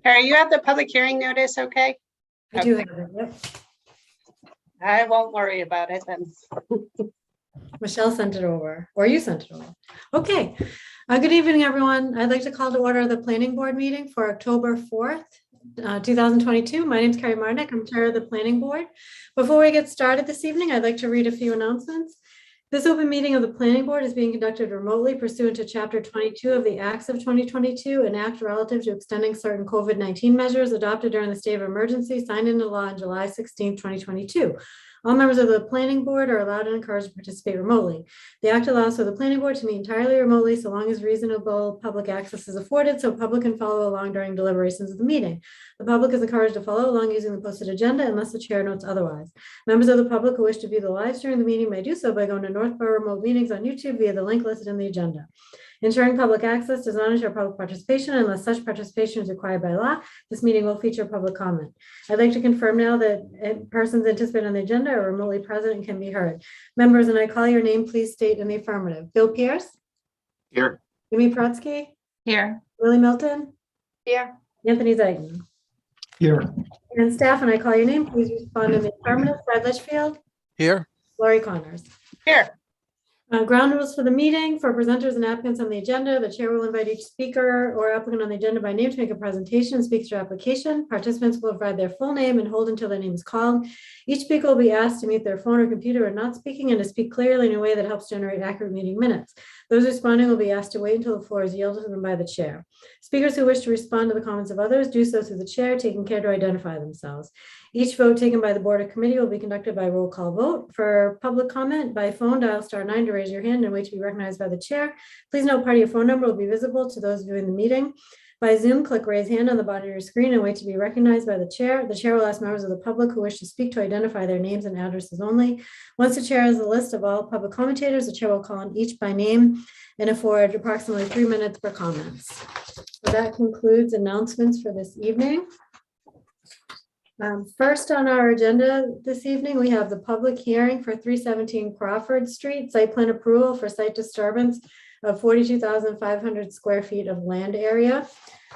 Harry, you have the public hearing notice, okay? I do have it, yep. I won't worry about it then. Michelle sent it over, or you sent it over. Okay. Good evening, everyone. I'd like to call to order the planning board meeting for October 4th, 2022. My name is Carrie Marnick. I'm chair of the planning board. Before we get started this evening, I'd like to read a few announcements. This open meeting of the planning board is being conducted remotely pursuant to Chapter 22 of the Acts of 2022, an act relative to extending certain COVID-19 measures adopted during the state of emergency signed into law on July 16, 2022. All members of the planning board are allowed and encouraged to participate remotely. The act allows for the planning board to meet entirely remotely so long as reasonable public access is afforded so public can follow along during deliberations of the meeting. The public is encouraged to follow along using the posted agenda unless the chair notes otherwise. Members of the public who wish to view the live stream of the meeting may do so by going to Northborough Remote Meetings on YouTube via the link listed in the agenda. Ensuring public access does not ensure public participation unless such participation is required by law. This meeting will feature public comment. I'd like to confirm now that persons anticipated on the agenda are remotely present and can be heard. Members, and I call your name, please state in the affirmative. Bill Pierce? Here. Amy Protsky? Here. Willie Milton? Here. Anthony Zeiton? Here. And staff, and I call your name, please respond in the affirmative. Fred Litchfield? Here. Lori Connors? Here. Ground rules for the meeting. For presenters and applicants on the agenda, the chair will invite each speaker or applicant on the agenda by name to make a presentation and speak to your application. Participants will provide their full name and hold until their name is called. Each speaker will be asked to mute their phone or computer when not speaking and to speak clearly in a way that helps generate accurate meeting minutes. Those responding will be asked to wait until the floor is yielded to them by the chair. Speakers who wish to respond to the comments of others do so through the chair, taking care to identify themselves. Each vote taken by the board or committee will be conducted by roll call vote. For public comment by phone, dial *9 to raise your hand and wait to be recognized by the chair. Please note part of your phone number will be visible to those viewing the meeting. By Zoom, click raise hand on the bottom of your screen and wait to be recognized by the chair. The chair will ask members of the public who wish to speak to identify their names and addresses only. Once the chair has a list of all public commentators, the chair will call on each by name and afford approximately 3 minutes per comments. So that concludes announcements for this evening. First on our agenda this evening, we have the public hearing for 317 Crawford Street, site plan approval for site disturbance of 42,500 square feet of land area.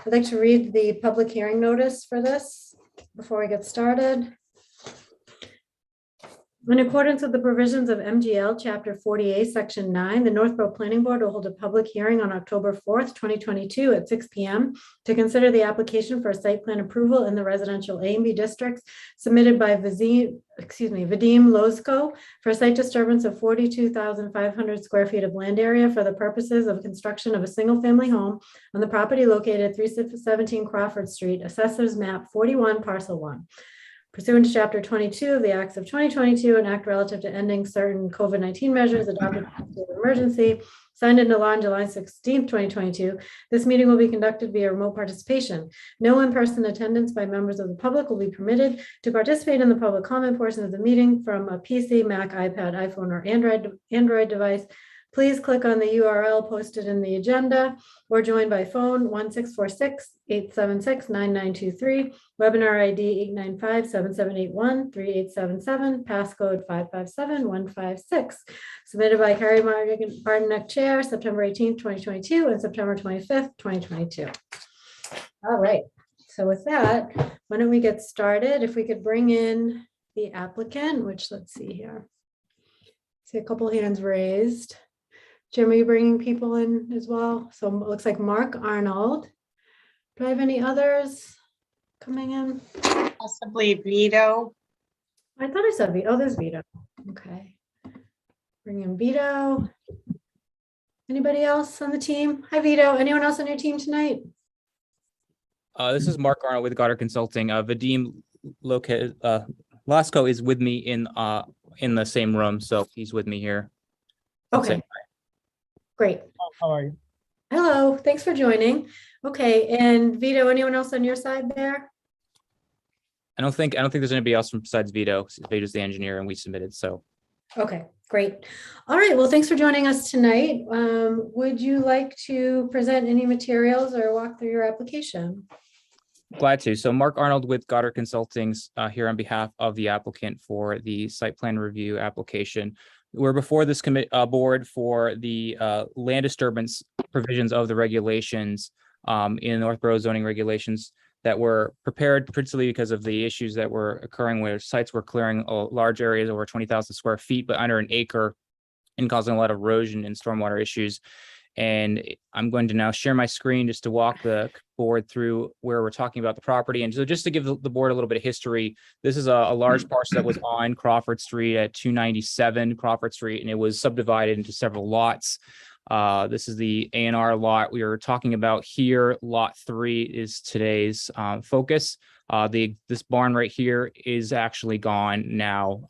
I'd like to read the public hearing notice for this before we get started. In accordance with the provisions of MGL Chapter 48, Section 9, the Northborough Planning Board will hold a public hearing on October 4th, 2022 at 6 p.m. to consider the application for site plan approval in the residential A and B districts submitted by Vadim Lozco for site disturbance of 42,500 square feet of land area for the purposes of construction of a single-family home on the property located at 317 Crawford Street, Assessors Map 41, Parcel 1. Pursuant to Chapter 22 of the Acts of 2022, an act relative to ending certain COVID-19 measures adopted in the state of emergency, signed into law on July 16, 2022, this meeting will be conducted via remote participation. No in-person attendance by members of the public will be permitted. To participate in the public comment portion of the meeting from a PC, Mac, iPad, iPhone, or Android device, please click on the URL posted in the agenda or join by phone 1-646-876-9923, webinar ID 895-7781-3877, passcode 557156. Submitted by Carrie Martinek, Chair, September 18th, 2022 and September 25th, 2022. All right, so with that, why don't we get started? If we could bring in the applicant, which let's see here. See a couple hands raised. Jim, are you bringing people in as well? So it looks like Mark Arnold. Do I have any others coming in? Possibly Vito. I thought I saw Vito. Oh, there's Vito. Okay. Bring in Vito. Anybody else on the team? Hi, Vito. Anyone else on your team tonight? This is Mark Arnold with Goddard Consulting. Vadim Lasco is with me in the same room, so he's with me here. Okay. Great. How are you? Hello. Thanks for joining. Okay. And Vito, anyone else on your side there? I don't think there's anybody else from besides Vito. Vito's the engineer and we submitted, so. Okay, great. All right. Well, thanks for joining us tonight. Would you like to present any materials or walk through your application? Glad to. So Mark Arnold with Goddard Consulting's here on behalf of the applicant for the site plan review application. We're before this board for the land disturbance provisions of the regulations in Northborough zoning regulations that were prepared principally because of the issues that were occurring where sites were clearing large areas over 20,000 square feet, but under an acre, and causing a lot of erosion and stormwater issues. And I'm going to now share my screen just to walk the board through where we're talking about the property. And so just to give the board a little bit of history, this is a large parcel that was on Crawford Street at 297 Crawford Street, and it was subdivided into several lots. This is the A&R lot we were talking about here. Lot 3 is today's focus. This barn right here is actually gone now,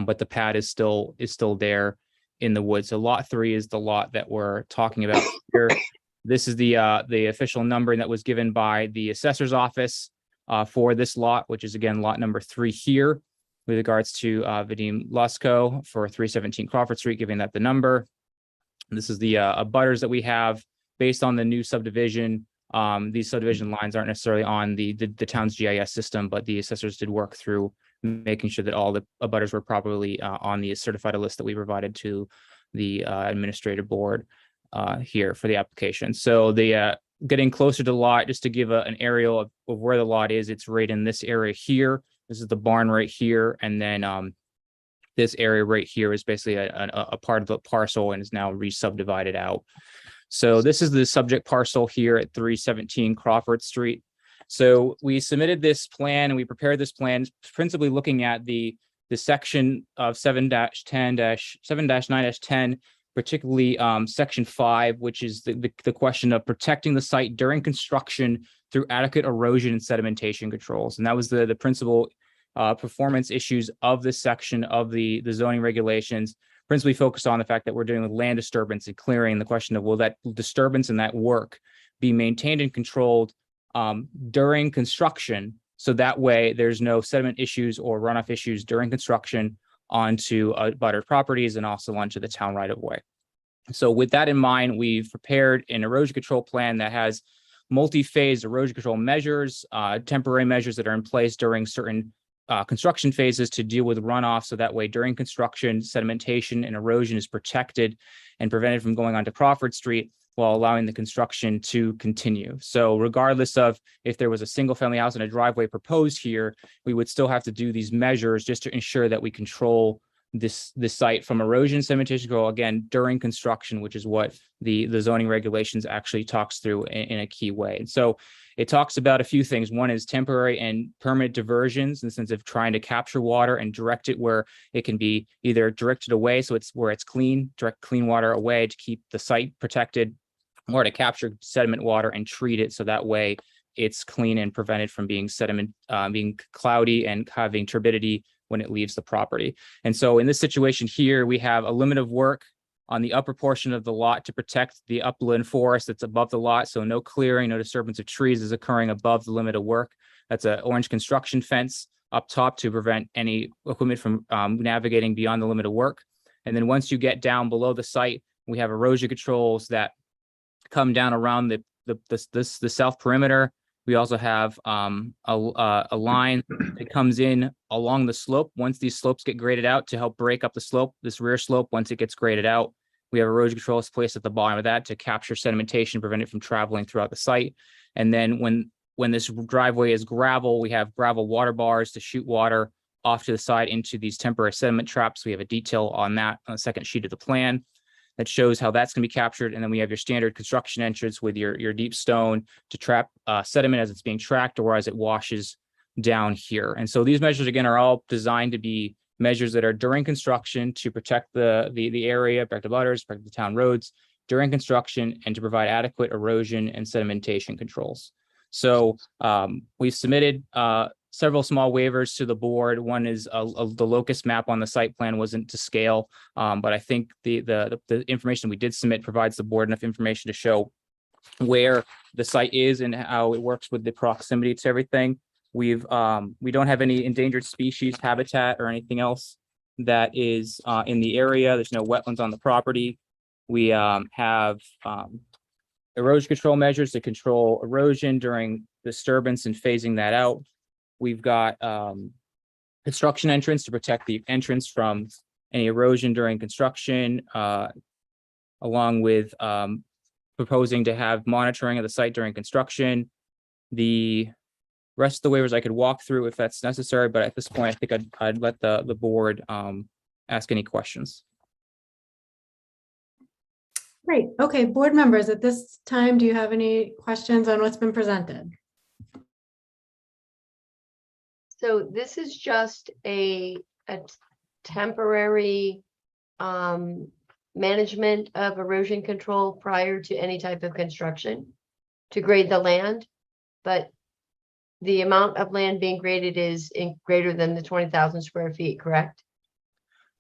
but the pad is still there in the woods. So lot 3 is the lot that we're talking about here. This is the official number that was given by the assessor's office for this lot, which is again lot number 3 here, with regards to Vadim Lusko for 317 Crawford Street, giving that the number. This is the abutters that we have based on the new subdivision. These subdivision lines aren't necessarily on the town's GIS system, but the assessors did work through making sure that all the abutters were properly on the certified list that we provided to the administrative board here for the application. So the getting closer to the lot, just to give an aerial of where the lot is, it's right in this area here. This is the barn right here, and then this area right here is basically a part of the parcel and is now re-subdivided out. So this is the subject parcel here at 317 Crawford Street. So we submitted this plan and we prepared this plan principally looking at the section of 7-9-10, particularly section 5, which is the question of protecting the site during construction through adequate erosion and sedimentation controls. And that was the principal performance issues of this section of the zoning regulations, principally focused on the fact that we're dealing with land disturbance and clearing. The question of will that disturbance and that work be maintained and controlled during construction, so that way there's no sediment issues or runoff issues during construction onto abutter properties and also onto the town right of way. So with that in mind, we've prepared an erosion control plan that has multi-phase erosion control measures, temporary measures that are in place during certain construction phases to deal with runoff. So that way during construction, sedimentation and erosion is protected and prevented from going onto Crawford Street, while allowing the construction to continue. So regardless of if there was a single family house and a driveway proposed here, we would still have to do these measures just to ensure that we control this site from erosion sedimentation control, again, during construction, which is what the zoning regulations actually talks through in a key way. And so it talks about a few things. One is temporary and permanent diversions in the sense of trying to capture water and direct it where it can be either directed away, so it's where it's clean, direct clean water away to keep the site protected, or to capture sediment water and treat it so that way it's clean and prevented from being being cloudy and having turbidity when it leaves the property. And so in this situation here, we have a limit of work on the upper portion of the lot to protect the upland forest that's above the lot. So no clearing, no disturbance of trees is occurring above the limit of work. That's an orange construction fence up top to prevent any equipment from navigating beyond the limit of work. And then once you get down below the site, we have erosion controls that come down around the south perimeter. We also have a line that comes in along the slope. Once these slopes get graded out to help break up the slope, this rear slope, once it gets graded out, we have erosion controls placed at the bottom of that to capture sedimentation, prevent it from traveling throughout the site. And then when this driveway is gravel, we have gravel water bars to shoot water off to the side into these temporary sediment traps. We have a detail on that on the second sheet of the plan that shows how that's going to be captured. And then we have your standard construction entrance with your deep stone to trap sediment as it's being tracked or as it washes down here. And so these measures, again, are all designed to be measures that are during construction to protect the area, protect the butters, protect the town roads during construction, and to provide adequate erosion and sedimentation controls. So we've submitted several small waivers to the board. One is the locus map on the site plan wasn't to scale, but I think the information we did submit provides the board enough information to show where the site is and how it works with the proximity to everything. We don't have any endangered species habitat or anything else that is in the area. There's no wetlands on the property. We have erosion control measures to control erosion during disturbance and phasing that out. We've got construction entrance to protect the entrance from any erosion during construction, along with proposing to have monitoring of the site during construction. The rest of the waivers I could walk through if that's necessary, but at this point, I think I'd let the board ask any questions. Great. Okay, board members, at this time, do you have any questions on what's been presented? So this is just a temporary management of erosion control prior to any type of construction to grade the land, but the amount of land being graded is greater than the 20,000 square feet, correct?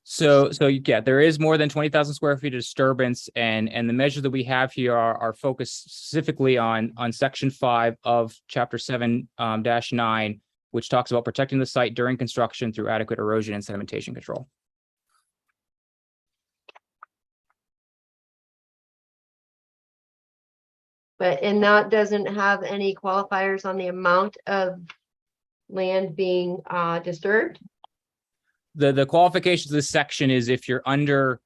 So yeah, there is more than 20,000 square feet of disturbance, and the measures that we have here are focused specifically on section 5 of chapter 7-9, which talks about protecting the site during construction through adequate erosion and sedimentation control. And that doesn't have any qualifiers on the amount of land being disturbed? The qualifications of this section is if you're under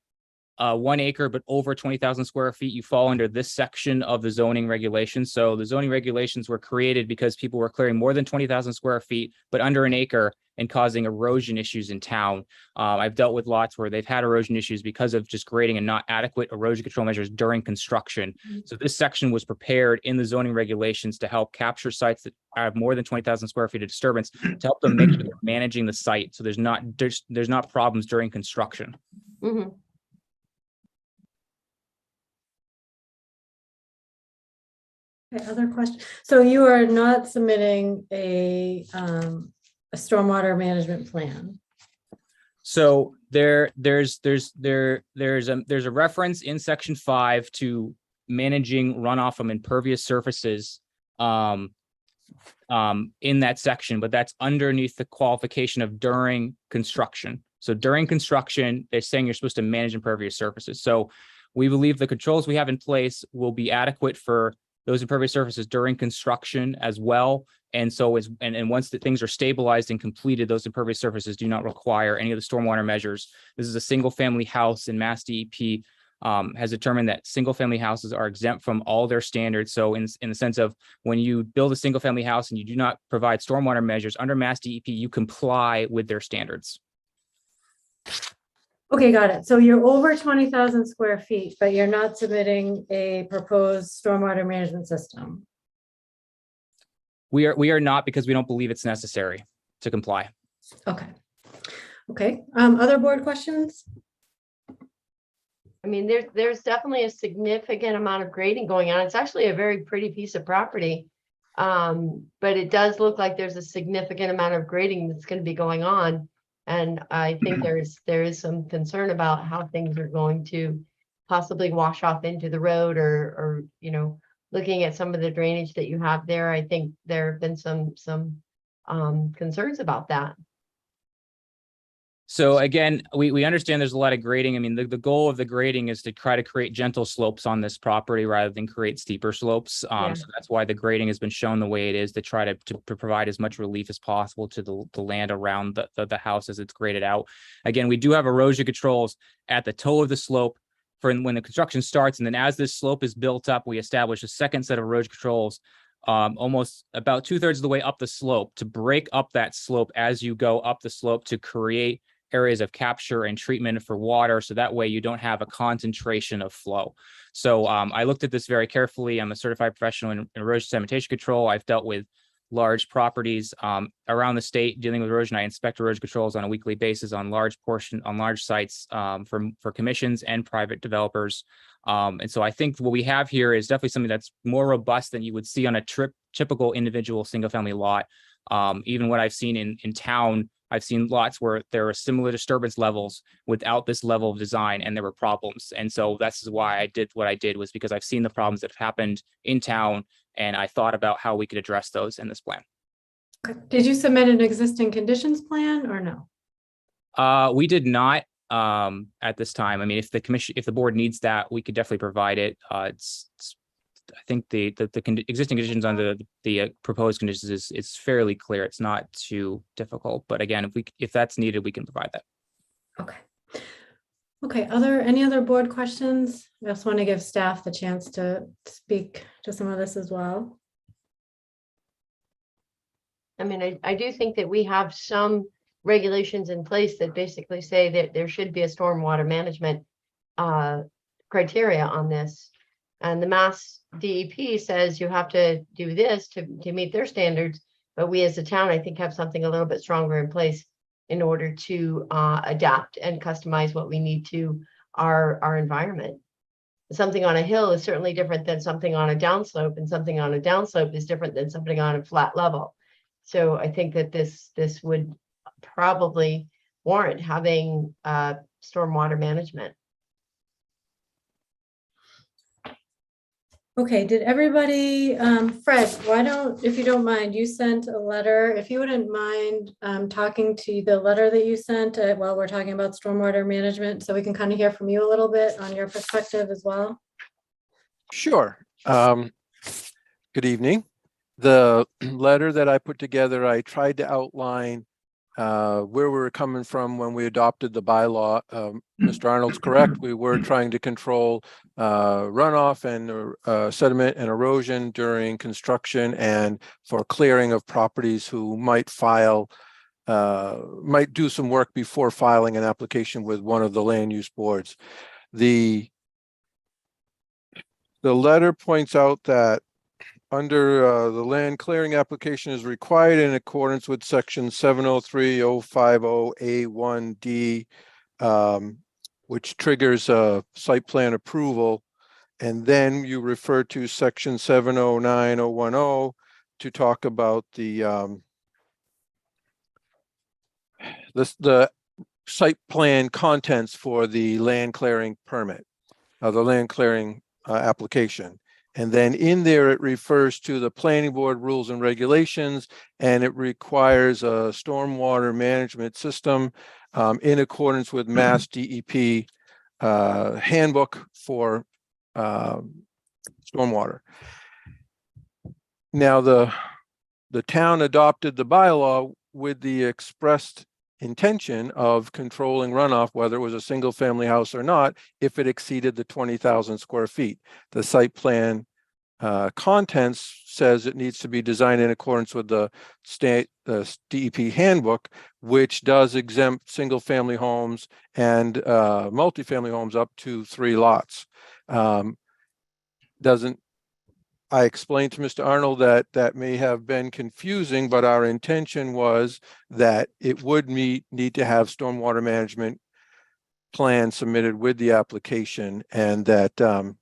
1 acre, but over 20,000 square feet, you fall under this section of the zoning regulations. So the zoning regulations were created because people were clearing more than 20,000 square feet, but under an acre and causing erosion issues in town. I've dealt with lots where they've had erosion issues because of just grading and not adequate erosion control measures during construction. So this section was prepared in the zoning regulations to help capture sites that have more than 20,000 square feet of disturbance, to help them make sure they're managing the site so there's not problems during construction. Mm-hmm. Okay, other questions? So you are not submitting a stormwater management plan? So there's a reference in section 5 to managing runoff from impervious surfaces in that section, but that's underneath the qualification of during construction. So during construction, they're saying you're supposed to manage impervious surfaces. So we believe the controls we have in place will be adequate for those impervious surfaces during construction as well. And so once the things are stabilized and completed, those impervious surfaces do not require any of the stormwater measures. This is a single family house, and Mass DEP has determined that single family houses are exempt from all their standards. So in the sense of when you build a single family house and you do not provide stormwater measures under Mass DEP, you comply with their standards. Okay, got it. So you're over 20,000 square feet, but you're not submitting a proposed stormwater management system. We are not, because we don't believe it's necessary to comply. Okay. Okay. Other board questions? I mean, there's definitely a significant amount of grading going on. It's actually a very pretty piece of property. But it does look like there's a significant amount of grading that's going to be going on. And I think there is some concern about how things are going to possibly wash off into the road, or looking at some of the drainage that you have there. I think there have been some concerns about that. So again, we understand there's a lot of grading. I mean, the goal of the grading is to try to create gentle slopes on this property rather than create steeper slopes. Yeah. So that's why the grading has been shown the way it is, to try to provide as much relief as possible to the land around the house as it's graded out. Again, we do have erosion controls at the toe of the slope for when the construction starts. And then as this slope is built up, we establish a second set of erosion controls almost about 2/3 of the way up the slope to break up that slope as you go up the slope, to create areas of capture and treatment for water, so that way you don't have a concentration of flow. So I looked at this very carefully. I'm a certified professional in erosion sedimentation control. I've dealt with large properties around the state dealing with erosion. I inspect erosion controls on a weekly basis on large sites for commissions and private developers. And so I think what we have here is definitely something that's more robust than you would see on a typical individual single family lot. Even what I've seen in town, I've seen lots where there are similar disturbance levels without this level of design, and there were problems. And so that's why I did what I did, was because I've seen the problems that have happened in town, and I thought about how we could address those in this plan. Okay. Did you submit an existing conditions plan or no? We did not at this time. I mean, if the board needs that, we could definitely provide it. I think the existing conditions on the proposed conditions is fairly clear. It's not too difficult, but again, if that's needed, we can provide that. Okay. Okay. Any other board questions? I also want to give staff the chance to speak to some of this as well. I mean, I do think that we have some regulations in place that basically say that there should be a stormwater management criteria on this. And the Mass DEP says you have to do this to meet their standards, but we as a town, I think, have something a little bit stronger in place in order to adapt and customize what we need to our environment. Something on a hill is certainly different than something on a downslope, and something on a downslope is different than something on a flat level. So I think that this would probably warrant having stormwater management. Okay, did everybody, Fred, why don't, if you don't mind, you sent a letter, if you wouldn't mind talking to the letter that you sent while we're talking about stormwater management, so we can kind of hear from you a little bit on your perspective as well. Sure. Good evening. The letter that I put together, I tried to outline where we were coming from when we adopted the bylaw. Mr. Arnold's correct. We were trying to control runoff and sediment and erosion during construction and for clearing of properties who might do some work before filing an application with one of the land use boards. The letter points out that under the land clearing application is required in accordance with section 703.050A1D, which triggers a site plan approval. And then you refer to section 709.010 to talk about the site plan contents for the land clearing permit, the land clearing application. And then in there, it refers to the planning board rules and regulations, and it requires a stormwater management system in accordance with Mass DEP handbook for stormwater. Now, the town adopted the bylaw with the expressed intention of controlling runoff, whether it was a single family house or not, if it exceeded the 20,000 square feet. The site plan contents says it needs to be designed in accordance with the state DEP handbook, which does exempt single family homes and multifamily homes up to 3 lots. I explained to Mr. Arnold that may have been confusing, but our intention was that it would need to have stormwater management plan submitted with the application, and that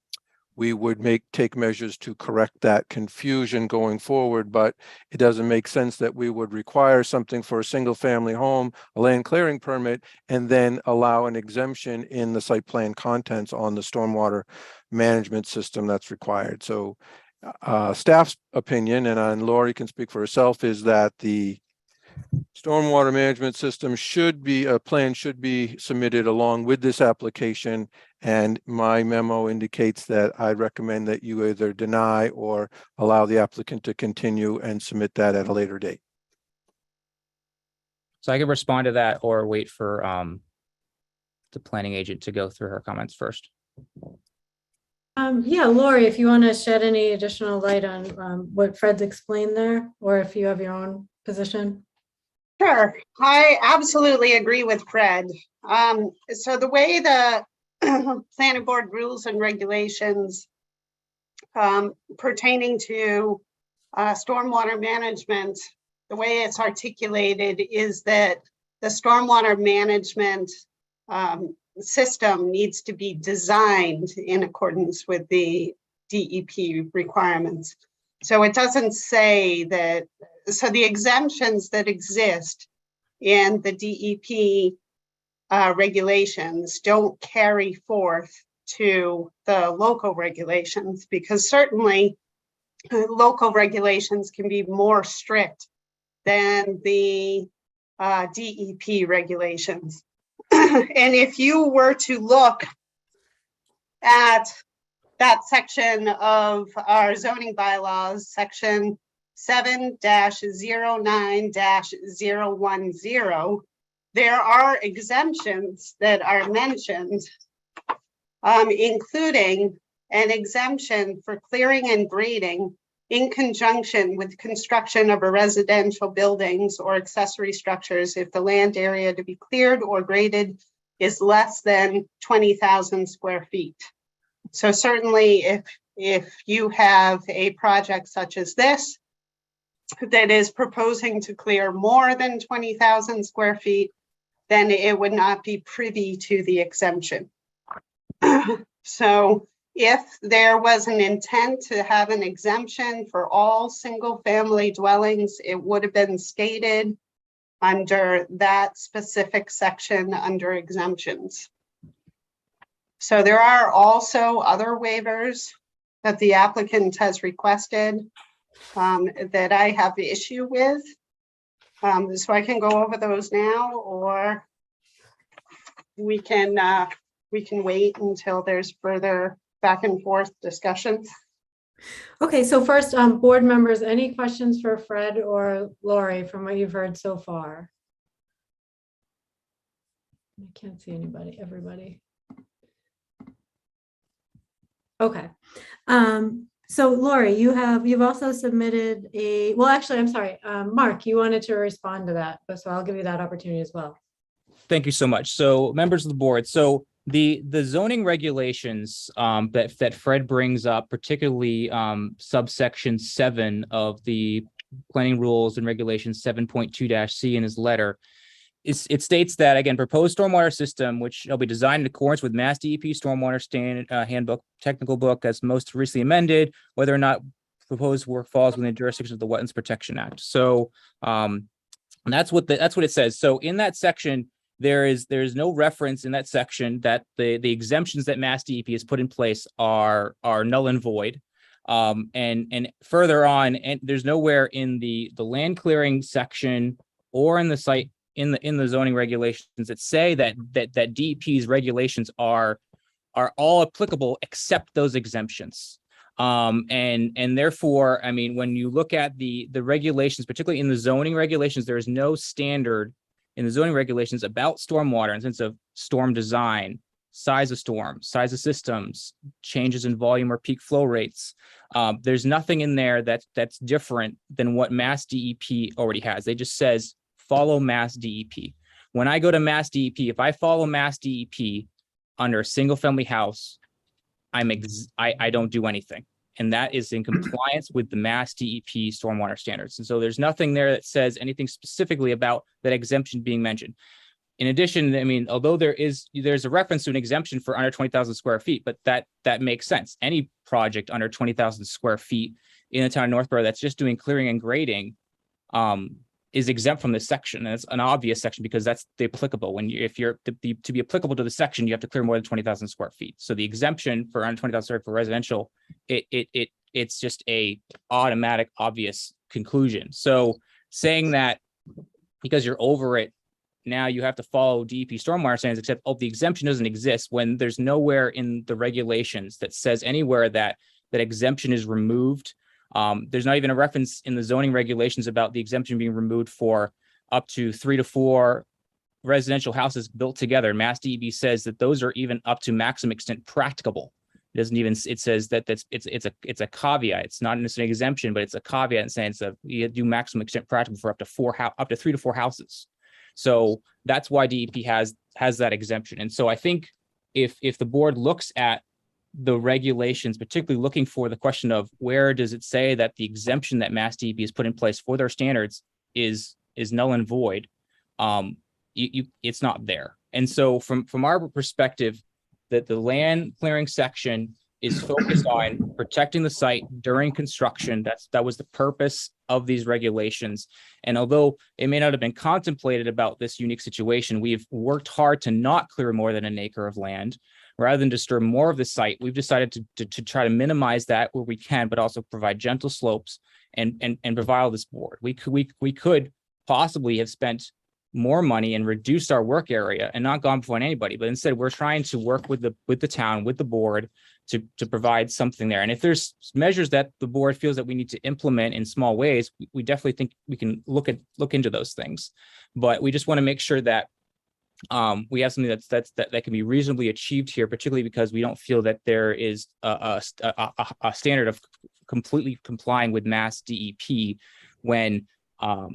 we would take measures to correct that confusion going forward. But it doesn't make sense that we would require something for a single family home, a land clearing permit, and then allow an exemption in the site plan contents on the stormwater management system that's required. So staff's opinion, and Lori can speak for herself, is that the stormwater management system a plan should be submitted along with this application. And my memo indicates that I recommend that you either deny or allow the applicant to continue and submit that at a later date. So I can respond to that or wait for the planning agent to go through her comments first. Yeah, Lori, if you want to shed any additional light on what Fred's explained there, or if you have your own position. Sure, I absolutely agree with Fred. So the way the planning board rules and regulations pertaining to stormwater management, the way it's articulated is that the stormwater management system needs to be designed in accordance with the DEP requirements. So it doesn't say that, so the exemptions that exist in the DEP regulations don't carry forth to the local regulations, because certainly local regulations can be more strict than the DEP regulations. And if you were to look at that section of our zoning bylaws, section 7-09-010, there are exemptions that are mentioned, including an exemption for clearing and grading in conjunction with construction of a residential buildings or accessory structures if the land area to be cleared or graded is less than 20,000 square feet. So certainly if you have a project such as this that is proposing to clear more than 20,000 square feet, then it would not be privy to the exemption. So if there was an intent to have an exemption for all single family dwellings, it would have been stated under that specific section under exemptions. So there are also other waivers that the applicant has requested that I have issue with. So I can go over those now, or we can wait until there's further back and forth discussion. Okay, so first, board members, any questions for Fred or Lori from what you've heard so far? I can't see everybody. Okay. So Lori, you've also submitted well, actually, I'm sorry, Mark, you wanted to respond to that, so I'll give you that opportunity as well. Thank you so much. So members of the board, so the zoning regulations that Fred brings up, particularly subsection 7 of the planning rules and regulations 7.2-C in his letter, it states that, again, proposed stormwater system, which shall be designed in accordance with Mass DEP Stormwater Standard Handbook, technical book, as most recently amended, whether or not proposed work falls within the jurisdiction of the Wetlands Protection Act. So that's what it says. So in that section, there is no reference in that section that the exemptions that Mass DEP has put in place are null and void. And further on, and there's nowhere in the land clearing section or in the site in the zoning regulations that say that DEP's regulations are all applicable except those exemptions. And therefore, I mean, when you look at the regulations, particularly in the zoning regulations, there is no standard in the zoning regulations about stormwater in the sense of storm design, size of storms, size of systems, changes in volume or peak flow rates. There's nothing in there that's different than what Mass DEP already has. They just says, follow Mass DEP. When I go to Mass DEP, if I follow Mass DEP under a single family house, I don't do anything. And that is in compliance with the Mass DEP stormwater standards. And so there's nothing there that says anything specifically about that exemption being mentioned. In addition, I mean, although there's a reference to an exemption for under 20,000 square feet, but that makes sense. Any project under 20,000 square feet in the town of Northborough that's just doing clearing and grading is exempt from this section. And it's an obvious section because that's the applicable. If you're to be applicable to the section, you have to clear more than 20,000 square feet. So the exemption for under 20,000 square feet for residential, it's just a automatic, obvious conclusion. So saying that because you're over it, now you have to follow DEP stormwater standards, except the exemption doesn't exist when there's nowhere in the regulations that says anywhere that exemption is removed. There's not even a reference in the zoning regulations about the exemption being removed for up to 3 to 4 residential houses built together. Mass DEP says that those are even up to maximum extent practicable. It doesn't even, it says that it's a caveat. It's not necessarily an exemption, but it's a caveat in saying you do maximum extent practical for up to 3 to 4 houses. So that's why DEP has that exemption. And so I think if the board looks at the regulations, particularly looking for the question of where does it say that the exemption that Mass DEP has put in place for their standards is null and void, it's not there. And so from our perspective, that the land clearing section is focused on protecting the site during construction. That was the purpose of these regulations. And although it may not have been contemplated about this unique situation, we've worked hard to not clear more than an acre of land. Rather than disturb more of the site, we've decided to try to minimize that where we can, but also provide gentle slopes and provide this board. We could possibly have spent more money and reduced our work area and not gone before anybody, but instead we're trying to work with the town, with the board to provide something there. And if there's measures that the board feels that we need to implement in small ways, we definitely think we can look into those things. But we just want to make sure that we have something that can be reasonably achieved here, particularly because we don't feel that there is a standard of completely complying with Mass DEP when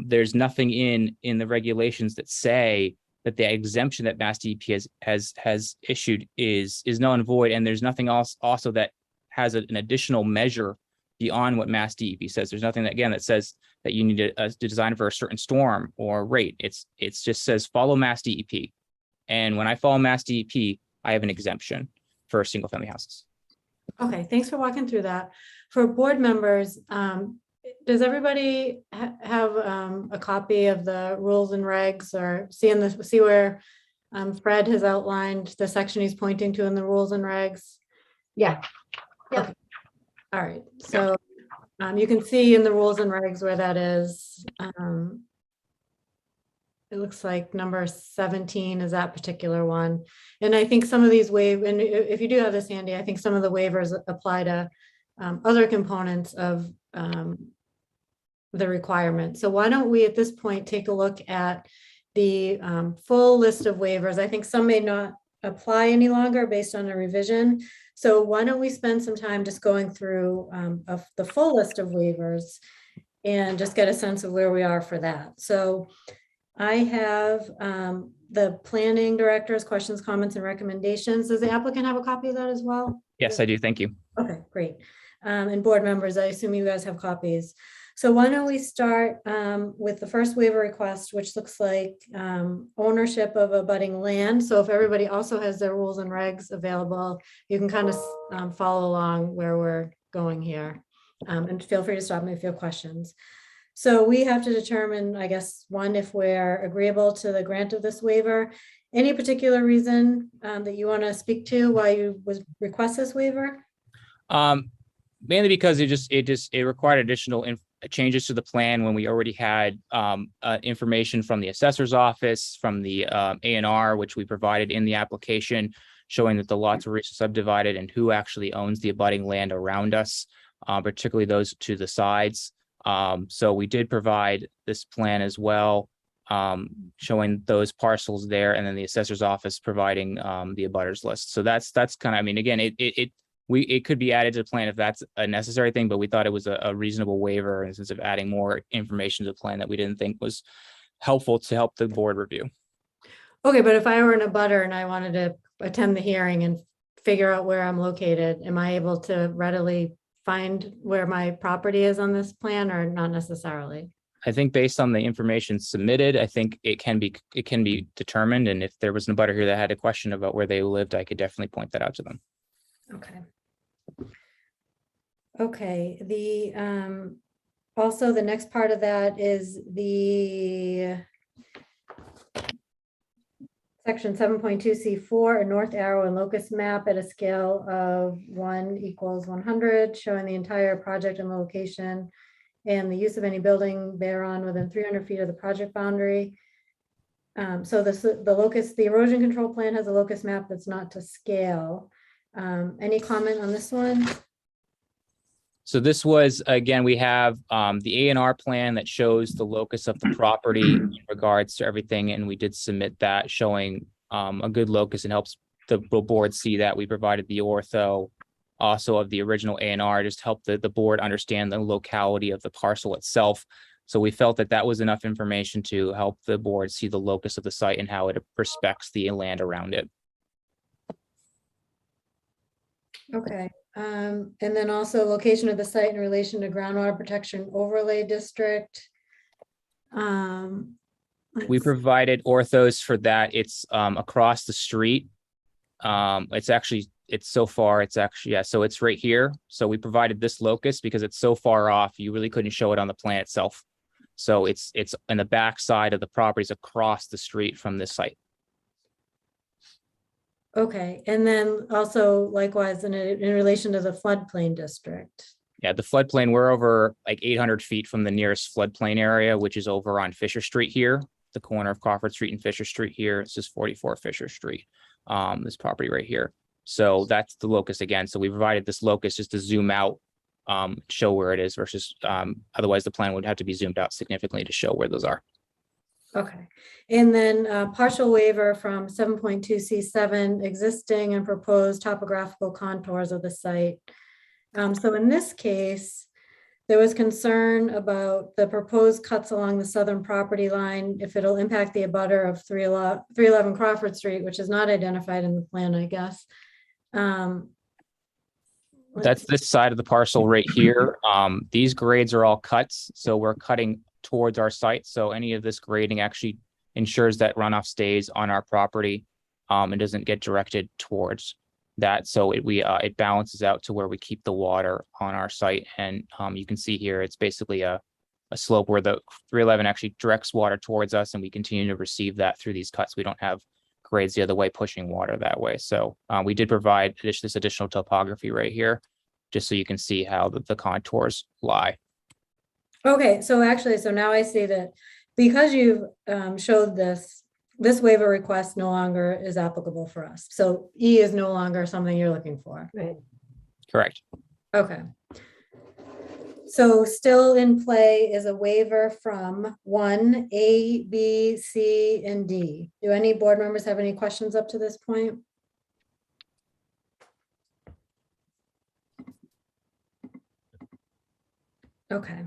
there's nothing in the regulations that say that the exemption that Mass DEP has issued is null and void, and there's nothing else also that has an additional measure beyond what Mass DEP says. There's nothing that, again, that says that you need to design for a certain storm or rate. It's just says follow Mass DEP. And when I follow Mass DEP, I have an exemption for single family houses. Okay, thanks for walking through that. For board members, does everybody have a copy of the rules and regs, or see where Fred has outlined the section he's pointing to in the rules and regs? Yeah. Okay. All right, so you can see in the rules and regs where that is. It looks like number 17 is that particular one. And I think some of these and if you do have this handy, I think some of the waivers apply to other components of the requirement. So why don't we at this point take a look at the full list of waivers. I think some may not apply any longer based on a revision. So why don't we spend some time just going through the full list of waivers and just get a sense of where we are for that. So I have the planning director's questions, comments, and recommendations. Does the applicant have a copy of that as well? Yes, I do. Thank you. Okay, great. And board members, I assume you guys have copies. So why don't we start with the first waiver request, which looks like ownership of abutting land. So if everybody also has their rules and regs available, you can kind of follow along where we're going here. And feel free to stop me if you have questions. So we have to determine, I guess, one, if we're agreeable to the grant of this waiver. Any particular reason that you want to speak to why you would request this waiver? Mainly because it required additional changes to the plan when we already had information from the assessor's office, from the A&R, which we provided in the application, showing that the lots were recently subdivided and who actually owns the abutting land around us, particularly those to the sides. So we did provide this plan as well, showing those parcels there, and then the assessor's office providing the abutters list. So that's kind of, I mean, again, it could be added to the plan if that's a necessary thing, but we thought it was a reasonable waiver in the sense of adding more information to the plan that we didn't think was helpful to help the board review. Okay, but if I were in a butter and I wanted to attend the hearing and figure out where I'm located, am I able to readily find where my property is on this plan, or not necessarily? I think based on the information submitted, I think it can be determined. And if there was an abutter here that had a question about where they lived, I could definitely point that out to them. Okay. Okay, the also the next part of that is the section 7.2C4, a north arrow and locus map at a scale of 1=100, showing the entire project and location and the use of any building thereon within 300 feet of the project boundary. So the erosion control plan has a locus map that's not to scale. Any comment on this one? So this was, again, we have the A&R plan that shows the locus of the property in regards to everything. And we did submit that showing a good locus, and helps the board see that. We provided the ortho also of the original A&R, just help the board understand the locality of the parcel itself. So we felt that that was enough information to help the board see the locus of the site and how it respects the land around it. Okay, and then also location of the site in relation to groundwater protection overlay district. We provided orthos for that. It's across the street. So it's right here. So we provided this locus because it's so far off, you really couldn't show it on the plan itself. So it's in the back side of the properties across the street from this site. Okay, and then also likewise in relation to the floodplain district. Yeah, the floodplain, we're over like 800 feet from the nearest floodplain area, which is over on Fisher Street here, the corner of Crawford Street and Fisher Street here. It's just 44 Fisher Street, this property right here. So that's the locus again. So we provided this locus just to zoom out, show where it is versus otherwise the plan would have to be zoomed out significantly to show where those are. Okay, and then partial waiver from 7.2C7, existing and proposed topographical contours of the site. So in this case, there was concern about the proposed cuts along the southern property line, if it'll impact the abutter of 311 Crawford Street, which is not identified in the plan, I guess. That's this side of the parcel right here. These grades are all cuts, so we're cutting towards our site. So any of this grading actually ensures that runoff stays on our property and doesn't get directed towards that. So it balances out to where we keep the water on our site. And you can see here, it's basically a slope where the 311 actually directs water towards us, and we continue to receive that through these cuts. We don't have grades the other way pushing water that way. So we did provide this additional topography right here, just so you can see how the contours lie. Okay, so actually, so now I see that because you've showed this waiver request no longer is applicable for us. So E is no longer something you're looking for. Right. Correct. Okay. So still in play is a waiver from 1, A, B, C, and D. Do any board members have any questions up to this point? Okay.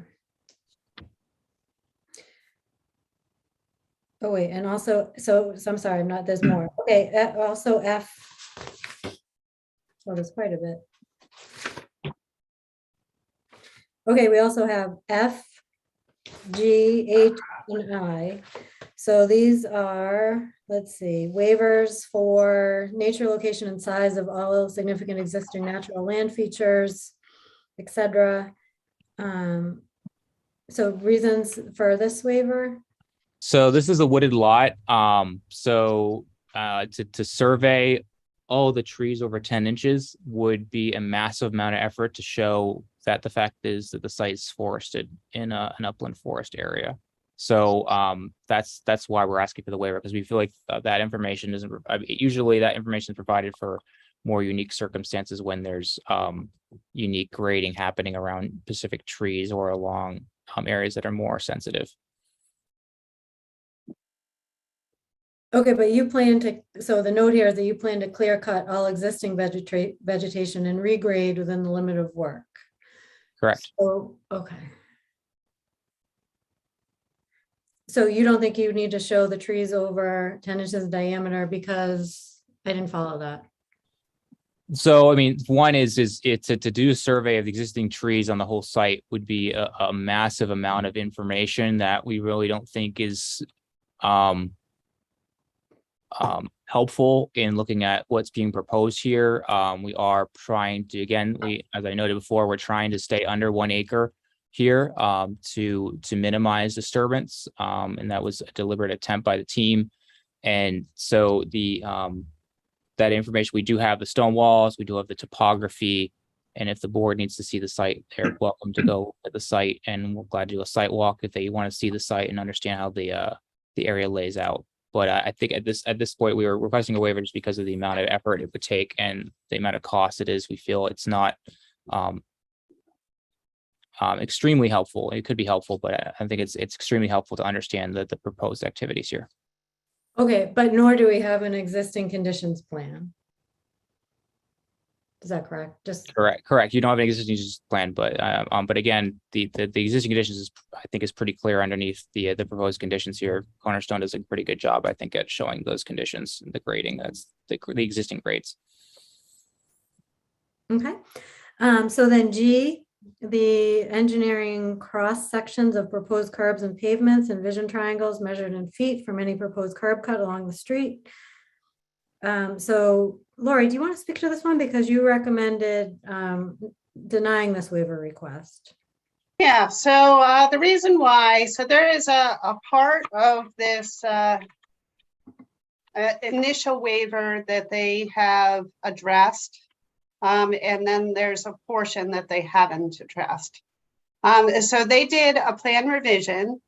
Oh, wait, and also, so I'm sorry, I'm not, there's more. Okay, also F. Well, there's quite a bit. Okay, we also have F, G, H, and I. So these are, let's see, waivers for nature, location, and size of all significant existing natural land features, etc. So reasons for this waiver? So this is a wooded lot. To survey all the trees over 10 inches would be a massive amount of effort to show that the fact is that the site is forested in an upland forest area. So that's why we're asking for the waiver, because we feel like that information isn't, usually that information is provided for more unique circumstances when there's unique grading happening around specific trees or along areas that are more sensitive. Okay, but you plan to, so the note here is that you plan to clear cut all existing vegetation and regrade within the limit of work. Correct. So, okay. So you don't think you need to show the trees over 10 inches in diameter, because I didn't follow that. So, I mean, one is to do a survey of the existing trees on the whole site would be a massive amount of information that we really don't think is helpful in looking at what's being proposed here. We are trying to, again, as I noted before, we're trying to stay under 1 acre here to minimize disturbance. And that was a deliberate attempt by the team. And so that information, we do have the stone walls, we do have the topography. And if the board needs to see the site, they're welcome to go at the site, and we're glad to do a site walk if they want to see the site and understand how the area lays out. But I think at this point, we were requesting a waiver just because of the amount of effort it would take and the amount of cost it is. We feel it's not extremely helpful. It could be helpful, but I think it's extremely helpful to understand the proposed activities here. Okay, but nor do we have an existing conditions plan. Is that correct? Just correct. You don't have an existing plan, but again, the existing conditions is, I think, is pretty clear underneath the proposed conditions here. Cornerstone does a pretty good job, I think, at showing those conditions, the grading, that's the existing grades. okay. So then G, the engineering cross sections of proposed curbs and pavements and vision triangles measured in feet from any proposed curb cut along the street. So Lori, do you want to speak to this one, because you recommended denying this waiver request? Yeah, so the reason why, so there is a part of this initial waiver that they have addressed, and then there's a portion that they haven't addressed. So they did a plan revision,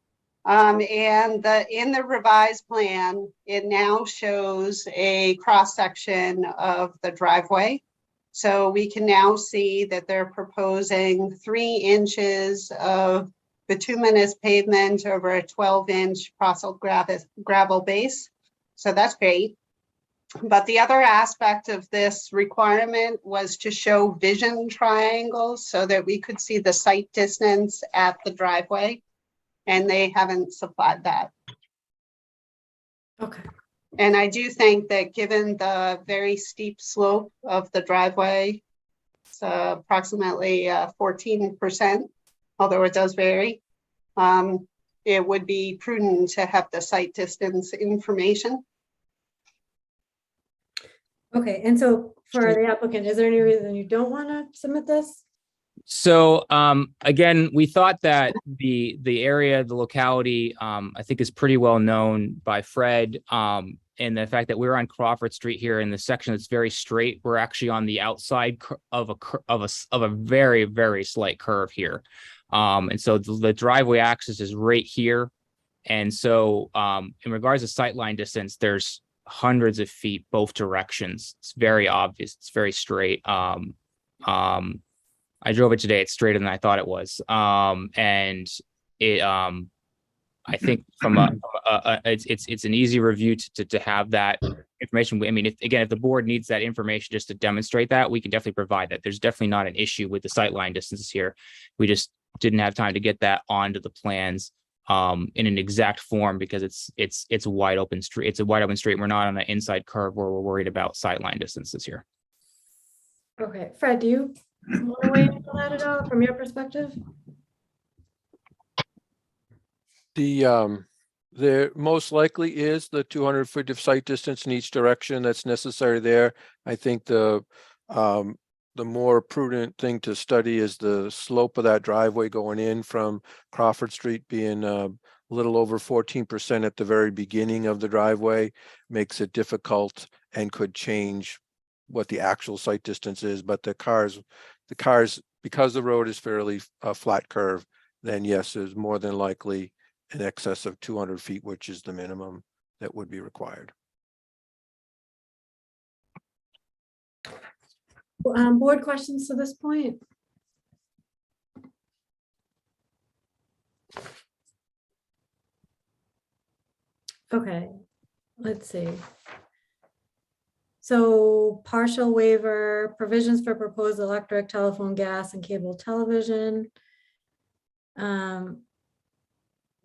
and in the revised plan, it now shows a cross-section of the driveway. So we can now see that they're proposing 3 inches of bituminous pavement over a 12-inch fossil gravel base. So that's great. But the other aspect of this requirement was to show vision triangles so that we could see the sight distance at the driveway. And they haven't supplied that. Okay. And I do think that given the very steep slope of the driveway, it's approximately 14%, although it does vary. It would be prudent to have the sight distance information. Okay, and so for the applicant, is there any reason you don't want to submit this? So again, we thought that the area, the locality, I think is pretty well known by Fred. And the fact that we're on Crawford Street here in the section that's very straight, we're actually on the outside of a very, very slight curve here. And so the driveway access is right here. And so in regards to sightline distance, there's hundreds of feet both directions. It's very obvious. It's very straight. I drove it today. It's straighter than I thought it was. And it, I think from it's an easy review to have that information. I mean, if the board needs that information just to demonstrate that, we can definitely provide that. There's definitely not an issue with the sightline distances here. We just didn't have time to get that onto the plans in an exact form because it's a wide open street. It's a wide open street. We're not on an inside curve where we're worried about sightline distances here. Okay, Fred, do you want to weigh in on that at all from your perspective? There most likely is the 200 foot of sight distance in each direction that's necessary there. I think the more prudent thing to study is the slope of that driveway going in from Crawford Street being a little over 14% at the very beginning of the driveway makes it difficult and could change what the actual sight distance is. But the cars, because the road is fairly flat curve, then yes, there's more than likely in excess of 200 feet, which is the minimum that would be required. Board questions to this point? Okay, let's see. So partial waiver, provisions for proposed electric, telephone, gas, and cable television.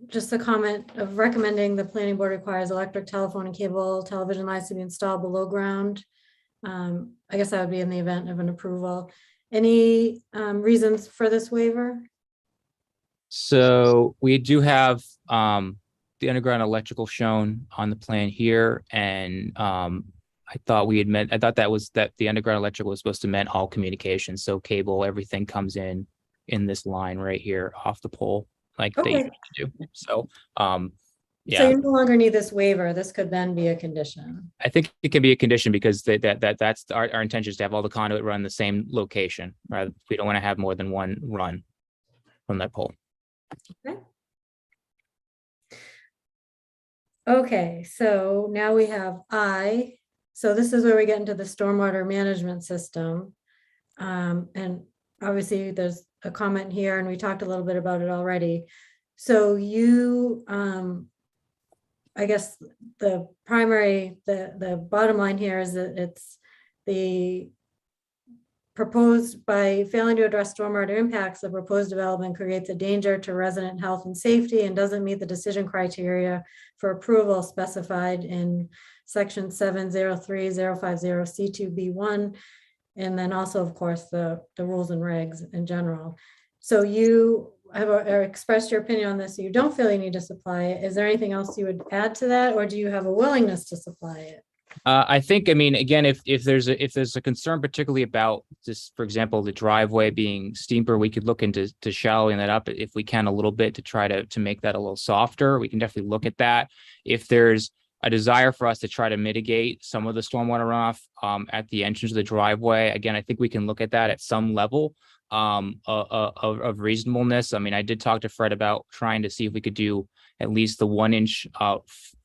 Just a comment of recommending the planning board requires electric, telephone, and cable television lines to be installed below ground. I guess that would be in the event of an approval. Any reasons for this waiver? So we do have the underground electrical shown on the plan here, and I thought that the underground electrical was supposed to mean all communications. So cable, everything comes in this line right here off the pole, like they Okay. do. So yeah. So you no longer need this waiver. This could then be a condition. I think it can be a condition because that's our intention is to have all the conduit run the same location. Right? We don't want to have more than one run from that pole. Okay, so now we have I. So this is where we get into the stormwater management system. And obviously there's a comment here and we talked a little bit about it already. So you, I guess the bottom line here is that it's the proposed by failing to address stormwater impacts, the proposed development creates a danger to resident health and safety and doesn't meet the decision criteria for approval specified in section 703-050 C2B1. And then also, of course, the rules and regs in general. So you have expressed your opinion on this. So you don't feel you need to supply it. Is there anything else you would add to that? Or do you have a willingness to supply it? I think, I mean, again, if there's a concern, particularly about just, for example, the driveway being steeper, we could look into shallowing that up if we can a little bit to try to make that a little softer. We can definitely look at that. If there's a desire for us to try to mitigate some of the stormwater runoff at the entrance of the driveway, again, I think we can look at that at some level of reasonableness. I mean, I did talk to Fred about trying to see if we could do at least the 1 inch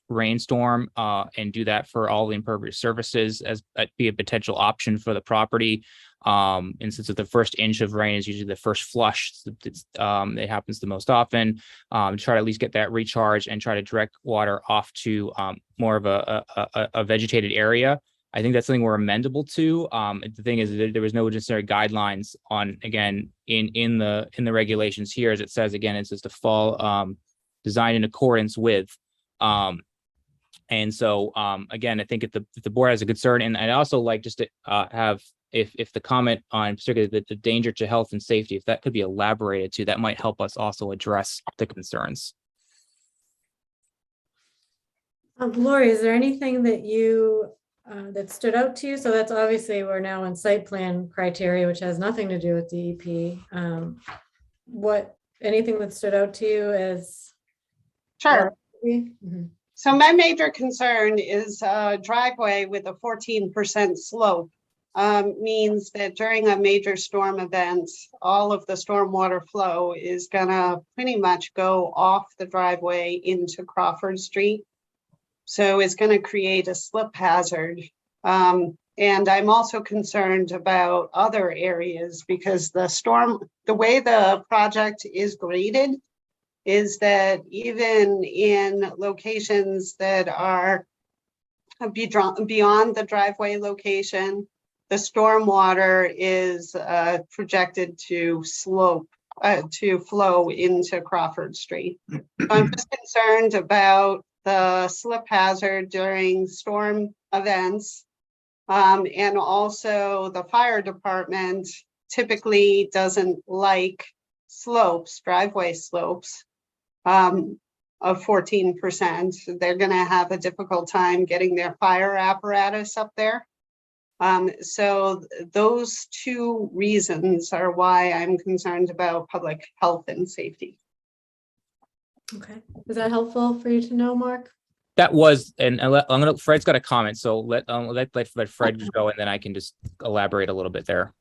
rainstorm and do that for all the impervious surfaces as be a potential option for the property. And since the first inch of rain is usually the first flush, it happens the most often, try to at least get that recharge and try to direct water off to more of a vegetated area I think that's something we're amendable to. The thing is, there was no necessary guidelines on, again, in the regulations here, as it says, again, it says to fall designed in accordance with. And so, again, I think if the board has a concern, and I'd also like just to have, if the comment on particularly the danger to health and safety, if that could be elaborated to, that might help us also address the concerns. Lori, is there anything that you that stood out to you? So that's obviously, we're now in site plan criteria, which has nothing to do with DEP. Anything that stood out to you as? Sure. Mhm. So my major concern is a driveway with a 14% slope. Means that during a major storm event, all of the stormwater flow is gonna pretty much go off the driveway into Crawford Street. So it's gonna create a slip hazard. And I'm also concerned about other areas because the way the project is graded is that even in locations that are beyond the driveway location, the stormwater is projected to flow into Crawford Street. I'm just concerned about the slip hazard during storm events. And also the fire department typically doesn't like driveway slopes of 14%. They're gonna have a difficult time getting their fire apparatus up there. So those two reasons are why I'm concerned about public health and safety. Okay, is that helpful for you to know, Mark? That was, and Fred's got a comment, so let Fred just go, and then I can just elaborate a little bit there.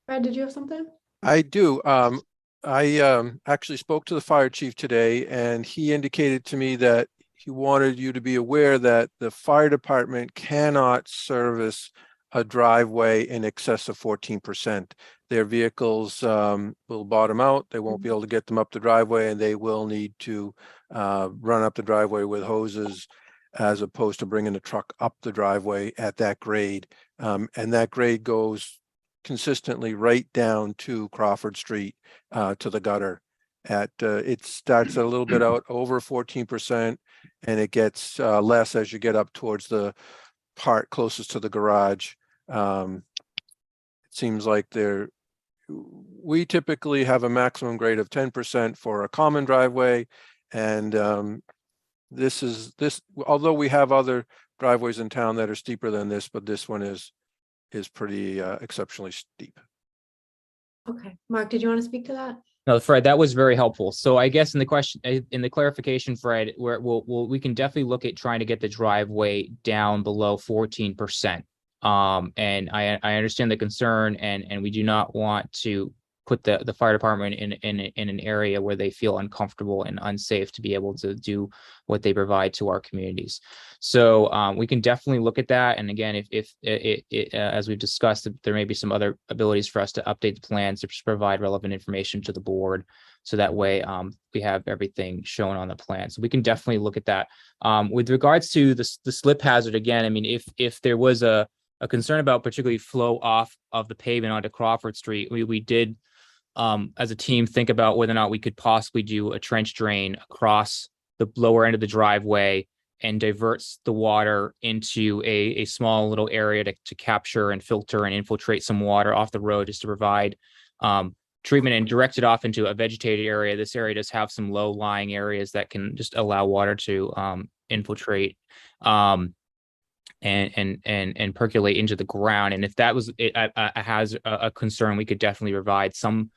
Fred, did you have something? I do. I actually spoke to the fire chief today, and he indicated to me that he wanted you to be aware that the fire department cannot service a driveway in excess of 14%. Their vehicles will bottom out. They won't be able to get them up the driveway, and they will need to run up the driveway with hoses as opposed to bringing the truck up the driveway at that grade. And that grade goes consistently right down to Crawford Street to the gutter. It starts a little bit out over 14%, and it gets less as you get up towards the part closest to the garage. It seems like we typically have a maximum grade of 10% for a common driveway, and although we have other driveways in town that are steeper than this, but this one is pretty exceptionally steep. Okay, Mark, did you want to speak to that? No, Fred, that was very helpful. So I guess in the clarification, Fred, we can definitely look at trying to get the driveway down below 14%. And I understand the concern, and we do not want to put the fire department in an area where they feel uncomfortable and unsafe to be able to do what they provide to our communities. So we can definitely look at that. And again, if as we've discussed, there may be some other abilities for us to update the plans to provide relevant information to the board. So that way we have everything shown on the plan. So we can definitely look at that. With regards to the slip hazard, again, I mean, if there was a concern about particularly flow off of the pavement onto Crawford Street, we did as a team think about whether or not we could possibly do a trench drain across the lower end of the driveway and diverts the water into a small little area to capture and filter and infiltrate some water off the road, just to provide treatment and direct it off into a vegetated area. This area does have some low-lying areas that can just allow water to infiltrate and percolate into the ground. And if that was has a concern, we could definitely provide some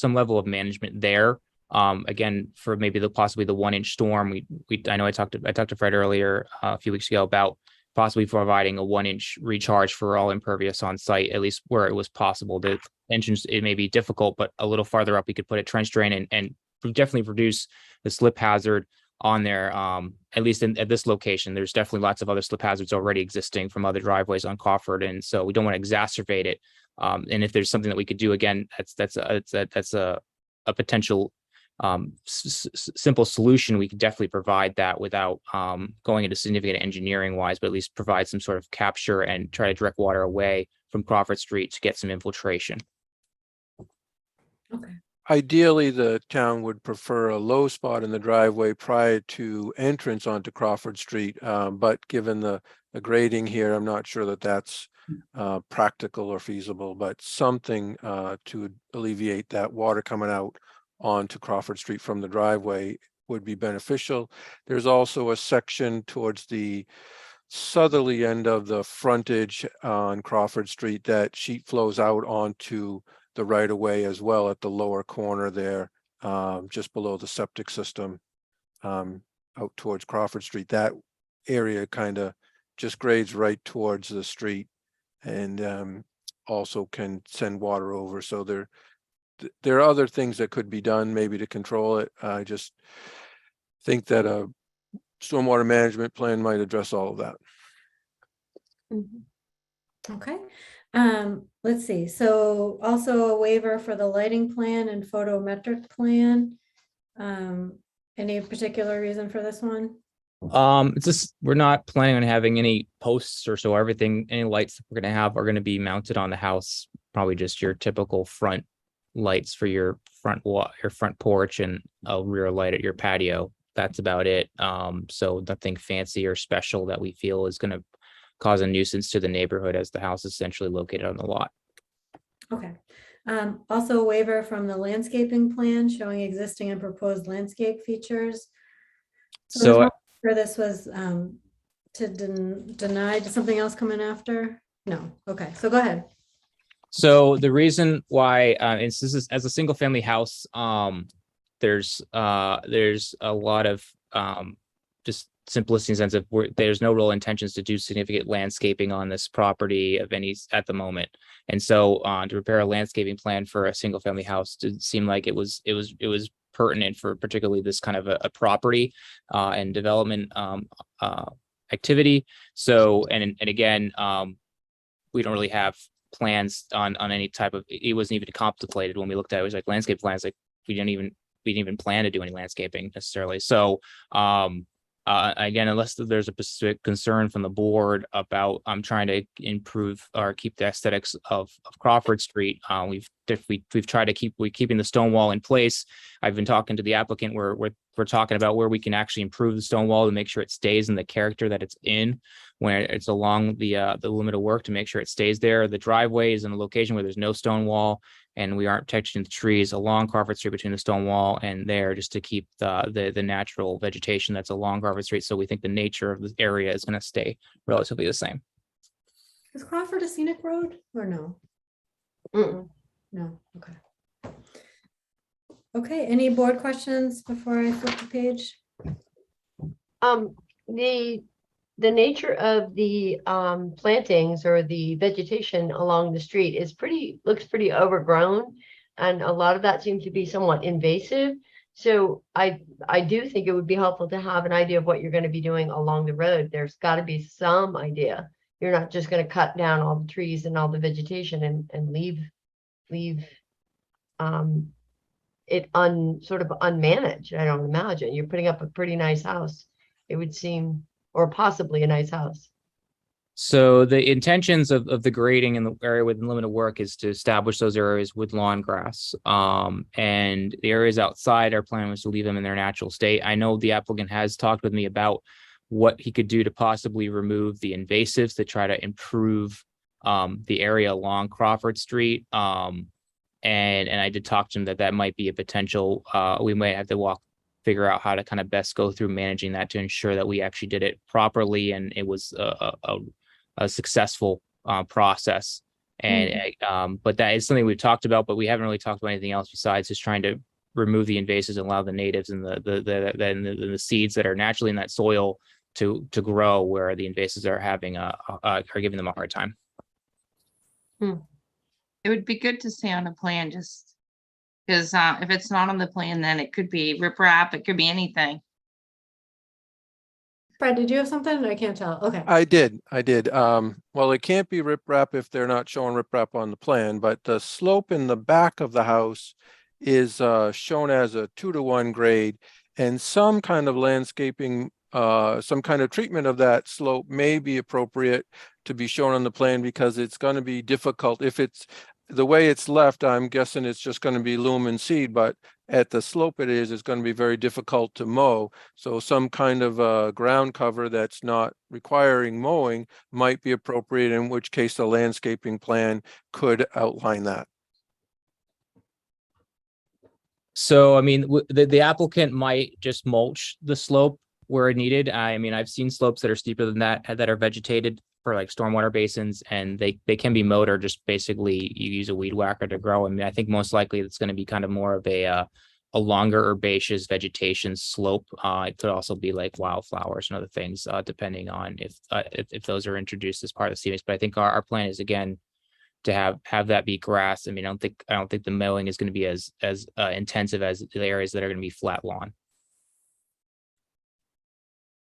level of management there. Again, for maybe possibly the 1-inch storm, I know I talked to Fred earlier a few weeks ago about possibly providing a 1-inch recharge for all impervious on site, at least where it was possible. The entrance, it may be difficult, but a little farther up, we could put a trench drain and definitely reduce the slip hazard on there. At least at this location, there's definitely lots of other slip hazards already existing from other driveways on Crawford, and so we don't want to exacerbate it. And if there's something that we could do, again, that's a potential simple solution, we could definitely provide that without going into significant engineering wise, but at least provide some sort of capture and try to direct water away from Crawford Street to get some infiltration. Okay. Ideally, the town would prefer a low spot in the driveway prior to entrance onto Crawford Street. But given the grading here, I'm not sure that that's practical or feasible, but something to alleviate that water coming out onto Crawford Street from the driveway would be beneficial. There's also a section towards the southerly end of the frontage on Crawford Street that sheet flows out onto the right of way as well at the lower corner there, just below the septic system, out towards Crawford Street. That area kind of just grades right towards the street and also can send water over. So there are other things that could be done maybe to control it. I just think that a stormwater management plan might address all of that. Okay. Let's see. So also a waiver for the lighting plan and photometric plan. Any particular reason for this one? It's just, we're not planning on having any posts or so. Everything, any lights that we're going to have are going to be mounted on the house. Probably just your typical front lights for your front wall, your front porch, and a rear light at your patio. That's about it. So nothing fancy or special that we feel is going to cause a nuisance to the neighborhood, as the house is essentially located on the lot. Okay. Also a waiver from the landscaping plan showing existing and proposed landscape features. So For this was to deny. Did something else come in after? No. Okay, so go ahead. So the reason why this is as a single family house, there's a lot of just simplicity in the sense of there's no real intentions to do significant landscaping on this property of any at the moment. And so to prepare a landscaping plan for a single family house did seem like it was pertinent for particularly this kind of a property and development activity. So and again, we don't really have plans on any type of, it wasn't even contemplated when we looked at it. It was like landscape plans, like we didn't even plan to do any landscaping necessarily. So again, unless there's a specific concern from the board about trying to improve or keep the aesthetics of Crawford Street, we've tried to keeping the stone wall in place. I've been talking to the applicant. We're talking about where we can actually improve the stone wall to make sure it stays in the character that it's in when it's along the limit of work, to make sure it stays there. The driveway is in a location where there's no stone wall, and we aren't touching the trees along Crawford Street between the stone wall and there, just to keep the natural vegetation that's along Crawford Street. So we think the nature of the area is going to stay relatively the same. Is Crawford a scenic road or no? No. Okay. Okay. Any board questions before I flip the page? The nature of the plantings or the vegetation along the street is looks pretty overgrown, and a lot of that seems to be somewhat invasive. So I do think it would be helpful to have an idea of what you're going to be doing along the road. There's got to be some idea. You're not just going to cut down all the trees and all the vegetation and leave it sort of unmanaged. I don't imagine. You're putting up a pretty nice house, it would seem, or possibly a nice house. So the intentions of the grading in the area within limited work is to establish those areas with lawn grass. And the areas outside, our plan was to leave them in their natural state. I know the applicant has talked with me about what he could do to possibly remove the invasives to try to improve the area along Crawford Street. And I did talk to him that might be a potential. We might have to figure out how to kind of best go through managing that to ensure that we actually did it properly and it was a successful process. And but that is something we've talked about, but we haven't really talked about anything else besides just trying to remove the invasives and allow the natives and the seeds that are naturally in that soil to grow, where the invasives are having are giving them a hard time. It would be good to see on a plan, just because if it's not on the plan, then it could be riprap, it could be anything. Fred, did you have something? I can't tell. Okay. I did. Well, it can't be riprap if they're not showing riprap on the plan, but the slope in the back of the house is shown as a 2-to-1 grade, and some kind of landscaping, some kind of treatment of that slope may be appropriate to be shown on the plan, because it's going to be difficult. If it's the way it's left, I'm guessing it's just going to be loam and seed, but at the slope it's going to be very difficult to mow. So some kind of ground cover that's not requiring mowing might be appropriate, in which case the landscaping plan could outline that. So, I mean, the applicant might just mulch the slope where needed. I mean, I've seen slopes that are steeper than that are vegetated for like stormwater basins, and they can be mowed, or just basically you use a weed whacker to grow. I mean, I think most likely it's going to be kind of more of a longer herbaceous vegetation slope. It could also be like wildflowers and other things, depending on if those are introduced as part of the CMX. But I think our plan is, again, to have that be grass. I mean, I don't think the mowing is going to be as intensive as the areas that are going to be flat lawn.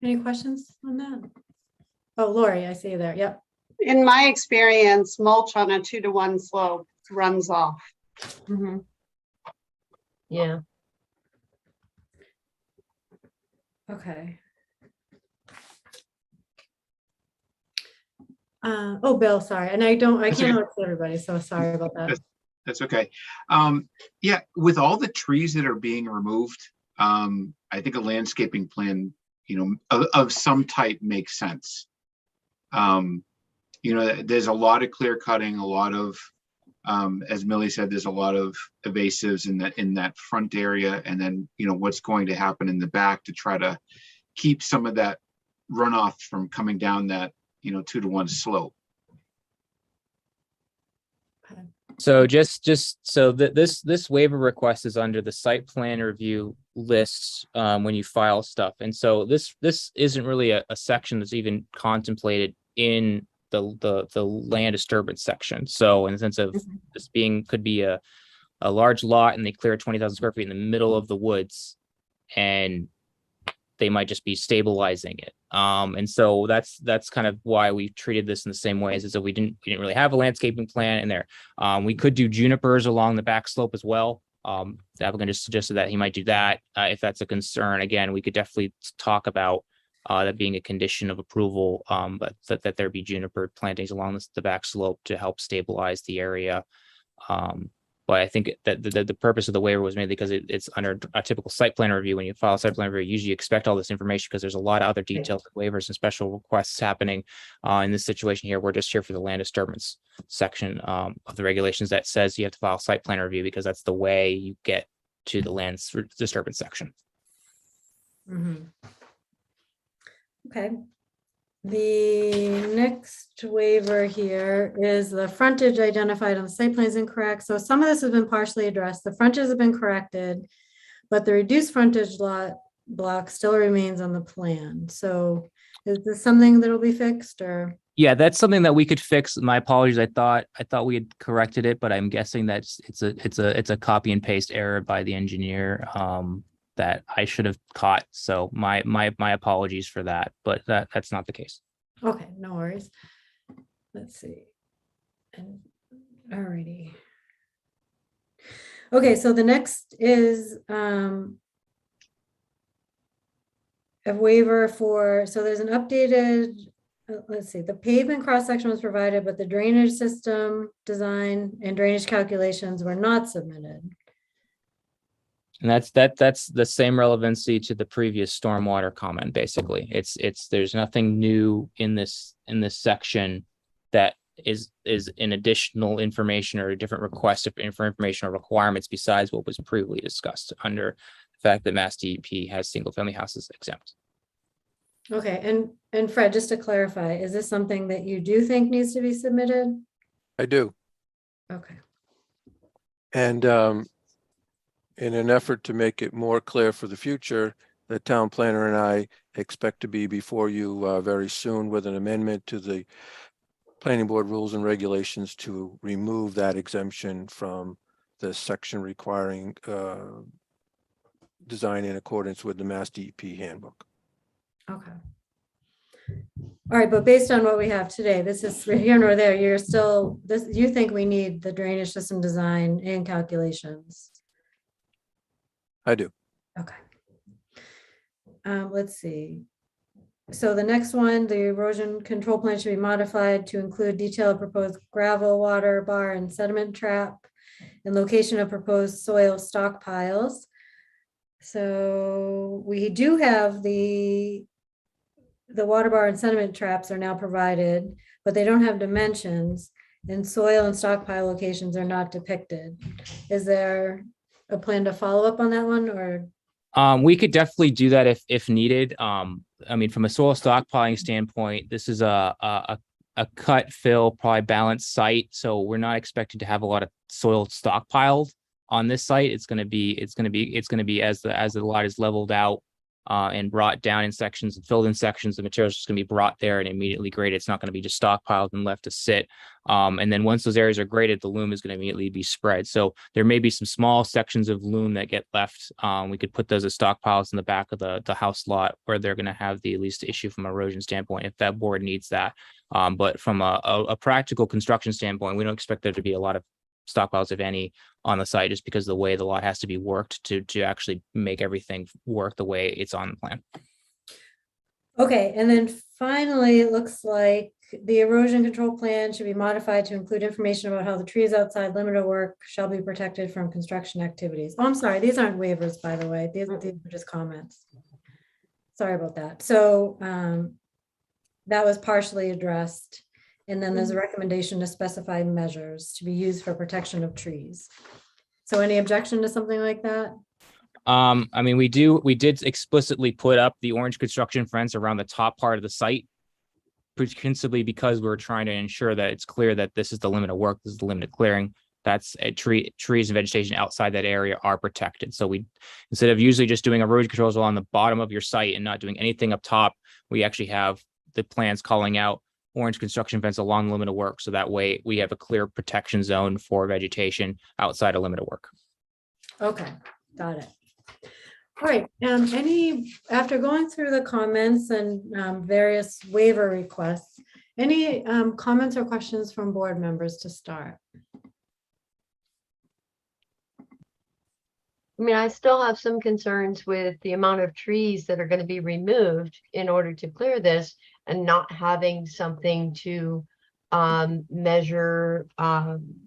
Any questions on that? Oh, Lori, I see you there. Yep. In my experience, mulch on a 2-to-1 slope runs off. Mhm. Yeah, Okay. Oh, Bill, sorry. And I That's can't okay. look at everybody, so sorry about that. That's okay. Yeah, with all the trees that are being removed, I think a landscaping plan, of some type makes sense. There's a lot of clear cutting, a lot of, as Millie said, there's a lot of evasives in that front area, and then what's going to happen in the back to try to keep some of that runoff from coming down that 2-to-1 slope. So just so that this waiver request is under the site plan review lists when you file stuff, and so this isn't really a section that's even contemplated in the land disturbance section. So in the sense of this could be a large lot, and they clear 20,000 square feet in the middle of the woods, and they might just be stabilizing it. And so that's kind of why we treated this in the same way, as if we didn't really have a landscaping plan in there. We could do junipers along the back slope as well. The applicant just suggested that he might do that. If that's a concern, again, we could definitely talk about that being a condition of approval, but that there be juniper plantings along the back slope to help stabilize the area. But I think that the purpose of the waiver was mainly because it's under a typical site plan review. When you file a site plan review, you usually expect all this information, because there's a lot of other details, waivers and special requests happening. In this situation here, we're just here for the land disturbance section of the regulations that says you have to file site plan review, because that's the way you get to the land disturbance section. Mhm. Okay. The next waiver here is the frontage identified on the site plan is incorrect. So some of this has been partially addressed. The frontage has been corrected, but the reduced frontage lot block still remains on the plan. So is this something that'll be fixed, or? Yeah, that's something that we could fix. My apologies. I thought we had corrected it, but I'm guessing that it's a copy and paste error by the engineer that I should have caught. So my apologies for that, but that's not the case. Okay, no worries. Let's see. And alrighty. Okay, so the next is a waiver for, so there's an updated, let's see, the pavement cross-section was provided, but the drainage system design and drainage calculations were not submitted. And that's the same relevancy to the previous stormwater comment. Basically, there's nothing new in this section that is an additional information or a different request for information or requirements besides what was previously discussed under the fact that Mass DEP has single family houses exempt. Okay, and Fred, just to clarify, is this something that you do think needs to be submitted? I do. Okay. And in an effort to make it more clear for the future, the town planner and I expect to be before you very soon with an amendment to the planning board rules and regulations to remove that exemption from the section requiring design in accordance with the Mass DEP handbook. Okay. All right, but based on what we have today, this is here nor there, you think we need the drainage system design and calculations? I do. Okay. Let's see. So the next one, the erosion control plan should be modified to include detailed proposed gravel, water, bar, and sediment trap, and location of proposed soil stockpiles. So we do have the water bar and sediment traps are now provided, but they don't have dimensions, and soil and stockpile locations are not depicted. Is there a plan to follow up on that one, or? We could definitely do that if needed. I mean, from a soil stockpiling standpoint, this is a cut, fill, probably balanced site. So we're not expecting to have a lot of soil stockpiled on this site. It's going to be as the lot is leveled out and brought down in sections and filled in sections, the material is just going to be brought there and immediately graded. It's not going to be just stockpiled and left to sit. And then once those areas are graded, the loam is going to immediately be spread. So there may be some small sections of loam that get left. We could put those as stockpiles in the back of the house lot where they're going to have the least issue from erosion standpoint if that board needs that. But from a practical construction standpoint, we don't expect there to be a lot of stockpiles, if any, on the site, just because of the way the lot has to be worked to actually make everything work the way it's on the plan. Okay, and then finally, it looks like the erosion control plan should be modified to include information about how the trees outside limit of work shall be protected from construction activities. Oh, I'm sorry, these aren't waivers, by the way. These are just comments. Sorry about that. So that was partially addressed. And then there's a recommendation to specify measures to be used for protection of trees. So any objection to something like that? I mean, we did explicitly put up the orange construction fence around the top part of the site, principally because we're trying to ensure that it's clear that this is the limit of work, this is the limit of clearing. That's trees and vegetation outside that area are protected. So we, instead of usually just doing erosion controls along the bottom of your site and not doing anything up top, we actually have the plans calling out orange construction fence along the limit of work. So that way we have a clear protection zone for vegetation outside a limit of work. Okay, got it. All right, after going through the comments and various waiver requests, any comments or questions from board members to start? I mean, I still have some concerns with the amount of trees that are going to be removed in order to clear this, and not having something to measure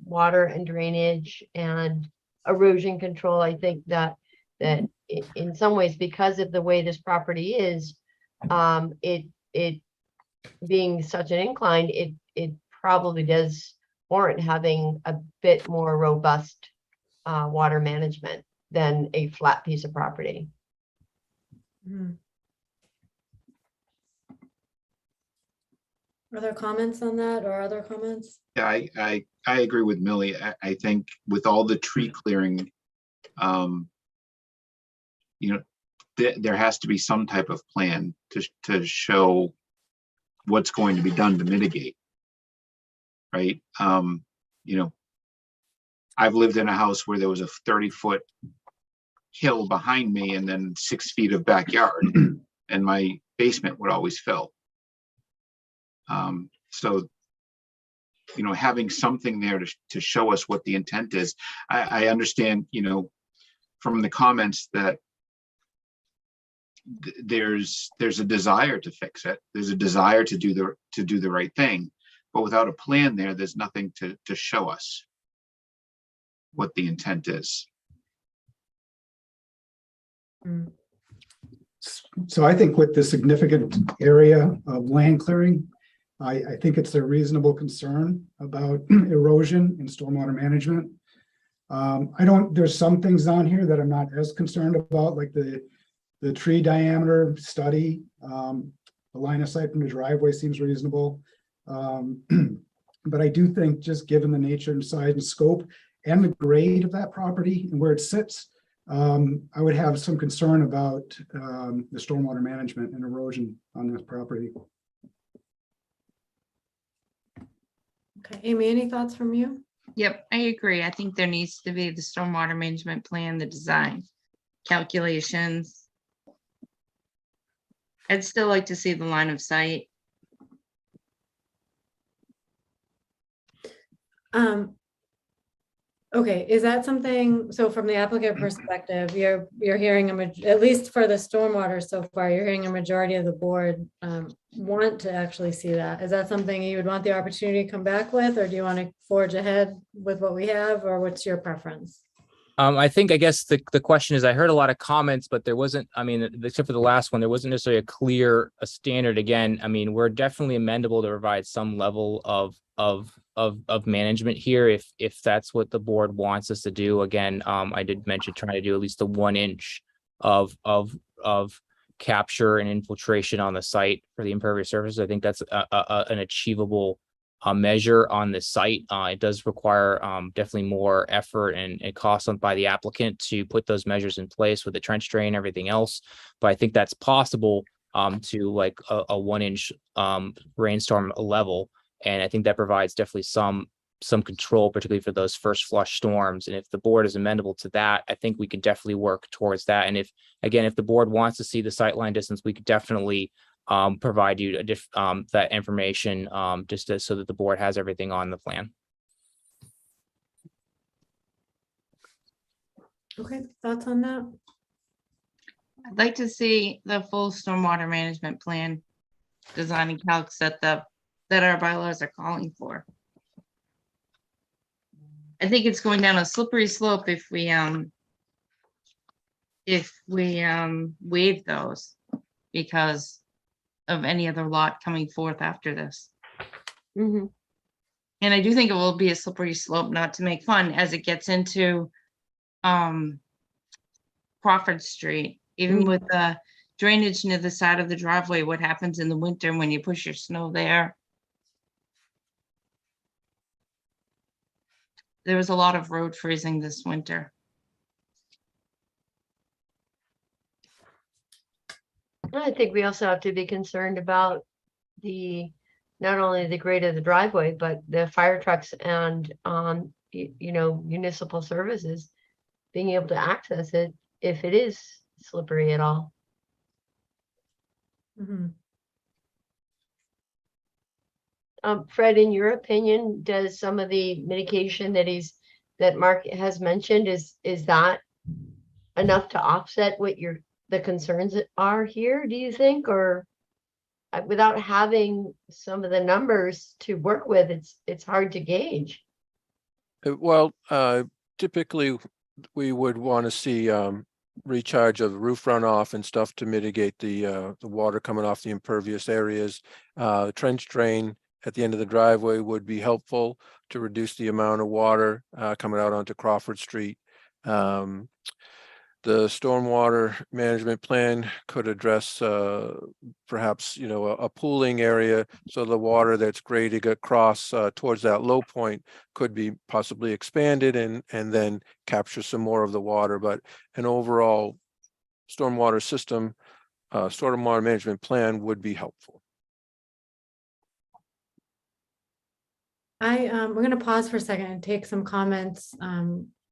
water and drainage and erosion control. I think that in some ways, because of the way this property is, it being such an incline, it probably does warrant having a bit more robust water management than a flat piece of property. Mm-hmm. Are there comments on that or other comments? Yeah, I agree with Millie. I think with all the tree clearing, you know, there has to be some type of plan to show what's going to be done to mitigate, right? You know, I've lived in a house where there was a 30-foot hill behind me and then 6 feet of backyard, and my basement would always fill. So, you know, having something there to show us what the intent is. I understand, you know, from the comments that there's a desire to fix it. There's a desire to do the right thing, but without a plan there's nothing to show us what the intent is. So I think with the significant area of land clearing, I think it's a reasonable concern about erosion and stormwater management. There's some things on here that I'm not as concerned about, like the tree diameter study. The line of sight from the driveway seems reasonable. But I do think, just given the nature and size and scope and the grade of that property and where it sits, I would have some concern about the stormwater management and erosion on this property. Okay, Amy, any thoughts from you? Yep, I agree. I think there needs to be the stormwater management plan, the design, calculations. I'd still like to see the line of sight. Okay, is that something, so from the applicant perspective, you're hearing at least for the stormwater so far, you're hearing a majority of the board want to actually see that. Is that something you would want the opportunity to come back with, or do you want to forge ahead with what we have, or what's your preference? I guess the question is, I heard a lot of comments, but there wasn't, I mean, except for the last one, there wasn't necessarily a standard. Again, I mean, we're definitely amendable to provide some level of management here if that's what the board wants us to do. Again, I did mention trying to do at least the 1 inch of capture and infiltration on the site for the impervious surface. I think that's an achievable measure on the site. It does require definitely more effort and cost by the applicant to put those measures in place with the trench drain and everything else. But I think that's possible to like a 1 inch rainstorm level. And I think that provides definitely some control, particularly for those first flush storms. And if the board is amendable to that, I think we could definitely work towards that. And if the board wants to see the sightline distance, we could definitely provide you that information so that the board has everything on the plan. Okay, thoughts on that? I'd like to see the full stormwater management plan design and calcs that our bylaws are calling for. I think it's going down a slippery slope if we waive those because of any other lot coming forth after this. Mhm. And I do think it will be a slippery slope, not to make fun, as it gets into Crawford Street, even with the drainage near the side of the driveway. What happens in the winter when you push your snow there? There was a lot of road freezing this winter. I think we also have to be concerned about not only the grade of the driveway, but the fire trucks and, municipal services being able to access it if it is slippery at all. Mhm. Fred, in your opinion, does some of the mitigation that Mark has mentioned, is that enough to offset what the concerns are here, do you think? Or without having some of the numbers to work with, it's hard to gauge. Well, typically, we would want to see recharge of roof runoff and stuff to mitigate the water coming off the impervious areas. Trench drain at the end of the driveway would be helpful to reduce the amount of water coming out onto Crawford Street. The stormwater management plan could address perhaps, a pooling area. So the water that's grading across towards that low point could be possibly expanded and then capture some more of the water. But an overall stormwater system, stormwater management plan would be helpful. We're going to pause for a second and take some comments,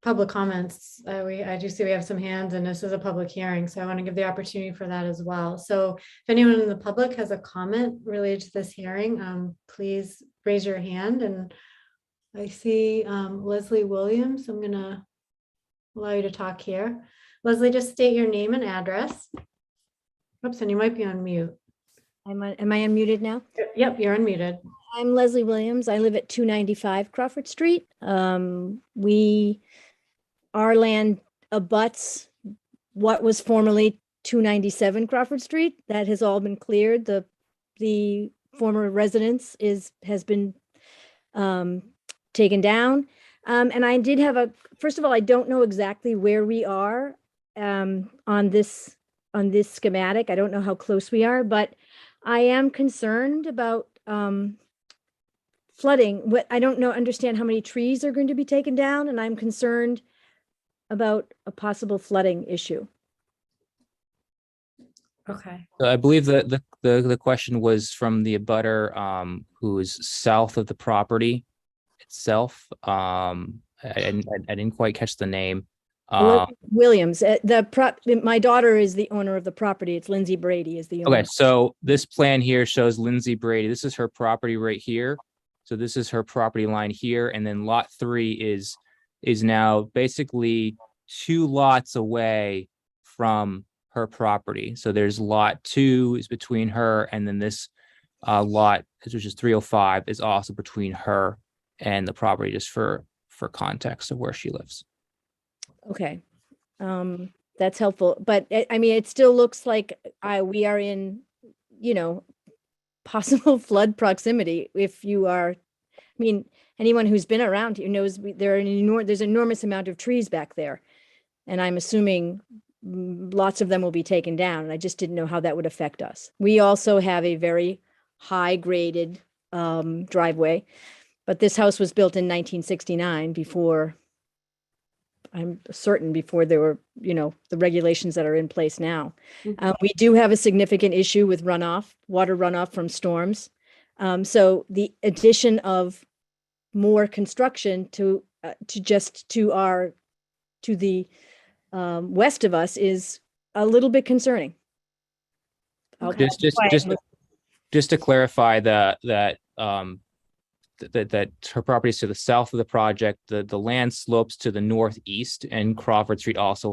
public comments. I do see we have some hands, and this is a public hearing, so I want to give the opportunity for that as well. So if anyone in the public has a comment related to this hearing, please raise your hand. And I see Leslie Williams. I'm going to allow you to talk here. Leslie, just state your name and address. Oops, and you might be on mute. Am I unmuted now? Yep, you're unmuted. I'm Leslie Williams. I live at 295 Crawford Street. Our land abuts what was formerly 297 Crawford Street. That has all been cleared. The former residence has been taken down. And I did have first of all, I don't know exactly where we are on this schematic. I don't know how close we are, but I am concerned about flooding. I don't understand how many trees are going to be taken down, and I'm concerned about a possible flooding issue. Okay. So I believe that the question was from the abutter who is south of the property itself. I didn't quite catch the name. Williams. My daughter is the owner of the property. It's Lindsay Brady is the owner. Okay, so this plan here shows Lindsay Brady. This is her property right here. So this is her property line here, and then lot 3 is is now basically 2 lots away from her property. So there's lot 2 is between her, and then this lot, which is 305, is also between her and the property, just for context of where she lives. Okay. That's helpful, but I mean, it still looks like we are in, possible flood proximity. If you are, I mean, anyone who's been around here knows there's an enormous amount of trees back there. And I'm assuming lots of them will be taken down. And I just didn't know how that would affect us. We also have a very high graded driveway, but this house was built in 1969 before, I'm certain before there were, the regulations that are in place now. We do have a significant issue with water runoff from storms. So the addition of more construction to the west of us is a little bit concerning. Just to clarify that her property is to the south of the project. The land slopes to the northeast, and Crawford Street also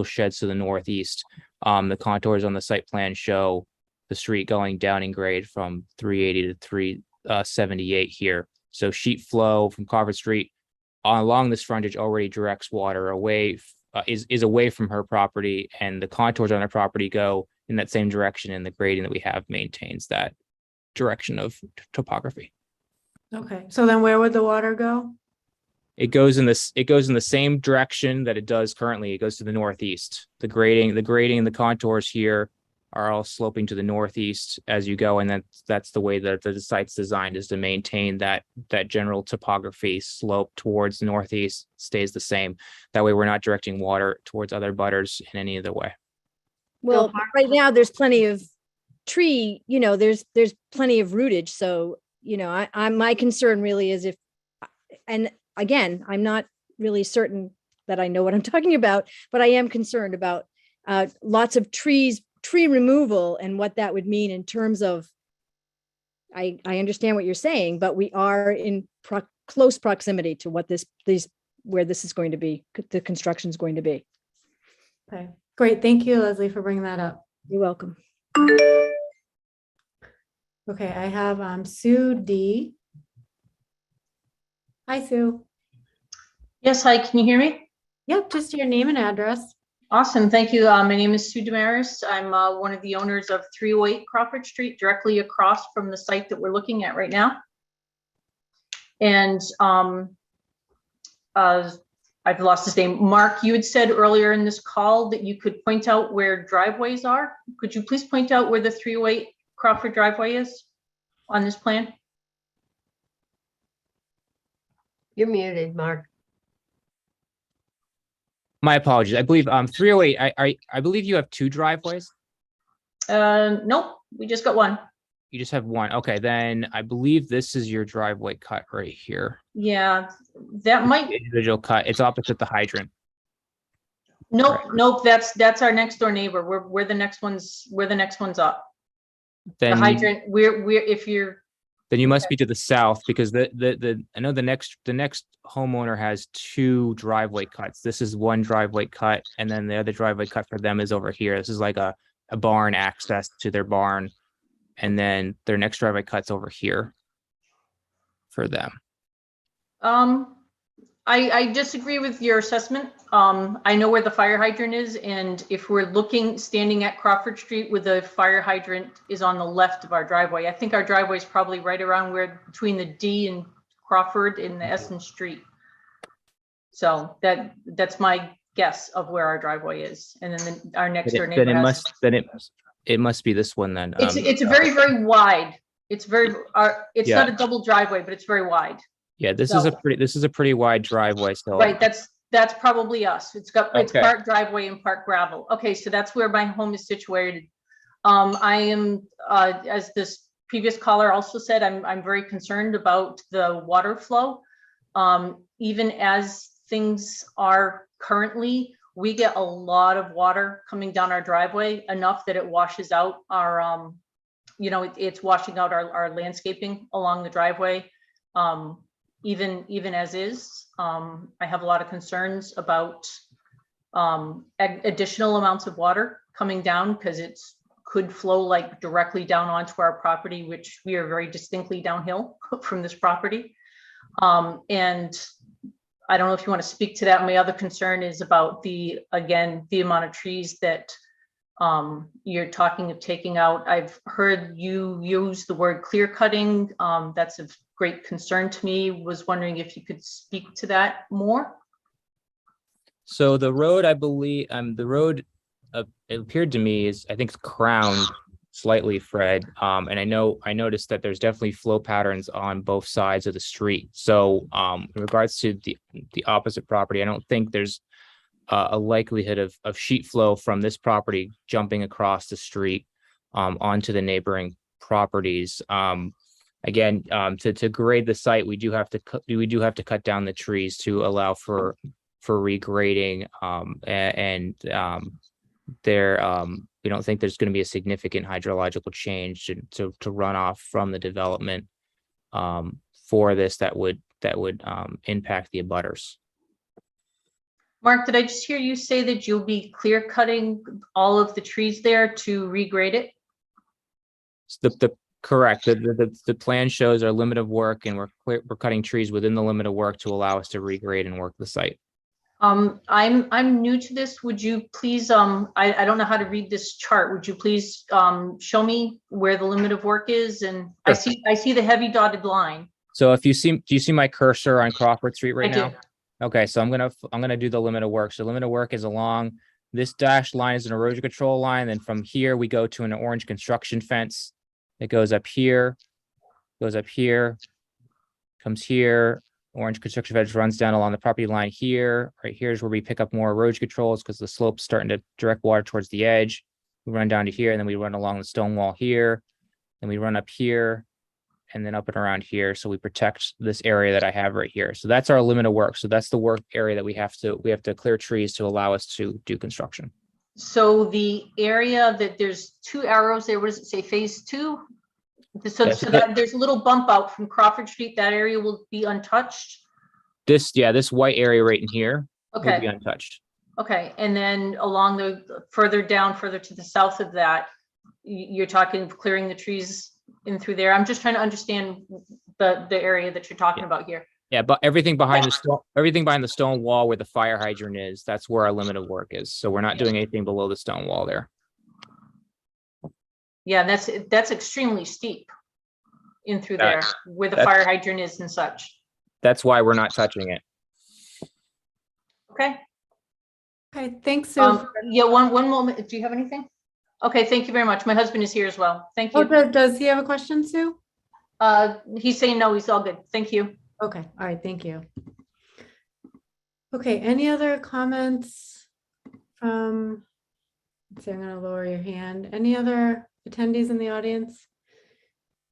sheds to the northeast. The contours on the site plan show the street going down in grade from 380 to 378 here. So sheet flow from Crawford Street along this frontage already directs water away, is away from her property, and the contours on her property go in that same direction, and the grading that we have maintains that direction of topography. Okay, so then where would the water go? It goes in the same direction that it does currently. It goes to the northeast. The grading and the contours here are all sloping to the northeast as you go, and that's the way that the site's designed, is to maintain that general topography slope towards the northeast stays the same. That way we're not directing water towards other butters in any other way. Well, right now there's plenty of tree, there's plenty of rootage. So, my concern really is and again, I'm not really certain that I know what I'm talking about, but I am concerned about lots of tree removal and what that would mean in terms of, I understand what you're saying, but we are in close proximity to where this is going to be, the construction is going to be. Okay, great. Thank you, Leslie, for bringing that up. You're welcome. Okay, I have Sue D. Hi, Sue. Yes, hi, can you hear me? Yep, just your name and address. Awesome, thank you. My name is Sue Damaris. I'm one of the owners of 308 Crawford Street, directly across from the site that we're looking at right now. And I've lost his name. Mark, you had said earlier in this call that you could point out where driveways are. Could you please point out where the 308 Crawford driveway is on this plan? You're muted, Mark. My apologies. I believe 308. I believe you have 2 driveways. Nope, we just got one. You just have one. Okay, then I believe this is your driveway cut right here. Yeah, that might. Individual cut. It's opposite the hydrant. Nope, Right. nope. That's our next door neighbor. We're the next ones. We're the next ones up. Then The hydrant. We're if you're. Then you must be to the south, because I know the next homeowner has 2 driveway cuts. This is one driveway cut, and then the other driveway cut for them is over here. This is like a barn access to their barn, and then their next driveway cut's over here for them. I disagree with your assessment. I know where the fire hydrant is, and if we're standing at Crawford Street with the fire hydrant is on the left of our driveway. I think our driveway is probably right around between the D and Crawford in the Essen Street. So that's my guess of where our driveway is. And then our next door neighbor it must be this one then. It's very, very wide. It's it's Yeah. not a double driveway, but it's very wide. Yeah, this is a pretty wide driveway still. Right, that's probably us. It's Okay. part driveway and part gravel. Okay, so that's where my home is situated. I am, as this previous caller also said, I'm very concerned about the water flow. Even as things are currently, we get a lot of water coming down our driveway, enough that it washes out our, it's washing out our landscaping along the driveway. even as is. I have a lot of concerns about additional amounts of water coming down because it's could flow like directly down onto our property, which we are very distinctly downhill from this property. And I don't know if you want to speak to that. My other concern is about the amount of trees that you're talking of taking out. I've heard you use the word clear cutting. That's of great concern to me. Was wondering if you could speak to that more. So the road, I believe, the road, it appeared to me is, I think, it's crowned slightly, Fred. And I noticed that there's definitely flow patterns on both sides of the street. So in regards to the opposite property, I don't think there's a likelihood of sheet flow from this property jumping across the street onto the neighboring properties. Again, to grade the site, we do have to cut down the trees to allow for regrading, we don't think there's going to be a significant hydrological change to run off from the development for this that would impact the abutters. Mark, did I just hear you say that you'll be clear cutting all of the trees there to regrade it? Correct. The plan shows our limit of work, and we're cutting trees within the limit of work to allow us to regrade and work the site. I'm new to this. Would you please, I don't know how to read this chart. Would you please show me where the limit of work is? And Sure. I see the heavy dotted line. So do you see my cursor on Crawford Street right I now? do. Okay, so I'm gonna do the limit of work. So limit of work is along this dashed line is an erosion control line. Then from here we go to an orange construction fence. It goes up here, comes here. Orange construction fence runs down along the property line here. Right here is where we pick up more erosion controls because the slope's starting to direct water towards the edge. We run down to here, and then we run along the stone wall here. Then we run up here, and then up and around here. So we protect this area that I have right here. So that's our limit of work. So that's the work area that we have to clear trees to allow us to do construction. So the area that there's two arrows there, what does it say, phase 2? So, Yeah, so that there's a little bump out from Crawford Street. That area will be untouched. This white area right in here will be Okay. untouched. Okay. And then along the further to the south of that, you're talking of clearing the trees in through there. I'm just trying to understand the area that you're talking about here. Yeah, but everything behind the stone wall where the fire hydrant is, that's where our limit of work is. So we're not doing anything below the stone wall there. Yeah, that's extremely steep in through there where the fire hydrant is and such. That's why we're not touching it. Okay. Okay, thanks, Sue. Yeah, one moment. Do you have anything? Okay, thank you very much. My husband is here as well. Thank you. Oh, does he have a question, Sue? He's saying no, he's all good. Thank you. Okay, all right, thank you. Okay, any other comments from, let's see, I'm gonna lower your hand. Any other attendees in the audience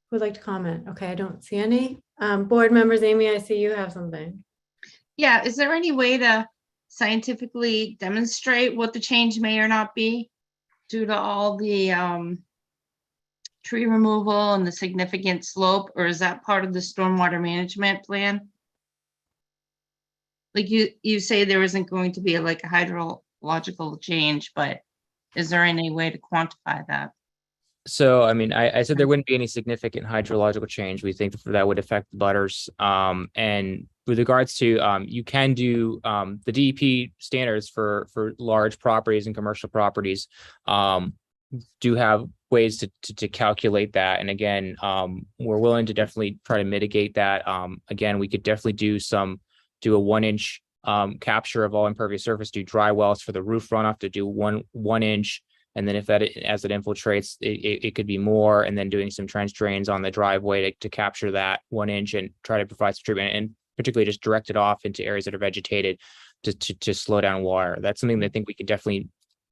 who would like to comment? Okay, I don't see any. Board members, Amy, I see you have something. Yeah, is there any way to scientifically demonstrate what the change may or not be due to all the tree removal and the significant slope, or is that part of the stormwater management plan? Like you say there isn't going to be like a hydrological change, but is there any way to quantify that? So, I mean, I said there wouldn't be any significant hydrological change. We think that would affect the butters. And with regards to, you can do the DEP standards for large properties and commercial properties do have ways to calculate that. And again, we're willing to definitely try to mitigate that. Again, we could definitely do a 1 inch capture of all impervious surface, do dry wells for the roof runoff, to do one inch. And then if as it infiltrates, it could be more, and then doing some trench drains on the driveway to capture that 1 inch and try to provide some treatment, and particularly just direct it off into areas that are vegetated to slow down water. That's something that I think we can definitely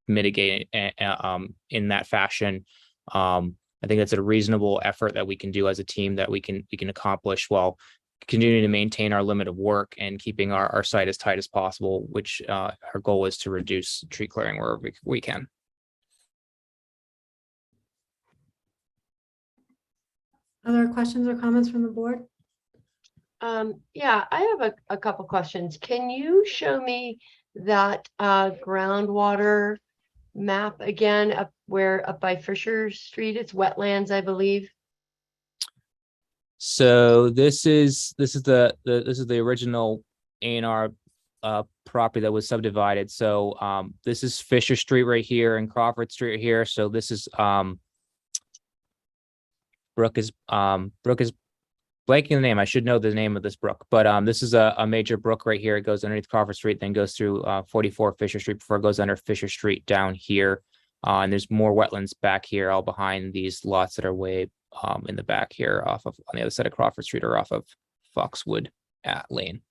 mitigate in that fashion. I think that's a reasonable effort that we can do as a team that we can accomplish while continuing to maintain our limit of work and keeping our site as tight as possible, which our goal is to reduce tree clearing wherever we can. Other questions or comments from the board? Yeah, I have a couple questions. Can you show me that groundwater map again up by Fisher Street? It's wetlands, I believe. So this is the original A&R property that was subdivided. So this is Fisher Street right here and Crawford Street right here. So this is Brook is blanking the name. I should know the name of this brook, but this is a major brook right here. It goes underneath Crawford Street, then goes through 44 Fisher Street before it goes under Fisher Street down here. And there's more wetlands back here, all behind these lots that are way in the back here, off of on the other side of Crawford Street or off of Foxwood Lane.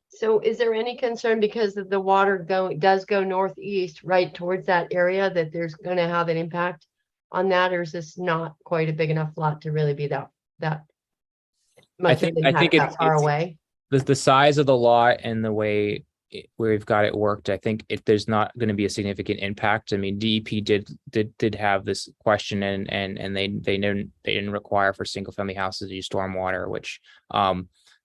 So is there any concern because of the water does go northeast right towards that area that there's going to have an impact on that, or is this not quite a big enough lot to really be that much of an impact that far away? The size of the lot and the way we've got it worked, I think there's not going to be a significant impact. I mean, DEP did have this question and they didn't require for single family houses to use stormwater, which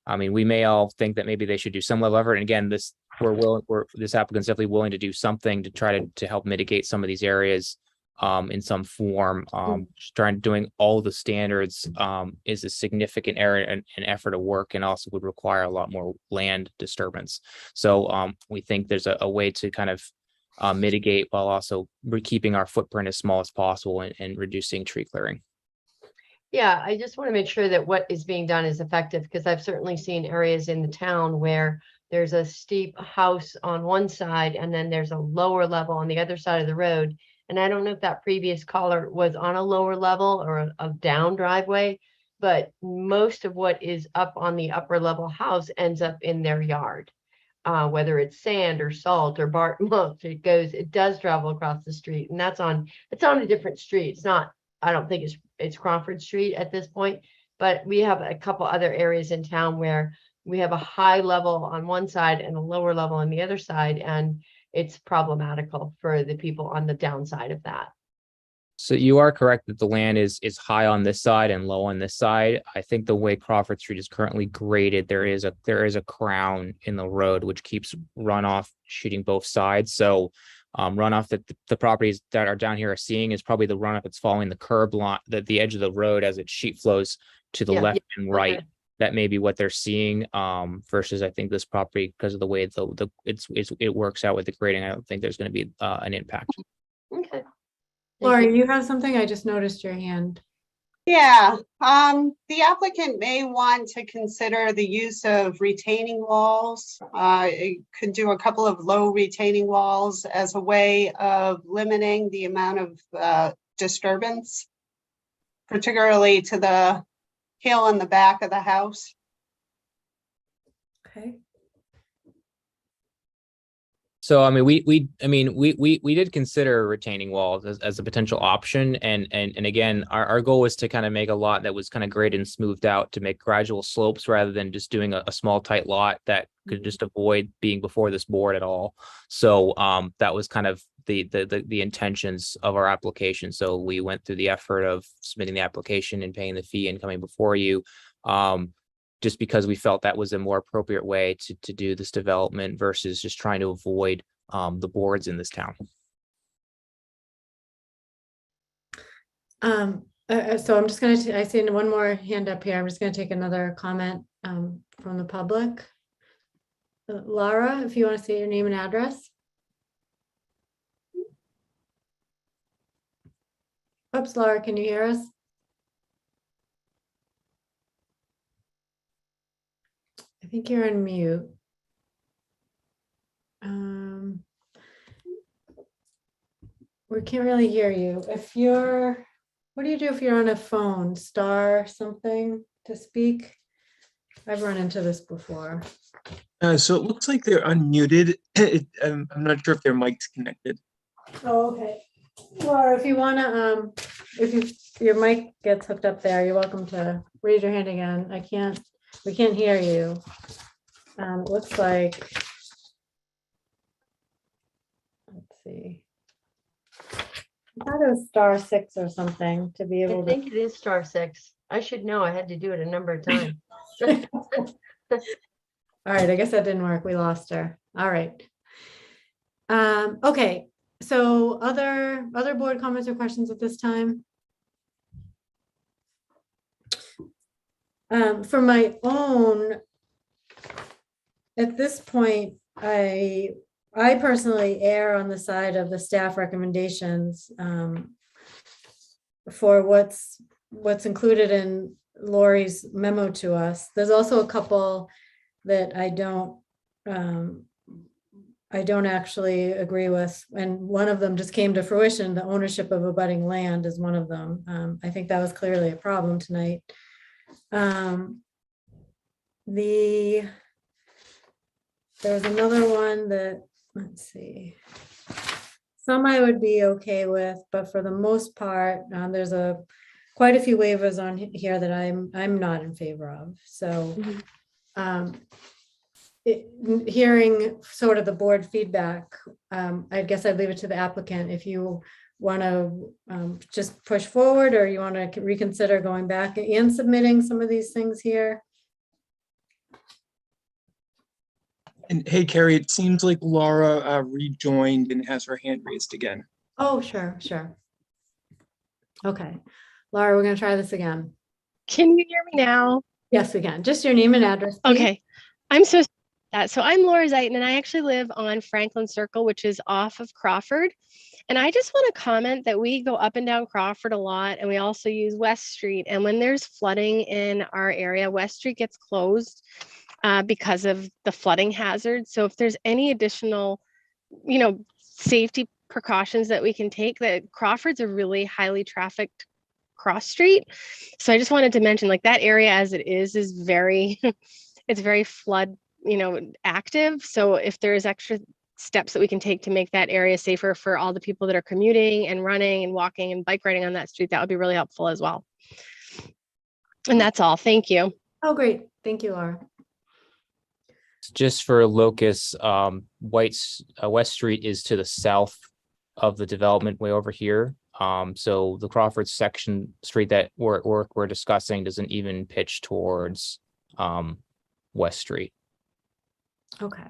I mean, we may all think that maybe they should do some level of effort. And again, this applicant's definitely willing to do something to try to help mitigate some of these areas in some form. Doing all the standards is a significant area and effort of work, and also would require a lot more land disturbance. So we think there's a way to kind of mitigate while also keeping our footprint as small as possible and reducing tree clearing. Yeah, I just want to make sure that what is being done is effective, because I've certainly seen areas in the town where there's a steep house on one side and then there's a lower level on the other side of the road. And I don't know if that previous caller was on a lower level or a down driveway, but most of what is up on the upper level house ends up in their yard. Whether it's sand or salt or bark mulch, it does travel across the street, and it's on a different street. It's not, I don't think it's Crawford Street at this point, but we have a couple other areas in town where we have a high level on one side and a lower level on the other side, and it's problematical for the people on the downside of that. So you are correct that the land is high on this side and low on this side. I think the way Crawford Street is currently graded, there is a crown in the road which keeps runoff shooting both sides. So runoff that the properties that are down here are seeing is probably the runoff that's following the curb line, the edge of the road as it sheet flows to the left and right. Okay. That may be what they're seeing versus I think this property, because of the way it works out with the grading, I don't think there's going to be an impact. Okay. Laura, you have something? I just noticed your hand. Yeah, the applicant may want to consider the use of retaining walls. It could do a couple of low retaining walls as a way of limiting the amount of disturbance, particularly to the hill in the back of the house. Okay. So I mean, we did consider retaining walls as a potential option, and again, our goal was to kind of make a lot that was kind of graded and smoothed out to make gradual slopes rather than just doing a small tight lot that could just avoid being before this board at all. So that was kind of the intentions of our application. So we went through the effort of submitting the application and paying the fee and coming before you. Just because we felt that was a more appropriate way to do this development versus just trying to avoid the boards in this town. So I'm just going to, I see one more hand up here. I'm just going to take another comment from the public. Laura, if you want to say your name and address. Oops, Laura, can you hear us? I think you're on mute. We can't really hear you. What do you do if you're on a phone? Star something to speak? I've run into this before. So it looks like they're unmuted. I'm not sure if their mic's connected. Oh, okay. Laura, if you want to, if your mic gets hooked up there, you're welcome to raise your hand again. We can't hear you. It looks like, let's see. I thought it was *6 or something to be I able think it is *6. I should know. I had to do it a number of times. All right, I guess that didn't work. We lost her. All right. Okay, so other board comments or questions at this time? For my own, at this point, I personally err on the side of the staff recommendations for what's included in Lori's memo to us. There's also a couple that I don't actually agree with, and one of them just came to fruition. The ownership of abutting land is one of them. I think that was clearly a problem tonight. There was another one that, let's see, some I would be okay with, but for the most part, there's quite a few waivers on here that I'm not in favor of. So hearing sort of the board feedback, I guess I'd leave it to the applicant if you want to just push forward, or you want to reconsider going back and submitting some of these things here. And hey, Carrie, it seems like Laura rejoined and has her hand raised again. Oh, sure. Okay. Laura, we're going to try this again. Can you hear me now? Yes, we can. Just your name and address, please. Okay. I'm so sorry. So I'm Laura Zeiton, and I actually live on Franklin Circle, which is off of Crawford. And I just want to comment that we go up and down Crawford a lot, and we also use West Street. And when there's flooding in our area, West Street gets closed because of the flooding hazard. So if there's any additional, safety precautions that we can take, that Crawford's a really highly trafficked cross street. So I just wanted to mention, like, that area as it is very, it's very flood, active. So if there's extra steps that we can take to make that area safer for all the people that are commuting and running and walking and bike riding on that street, that would be really helpful as well. And that's all. Thank you. Oh, great. Thank you, Laura. Just for Locust, West Street is to the south of the development way over here. So the Crawford section street that we're discussing doesn't even pitch towards West Street. Okay.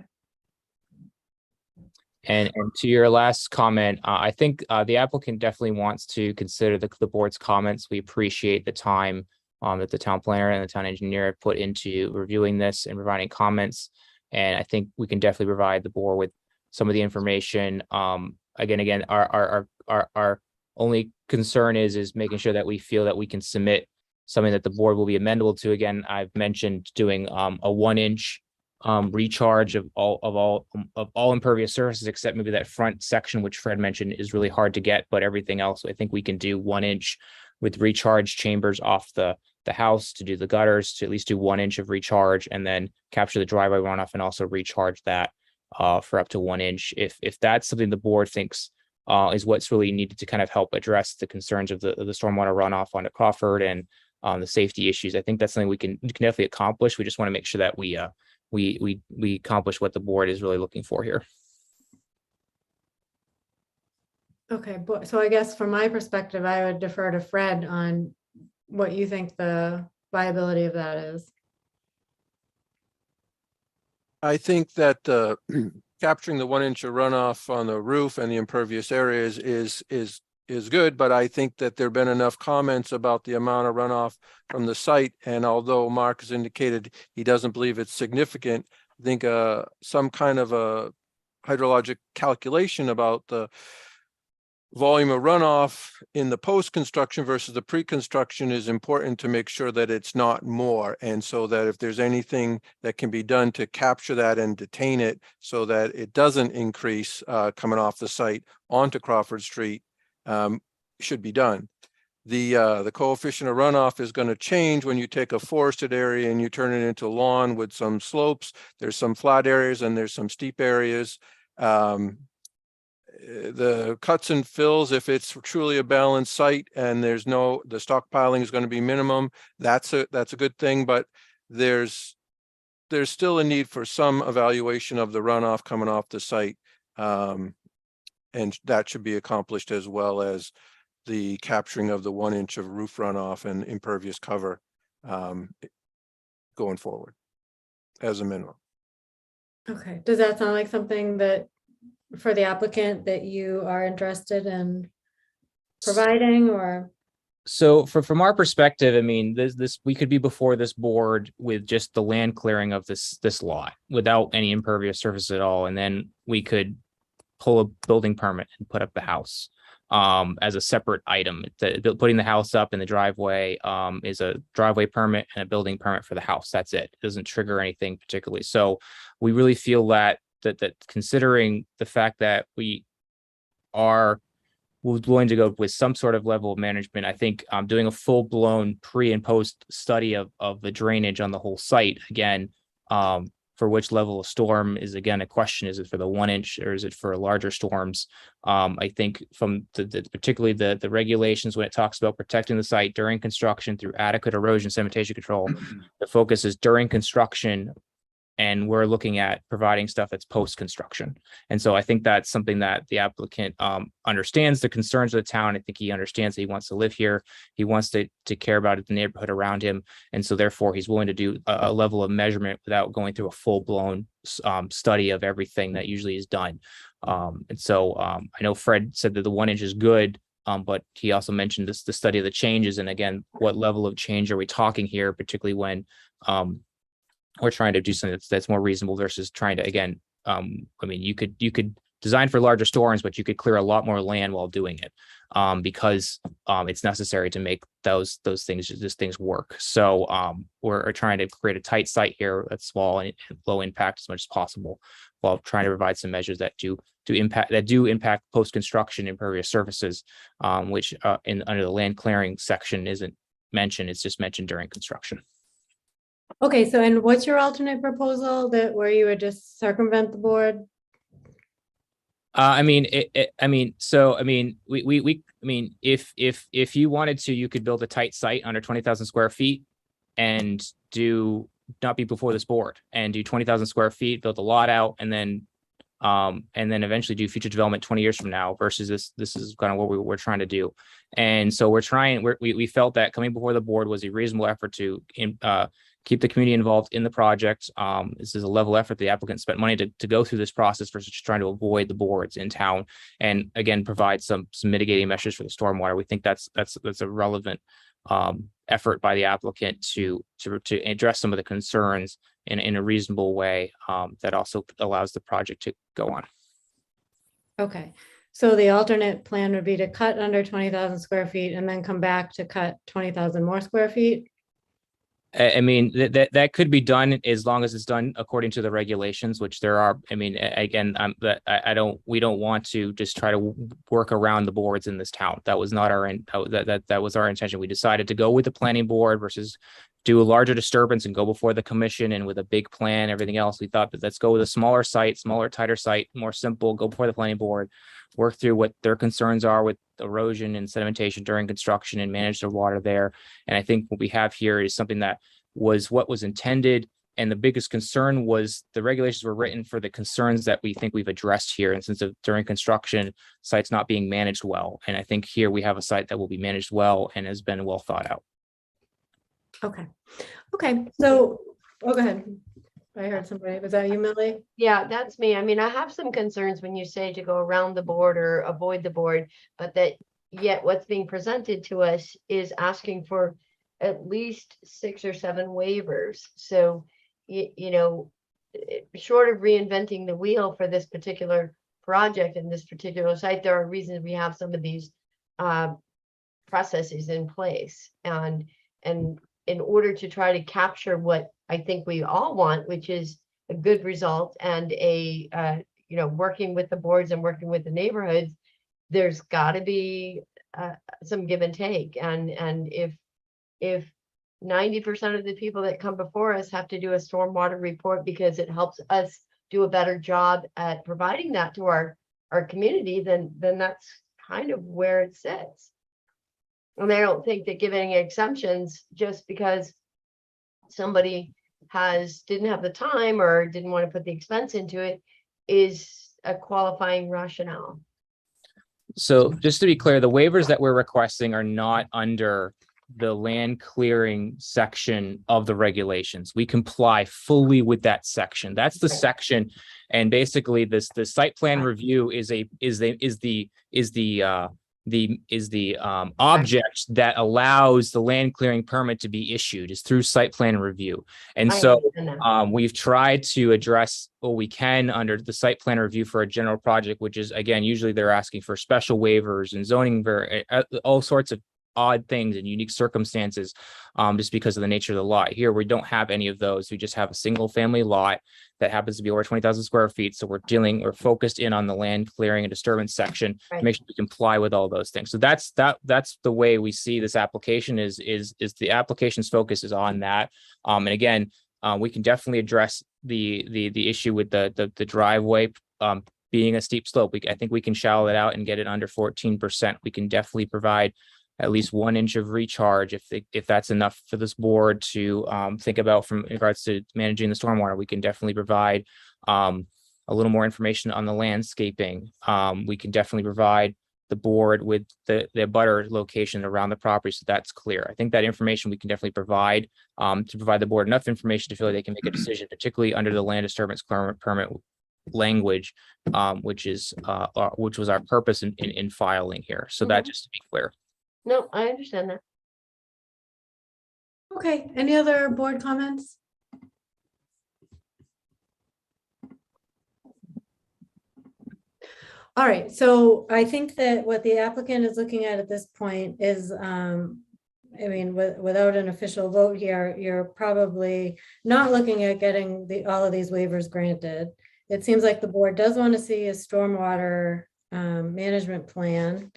And to your last comment, I think the applicant definitely wants to consider the board's comments. We appreciate the time that the town planner and the town engineer have put into reviewing this and providing comments. And I think we can definitely provide the board with some of the information. Again, our only concern is making sure that we feel that we can submit something that the board will be amendable to. Again, I've mentioned doing a 1-inch recharge of all impervious surfaces, except maybe that front section, which Fred mentioned is really hard to get, but everything else, I think we can do 1 inch with recharge chambers off the house to do the gutters, to at least do 1 inch of recharge, and then capture the driveway runoff and also recharge that for up to 1 inch. If that's something the board thinks is what's really needed to kind of help address the concerns of the stormwater runoff onto Crawford and the safety issues, I think that's something we can definitely accomplish. We just want to make sure that we accomplish what the board is really looking for here. Okay, so I guess from my perspective, I would defer to Fred on what you think the viability of that is. I think that capturing the 1 inch of runoff on the roof and the impervious areas is good, but I think that there've been enough comments about the amount of runoff from the site. And although Mark has indicated he doesn't believe it's significant, I think some kind of a hydrologic calculation about the volume of runoff in the post-construction versus the pre-construction is important to make sure that it's not more. And so that if there's anything that can be done to capture that and detain it so that it doesn't increase coming off the site onto Crawford Street, should be done. The coefficient of runoff is going to change when you take a forested area and you turn it into lawn with some slopes. There's some flat areas and there's some steep areas. The cuts and fills, if it's truly a balanced site and the stockpiling is going to be minimum, that's a good thing. But there's still a need for some evaluation of the runoff coming off the site. And that should be accomplished, as well as the capturing of the 1 inch of roof runoff and impervious cover going forward. as a minimum. Okay, does that sound like something that for the applicant that you are interested in providing or? So from our perspective, I mean, this we could be before this board with just the land clearing of this lot without any impervious surface at all, and then we could pull a building permit and put up the house as a separate item. Putting the house up in the driveway is a driveway permit and a building permit for the house. That's it. It doesn't trigger anything particularly. So we really feel that considering the fact that we are willing to go with some sort of level of management, I think doing a full-blown pre and post study of the drainage on the whole site, again, for which level of storm is again a question. Is it for the 1 inch or is it for larger storms? I think from particularly the regulations when it talks about protecting the site during construction through adequate erosion sedimentation control, the focus is during construction, and we're looking at providing stuff that's post-construction. And so I think that's something that the applicant understands the concerns of the town. I think he understands that he wants to live here. He wants to care about the neighborhood around him. And so therefore he's willing to do a level of measurement without going through a full-blown study of everything that usually is done. And so I know Fred said that the 1 inch is good, but he also mentioned the study of the changes. And again, what level of change are we talking here, particularly when we're trying to do something that's more reasonable versus trying to, again, I mean, you could design for larger storms, but you could clear a lot more land while doing it because it's necessary to make those things work. So we're trying to create a tight site here that's small and low impact as much as possible, while trying to provide some measures that do impact post-construction impervious surfaces, which under the land clearing section isn't mentioned. It's just mentioned during construction. Okay, so and what's your alternate proposal where you would just circumvent the board? I mean, if you wanted to, you could build a tight site under 20,000 square feet and not be before this board and do 20,000 square feet, build a lot out, and then eventually do future development 20 years from now versus this is kind of what we're trying to do. And so we felt that coming before the board was a reasonable effort to keep the community involved in the project. This is a level effort. The applicant spent money to go through this process versus just trying to avoid the boards in town, and again, provide some mitigating measures for the stormwater. We think that's a relevant effort by the applicant to address some of the concerns in a reasonable way that also allows the project to go on. Okay, so the alternate plan would be to cut under 20,000 square feet and then come back to cut 20,000 more square feet? I mean, that could be done as long as it's done according to the regulations, which there are. I mean, again, we don't want to just try to work around the boards in this town. That was not that was our intention. We decided to go with the planning board versus do a larger disturbance and go before the commission and with a big plan, everything else. We thought that let's go with a smaller site, tighter site, more simple, go before the planning board, work through what their concerns are with erosion and sedimentation during construction and manage the water there. And I think what we have here is something that was what was intended. And the biggest concern was the regulations were written for the concerns that we think we've addressed here. And since during construction, sites not being managed well. And I think here we have a site that will be managed well and has been well thought out. Okay. So, go ahead. I heard somebody. Was that you, Millie? Yeah, that's me. I mean, I have some concerns when you say to go around the board or avoid the board, but that yet what's being presented to us is asking for at least 6 or 7 waivers. So, you know, short of reinventing the wheel for this particular project and this particular site, there are reasons we have some of these processes in place. And in order to try to capture what I think we all want, which is a good result and working with the boards and working with the neighborhoods, there's got to be some give and take. And if 90% of the people that come before us have to do a stormwater report because it helps us do a better job at providing that to our community, then that's kind of where it sits. And I don't think that giving exemptions just because somebody didn't have the time or didn't want to put the expense into it is a qualifying rationale. So just to be clear, the waivers that we're requesting are not under the land clearing section of the regulations. We comply fully with that section. That's the section. And basically the site plan review is the object that allows the land clearing permit to be issued, is through site plan review. And I so understand that. we've tried to address what we can under the site plan review for a general project, which is, again, usually they're asking for special waivers and zoning, all sorts of odd things and unique circumstances, just because of the nature of the lot. Here, we don't have any of those. We just have a single family lot that happens to be over 20,000 square feet. So we're focused in on the land clearing and disturbance section Right. to make sure we comply with all those things. So that's the way we see this application is the application's focus is on that. And again, we can definitely address the issue with the driveway being a steep slope. I think we can shallow it out and get it under 14%. We can definitely provide at least 1 inch of recharge if that's enough for this board to think about from regards to managing the stormwater. We can definitely provide a little more information on the landscaping. We can definitely provide the board with the butter location around the property, so that's clear. I think that information we can definitely provide to provide the board enough information to feel like they can make a decision, particularly under the land disturbance permit language, which was our purpose in filing here. So that, just to be clear. No, I understand that. Okay, any other board comments? All right, so I think that what the applicant is looking at this point is, I mean, without an official vote here, you're probably not looking at getting all of these waivers granted. It seems like the board does want to see a stormwater management plan.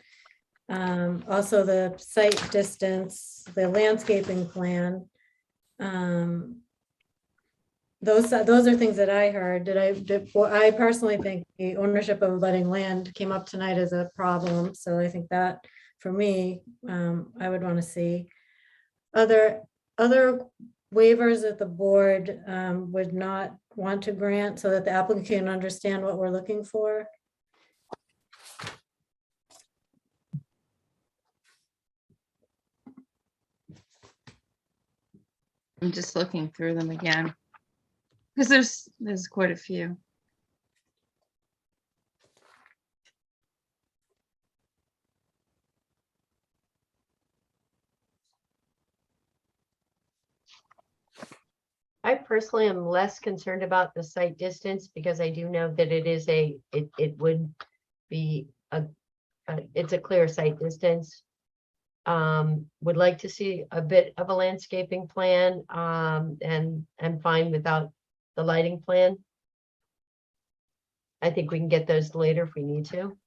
Also the site distance, the landscaping plan. Those are things that I heard. I personally think the ownership of abutting land came up tonight as a problem. So I think that for me, I would want to see other waivers that the board would not want to grant so that the applicant can understand what we're looking for. I'm just looking through them again. Because there's quite a few. I personally am less concerned about the site distance because I do know that it would be it's a clear site distance. Would like to see a bit of a landscaping plan, and I'm fine without the lighting plan. I think we can get those later if we need to.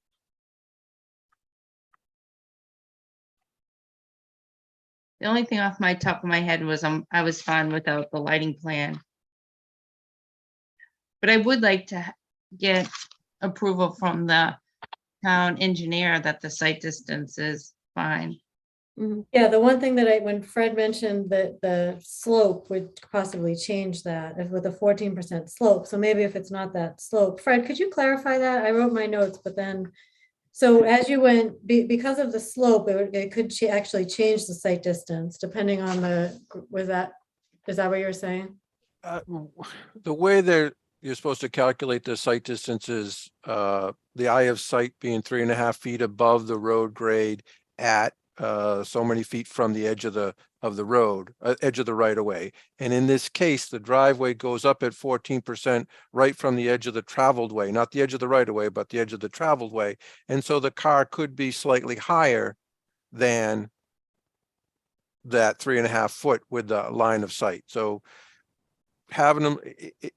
The only thing off my top of my head was I was fine without the lighting plan. But I would like to get approval from the town engineer that the site distance is fine. Yeah, the one thing that when Fred mentioned that the slope would possibly change that with a 14% slope. So maybe if it's not that slope, Fred, could you clarify that? I wrote my notes, but then, so as you went, because of the slope, it could actually change the site distance depending on is that what you're saying? The way you're supposed to calculate the site distance is the eye of sight being 3.5 feet above the road grade at so many feet from the edge of the road, edge of the right of way. And in this case, the driveway goes up at 14% right from the edge of the traveled way, not the edge of the right of way, but the edge of the traveled way. And so the car could be slightly higher than that 3.5 foot with the line of sight. So having them,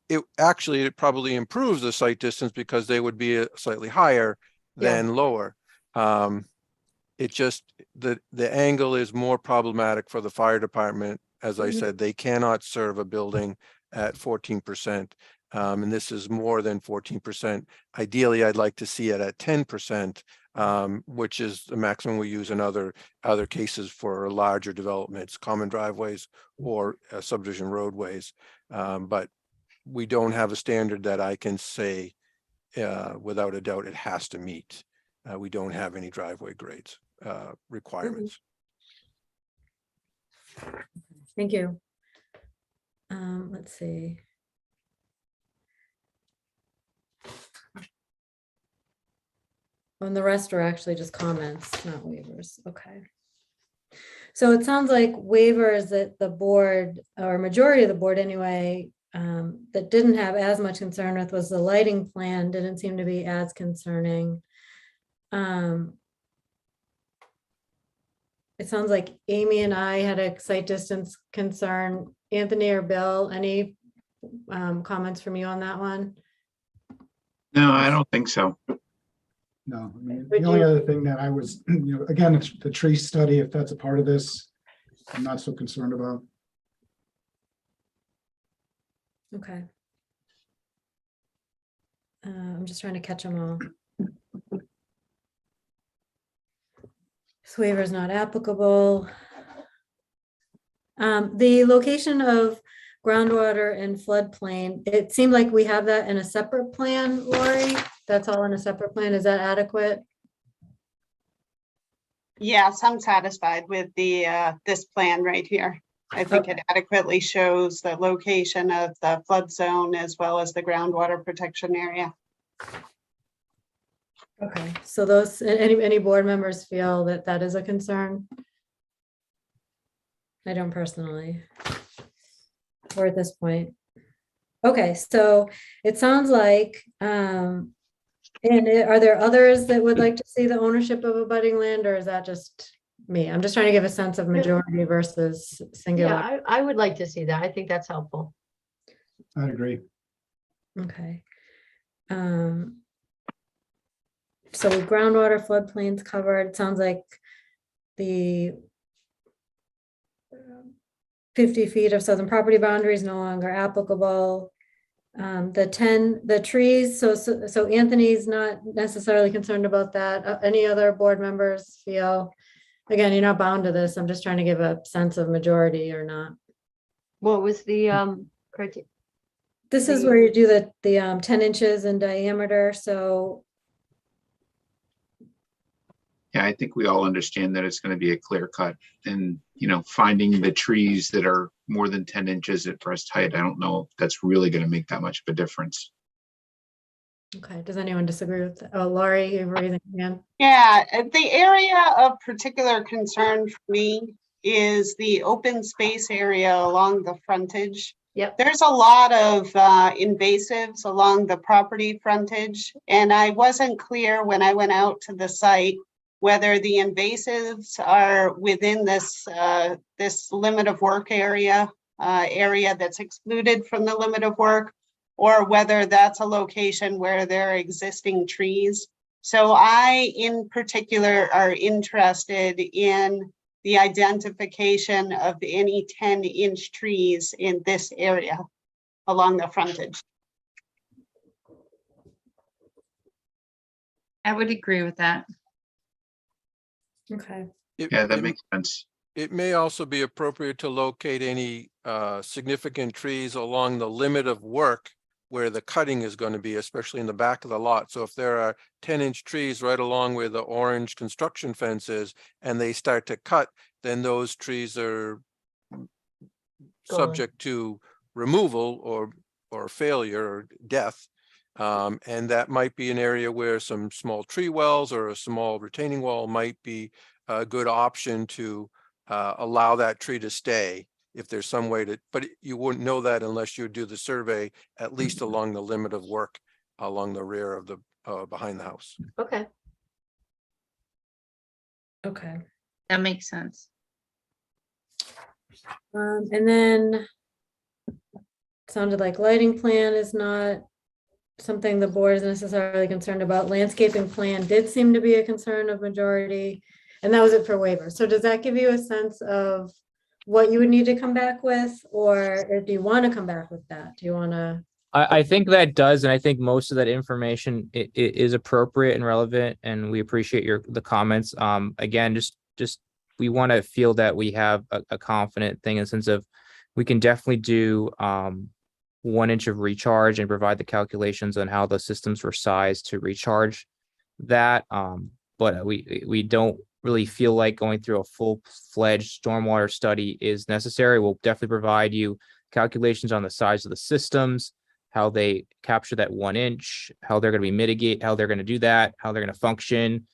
it probably improves the sight distance because they would be slightly higher than lower. It just, the angle is more problematic for the fire department. As I said, they cannot serve a building at 14%. And this is more than 14%. Ideally, I'd like to see it at 10%, which is the maximum we use in other cases for larger developments, common driveways or subdivision roadways. But we don't have a standard that I can say without a doubt it has to meet. We don't have any driveway grades requirements. Thank you. Let's see. And the rest are actually just comments, not waivers. Okay. So it sounds like waivers that the board, or majority of the board anyway, that didn't have as much concern with was the lighting plan, didn't seem to be as concerning. It sounds like Amy and I had a site distance concern. Anthony or Bill, any comments from you on that one? No, I don't think so. No, I mean, Would the only you- other thing that I was, again, it's the tree study, if that's a part of this, I'm not so concerned about. Okay. I'm just trying to catch them all. This waiver is not applicable. The location of groundwater and floodplain, it seemed like we have that in a separate plan, Lori. That's all in a separate plan. Is that adequate? Yes, I'm satisfied with the this plan right here. I think it adequately shows the location of the flood zone as well as the groundwater protection area. Okay, so those, any board members feel that that is a concern? I don't personally, or at this point. Okay, so it sounds like, are there others that would like to see the ownership of abutting land, or is that just me? I'm just trying to give a sense of majority versus singular. Yeah, I would like to see that. I think that's helpful. I'd agree. Okay. So with groundwater floodplains covered, it sounds like the 50 feet of southern property boundary is no longer applicable. The trees, so Anthony's not necessarily concerned about that. Any other board members feel, again, you're not bound to this. I'm just trying to give a sense of majority or not. What was the criteria? This is where you do the 10 inches in diameter, so. Yeah, I think we all understand that it's going to be a clear cut, and, finding the trees that are more than 10 inches at breast height, I don't know if that's really going to make that much of a difference. Okay, does anyone disagree with that? Oh, Laurie, you're raising your hand. Yeah, the area of particular concern for me is the open space area along the frontage. Yep. There's a lot of invasives along the property frontage, and I wasn't clear when I went out to the site whether the invasives are within this this limit of work area that's excluded from the limit of work, or whether that's a location where there are existing trees. So I, in particular, are interested in the identification of any 10-inch trees in this area along the frontage. I would agree with that. Okay. Yeah, that makes sense. It may also be appropriate to locate any significant trees along the limit of work where the cutting is going to be, especially in the back of the lot. So if there are 10-inch trees right along where the orange construction fence is, and they start to cut, then those trees are subject to removal or failure or death. And that might be an area where some small tree wells or a small retaining wall might be a good option to allow that tree to stay, if there's some way to, but you wouldn't know that unless you do the survey, at least along the limit of work along the rear of the behind the house. Okay. Okay. That makes sense. And then sounded like lighting plan is not something the board is necessarily concerned about. Landscaping plan did seem to be a concern of majority, and that was it for waivers. So does that give you a sense of what you would need to come back with, or do you want to come back with that? Do you want to? I think that does, and I think most of that information is appropriate and relevant, and we appreciate the comments. Again, just we want to feel that we have a confident thing in the sense of we can definitely do 1 inch of recharge and provide the calculations on how the systems were sized to recharge that. But we don't really feel like going through a full-fledged stormwater study is necessary. We'll definitely provide you calculations on the size of the systems, how they capture that 1 inch, how they're going to how they're going to do that, how they're going to function,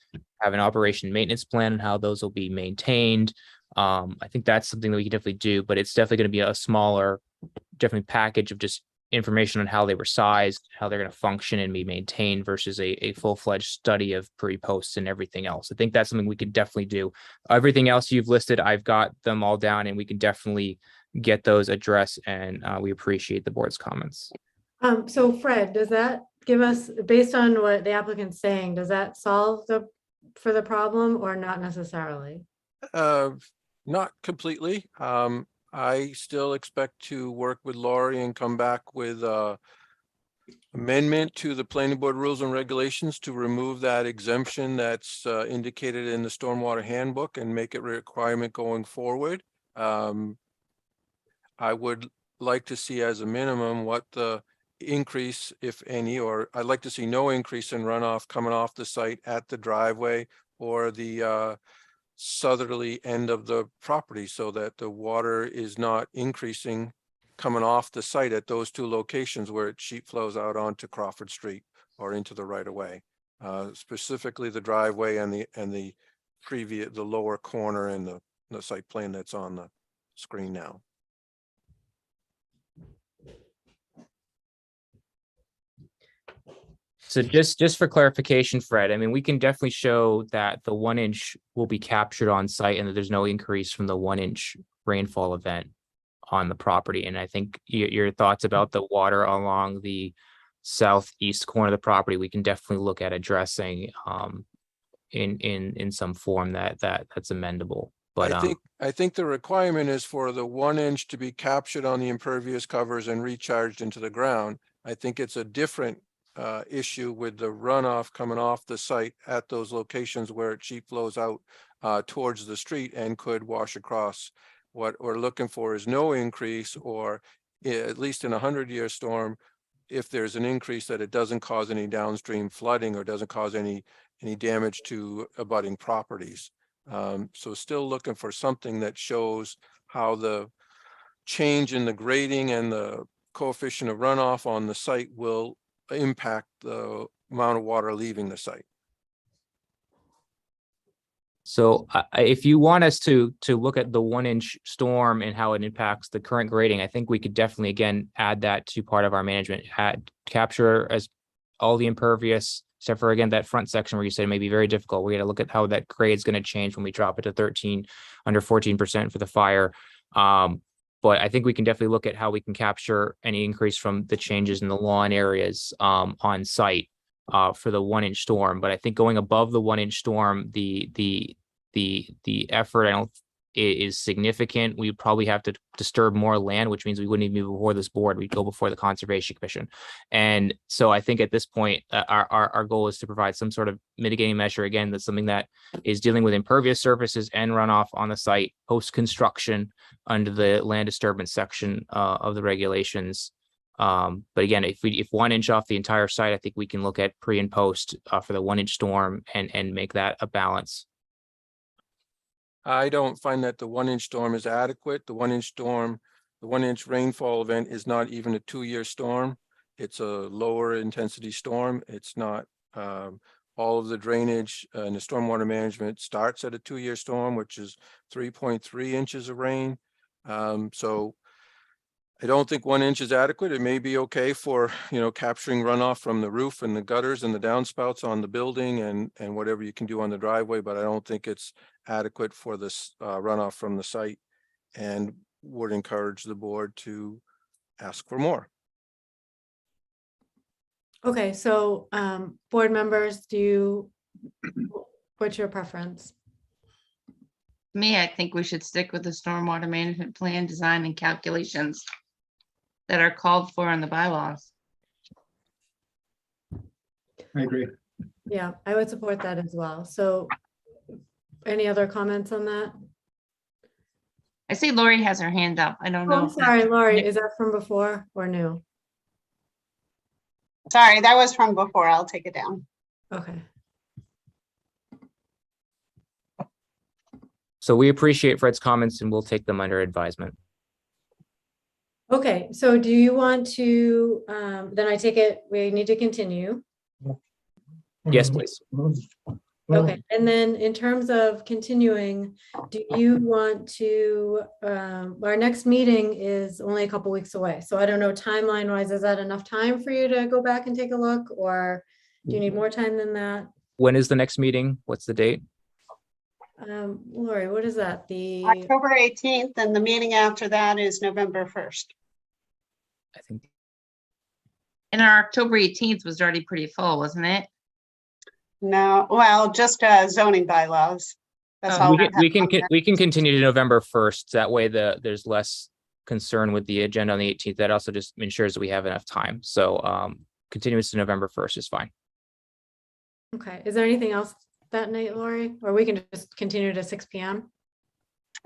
have an operation maintenance plan, and how those will be maintained. I think that's something that we can definitely do, but it's definitely going to be a smaller, definitely package of just information on how they were sized, how they're going to function and be maintained versus a full-fledged study of pre-posts and everything else. I think that's something we could definitely do. Everything else you've listed, I've got them all down, and we can definitely get those addressed, and we appreciate the board's comments. So Fred, does that give us, based on what the applicant's saying, does that solve for the problem or not necessarily? Not completely. I still expect to work with Laurie and come back with amendment to the planning board rules and regulations to remove that exemption that's indicated in the stormwater handbook and make it a requirement going forward. I would like to see as a minimum what the increase, if any, or I'd like to see no increase in runoff coming off the site at the driveway or the southerly end of the property, so that the water is not increasing coming off the site at those two locations where it sheet flows out onto Crawford Street or into the right of way. Specifically the driveway and the lower corner in the site plan that's on the screen now. So just for clarification, Fred, I mean, we can definitely show that the 1 inch will be captured on site and that there's no increase from the 1 inch rainfall event on the property. And I think your thoughts about the water along the southeast corner of the property, we can definitely look at addressing in some form that's amendable. But I think the requirement is for the 1 inch to be captured on the impervious covers and recharged into the ground. I think it's a different issue with the runoff coming off the site at those locations where it sheet flows out towards the street and could wash across. What we're looking for is no increase, or at least in a 100-year storm, if there's an increase, that it doesn't cause any downstream flooding or doesn't cause any damage to abutting properties. So still looking for something that shows how the change in the grading and the coefficient of runoff on the site will impact the amount of water leaving the site. so if you want us to look at the 1 inch storm and how it impacts the current grading, I think we could definitely, again, add that to part of our management, capture as all the impervious, except for, again, that front section where you said it may be very difficult. We're going to look at how that grade is going to change when we drop it to under 14% for the fire. But I think we can definitely look at how we can capture any increase from the changes in the lawn areas on site for the 1 inch storm. But I think going above the 1 inch storm, the effort is significant. We probably have to disturb more land, which means we wouldn't even be before this board. We'd go before the Conservation Commission. And so I think at this point, our goal is to provide some sort of mitigating measure. Again, that's something that is dealing with impervious surfaces and runoff on the site post-construction under the land disturbance section of the regulations. But again, if 1 inch off the entire site, I think we can look at pre and post for the 1 inch storm and make that a balance. I don't find that the 1 inch storm is adequate. The 1 inch storm, the 1 inch rainfall event is not even a 2-year storm. It's a lower intensity storm. It's not all of the drainage and the stormwater management starts at a 2-year storm, which is 3.3 inches of rain. So I don't think 1 inch is adequate. It may be okay for, capturing runoff from the roof and the gutters and the downspouts on the building and whatever you can do on the driveway, but I don't think it's adequate for this runoff from the site, and would encourage the board to ask for more. Okay, so board members, what's your preference? Me, I think we should stick with the stormwater management plan design and calculations that are called for in the bylaws. I agree. Yeah, I would support that as well. So any other comments on that? I see Lori has her hand up. I don't know. Oh, I'm sorry, Laurie, is that from before or new? Sorry, that was from before. I'll take it down. Okay. So we appreciate Fred's comments and we'll take them under advisement. Okay, so do you want to, then I take it, we need to continue. Yes, please. Okay, and then in terms of continuing, do you want to, our next meeting is only a couple weeks away. So I don't know, timeline wise, is that enough time for you to go back and take a look, or do you need more time than that? When is the next meeting? What's the date? Lori, what is that? The, October 18th, and the meeting after that is November 1st. I think And our October 18th was already pretty full, wasn't it? No, well, just zoning bylaws. That's Oh, all. we can continue to November 1st. That way there's less concern with the agenda on the 18th. That also just ensures that we have enough time. So continuous to November 1st is fine. okay, is there anything else that night, Lori? Or we can just continue to 6 p.m.?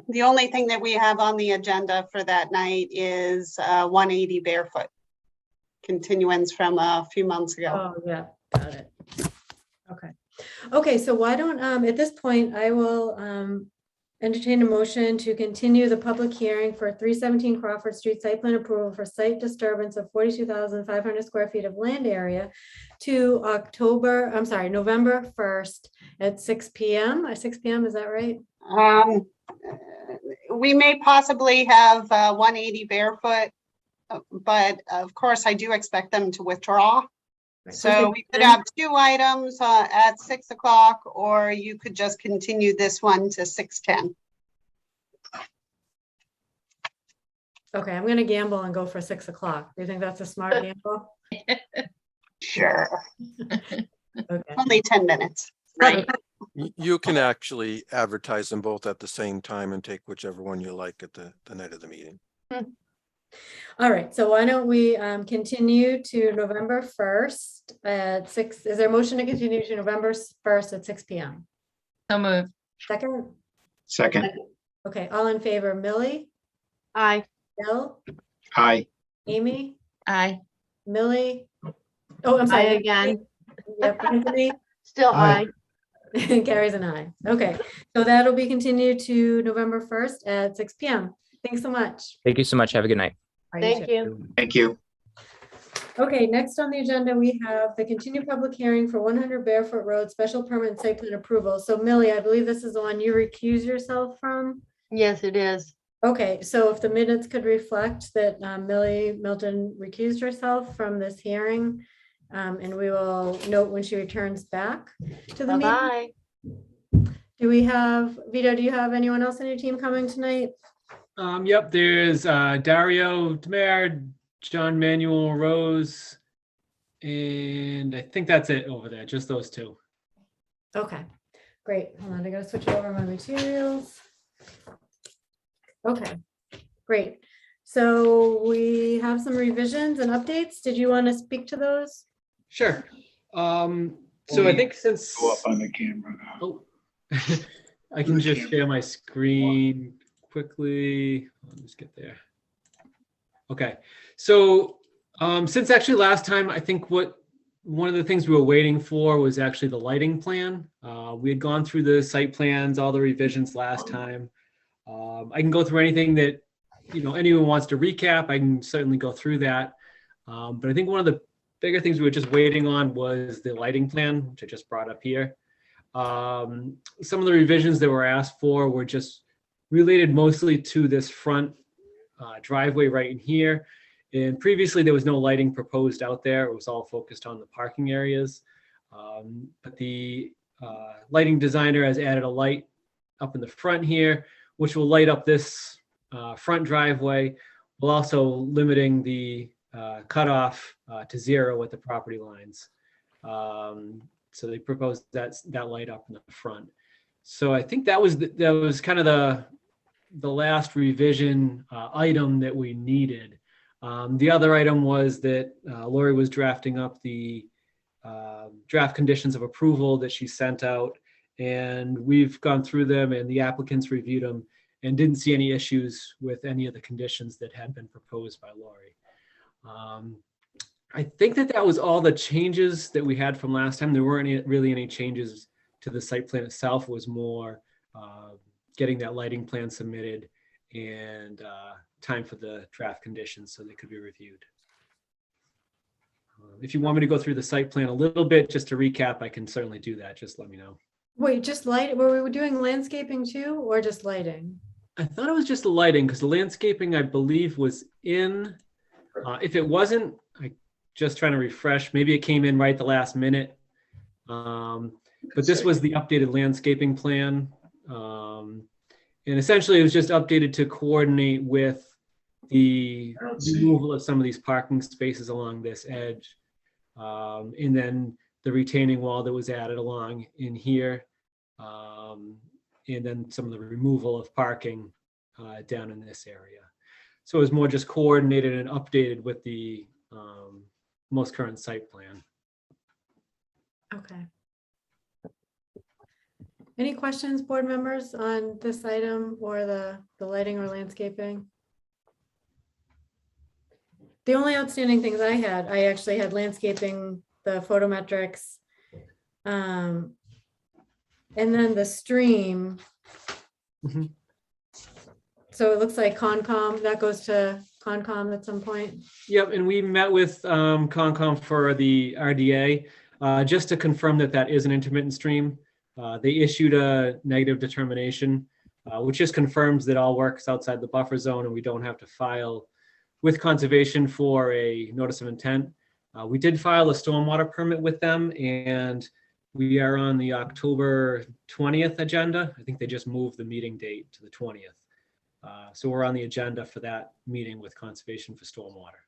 The only thing that we have on the agenda for that night is 180 Barefoot. Continuance from a few months ago. Oh, yeah, got it. Okay. Okay, so why don't, at this point, I will entertain a motion to continue the public hearing for 317 Crawford Street site plan approval for site disturbance of 42,500 square feet of land area to November 1st at 6 p.m. At 6 p.m., is that right? We may possibly have 180 Barefoot, but of course I do expect them to withdraw. Right. So we could have two items at 6 o'clock, or you could just continue this one to 6:10. Okay, I'm gonna gamble and go for 6 o'clock. Do you think that's a smart gamble? Sure. Okay. Only 10 minutes. Right. You can actually advertise them both at the same time and take whichever one you like at the night of the meeting. All right, so why don't we continue to November 1st at 6? Is there a motion to continue to November 1st at 6 p.m.? So moved. Second? Second. Okay, all in favor, Millie, Aye. Bill, Aye. Amy, Aye. Millie? Oh, I'm Aye sorry. again. Yep, Anthony, Still Aye. aye. carries an aye. Okay, so that'll be continued to November 1st at 6 p.m. Thanks so much. Thank you so much. Have a good night. Thank you. Thank you. Okay, next on the agenda, we have the continued public hearing for 100 Barefoot Road special permit and site plan approval. So Millie, I believe this is the one you recuse yourself from. Yes, it is. Okay, so if the minutes could reflect that Millie Milton recused herself from this hearing, and we will note when she returns back to the meeting. Bye-bye. Do we have, Vito, do you have anyone else on your team coming tonight? Yep, there's Dario Demer, John Manuel Rose, and I think that's it over there, just those two. Okay, great. Hold on, I gotta switch over my materials. Okay, great. So we have some revisions and updates. Did you want to speak to those? Sure. So I think since Go up on the camera. oh, I can just share my screen quickly. I'll just get there. Okay, so since actually last time, I think one of the things we were waiting for was actually the lighting plan. We had gone through the site plans, all the revisions last time. I can go through anything that anyone wants to recap. I can certainly go through that. But I think one of the bigger things we were just waiting on was the lighting plan, which I just brought up here. Some of the revisions that were asked for were just related mostly to this front driveway right in here. And previously there was no lighting proposed out there. It was all focused on the parking areas. But the lighting designer has added a light up in the front here, which will light up this front driveway, while also limiting the cutoff to 0 at the property lines. So they proposed that light up in the front. So I think that was kind of the last revision item that we needed. The other item was that Lori was drafting up the draft conditions of approval that she sent out, and we've gone through them and the applicants reviewed them and didn't see any issues with any of the conditions that had been proposed by Lori. I think that was all the changes that we had from last time. There weren't really any changes to the site plan itself. It was more getting that lighting plan submitted and time for the draft conditions so they could be reviewed. If you want me to go through the site plan a little bit, just to recap, I can certainly do that. Just let me know. Wait, just light, were we doing landscaping too, or just lighting? I thought it was just the lighting because the landscaping, I believe, was in. If it wasn't, I just trying to refresh. Maybe it came in right the last minute. But this was the updated landscaping plan. And essentially it was just updated to coordinate with the removal of some of these parking spaces along this edge. And then the retaining wall that was added along in here. And then some of the removal of parking down in this area. So it was more just coordinated and updated with the most current site plan. Okay. Any questions, board members, on this item or the lighting or landscaping? The only outstanding things I actually had landscaping, the photometrics, and then the stream. Mhm. So it looks like Concom, that goes to Concom at some point. Yep, and we met with Concom for the RDA just to confirm that that is an intermittent stream. They issued a negative determination, which just confirms that all works outside the buffer zone and we don't have to file with conservation for a notice of intent. We did file a stormwater permit with them and we are on the October 20th agenda. I think they just moved the meeting date to the 20th. So we're on the agenda for that meeting with conservation for stormwater.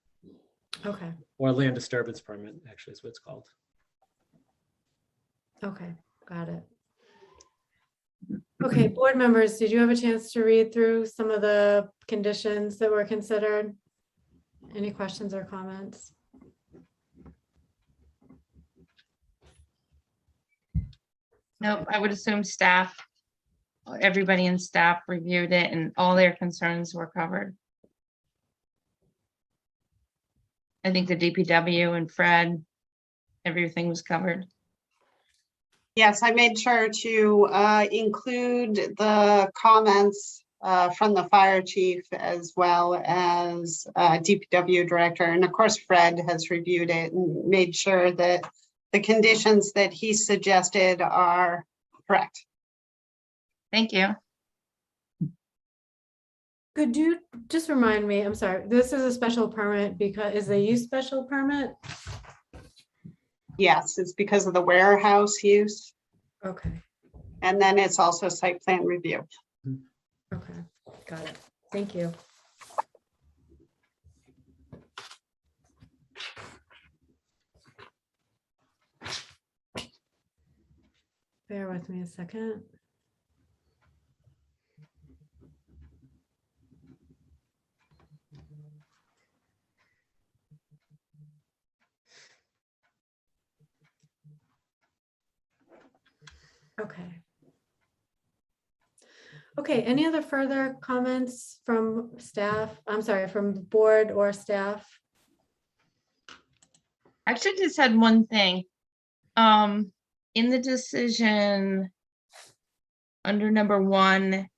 Okay, Or land disturbance permit, actually is what it's called. okay, got it. Okay, board members, did you have a chance to read through some of the conditions that were considered? Any questions or comments? Nope, I would assume staff, everybody in staff reviewed it and all their concerns were covered. I think the DPW and Fred, everything was covered. Yes, I made sure to include the comments from the fire chief as well as DPW director. And of course, Fred has reviewed it and made sure that the conditions that he suggested are correct. Thank you. Could you just remind me, I'm sorry, this is a special permit because, is a use special permit? Yes, it's because of the warehouse use. Okay, And then it's also site plan review. okay, got it. Thank you. Bear with me a second. Okay. Okay, any other further comments from staff? I'm sorry, from the board or staff? I actually just had one thing. In the decision under number 1,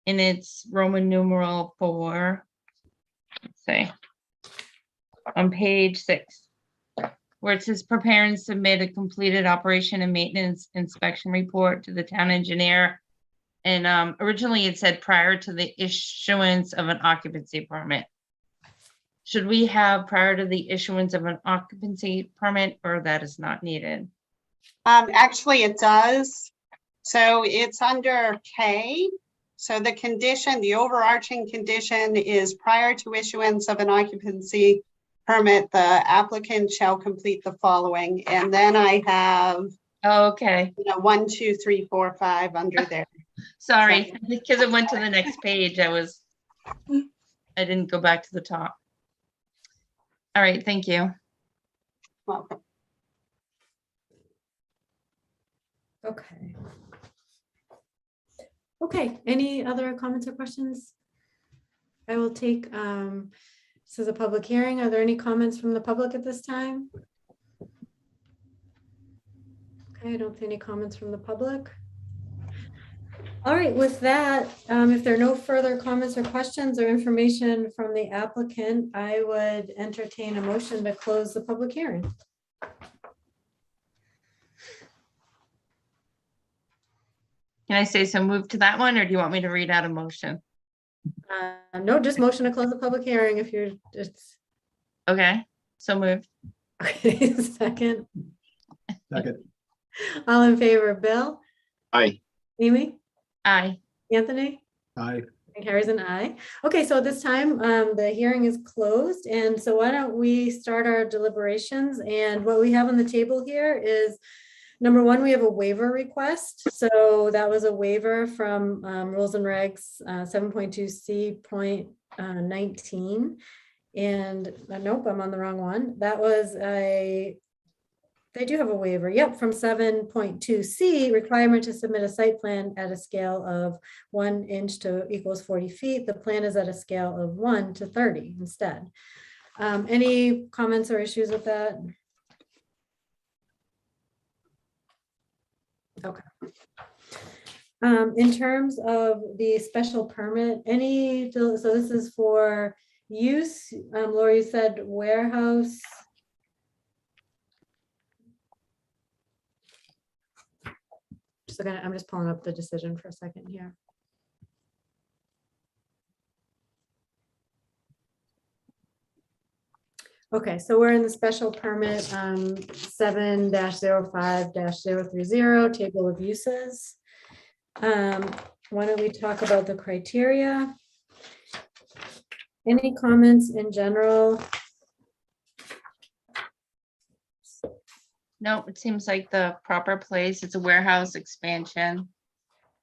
in its Roman numeral 4, let's see, on page 6, where it says prepare and submit a completed operation and maintenance inspection report to the town engineer. And originally it said prior to the issuance of an occupancy permit. Should we have prior to the issuance of an occupancy permit, or that is not needed? Actually, it does. So it's under K. So the condition, the overarching condition is prior to issuance of an occupancy permit, the applicant shall complete the following. And then I have, Okay, 1, 2, 3, 4, 5 under there. sorry, because it went to the next page. I didn't go back to the top. All right, thank you. Welcome. Okay. Okay, any other comments or questions? I will take, this is a public hearing. Are there any comments from the public at this time? Okay, I don't see any comments from the public. All right, with that, if there are no further comments or questions or information from the applicant, I would entertain a motion to close the public hearing. Can I say so move to that one, or do you want me to read out a motion? No, just motion to close the public hearing if you're just, Okay, so moved. okay, second. Second. All in favor, Bill, Aye. Amy, Aye. Anthony? Aye. And carries an aye. Okay, so at this time, the hearing is closed. And so why don't we start our deliberations? And what we have on the table here is, number one, we have a waiver request. So that was a waiver from Rules and Regs 7.2C.19. And nope, I'm on the wrong one. That was they do have a waiver. Yep, from 7.2C, requirement to submit a site plan at a scale of 1 inch to equals 40 feet. The plan is at a scale of 1 to 30 instead. Any comments or issues with that? Okay. In terms of the special permit, so this is for use. Laura, you said warehouse. I'm just pulling up the decision for a second here. Okay, so we're in the special permit 7-05-030 table of uses. Why don't we talk about the criteria? Any comments in general? No, it seems like the proper place. It's a warehouse expansion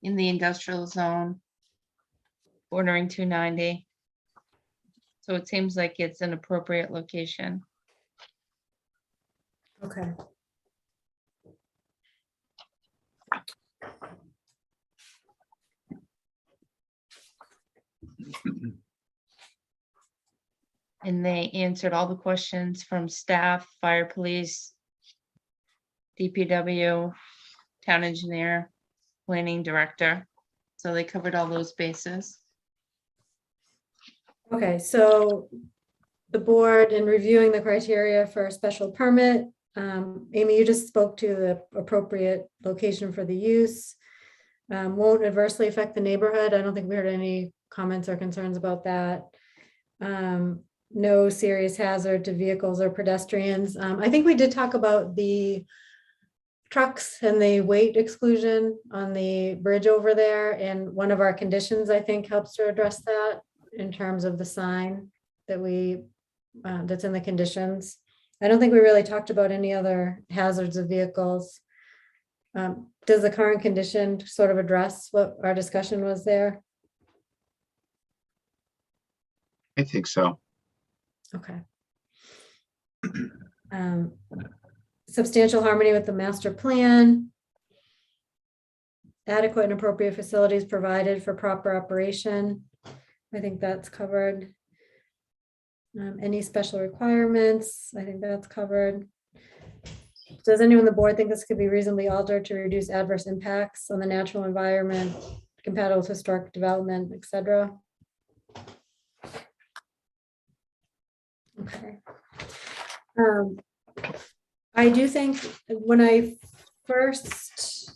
in the industrial zone, bordering 290. So it seems like it's an appropriate location. Okay. And they answered all the questions from staff, fire, police, DPW, town engineer, planning director. So they covered all those bases. Okay, so the board, in reviewing the criteria for a special permit, Amy, you just spoke to the appropriate location for the use. Won't adversely affect the neighborhood. I don't think we heard any comments or concerns about that. No serious hazard to vehicles or pedestrians. I think we did talk about the trucks and the weight exclusion on the bridge over there. And one of our conditions, I think, helps to address that in terms of the sign that that's in the conditions. I don't think we really talked about any other hazards of vehicles. Does the current condition sort of address what our discussion was there? I think so. Okay. Substantial harmony with the master plan. Adequate and appropriate facilities provided for proper operation. I think that's covered. Any special requirements? I think that's covered. Does anyone on the board think this could be reasonably altered to reduce adverse impacts on the natural environment, compatible with historic development, etc.? Okay. I do think when I first,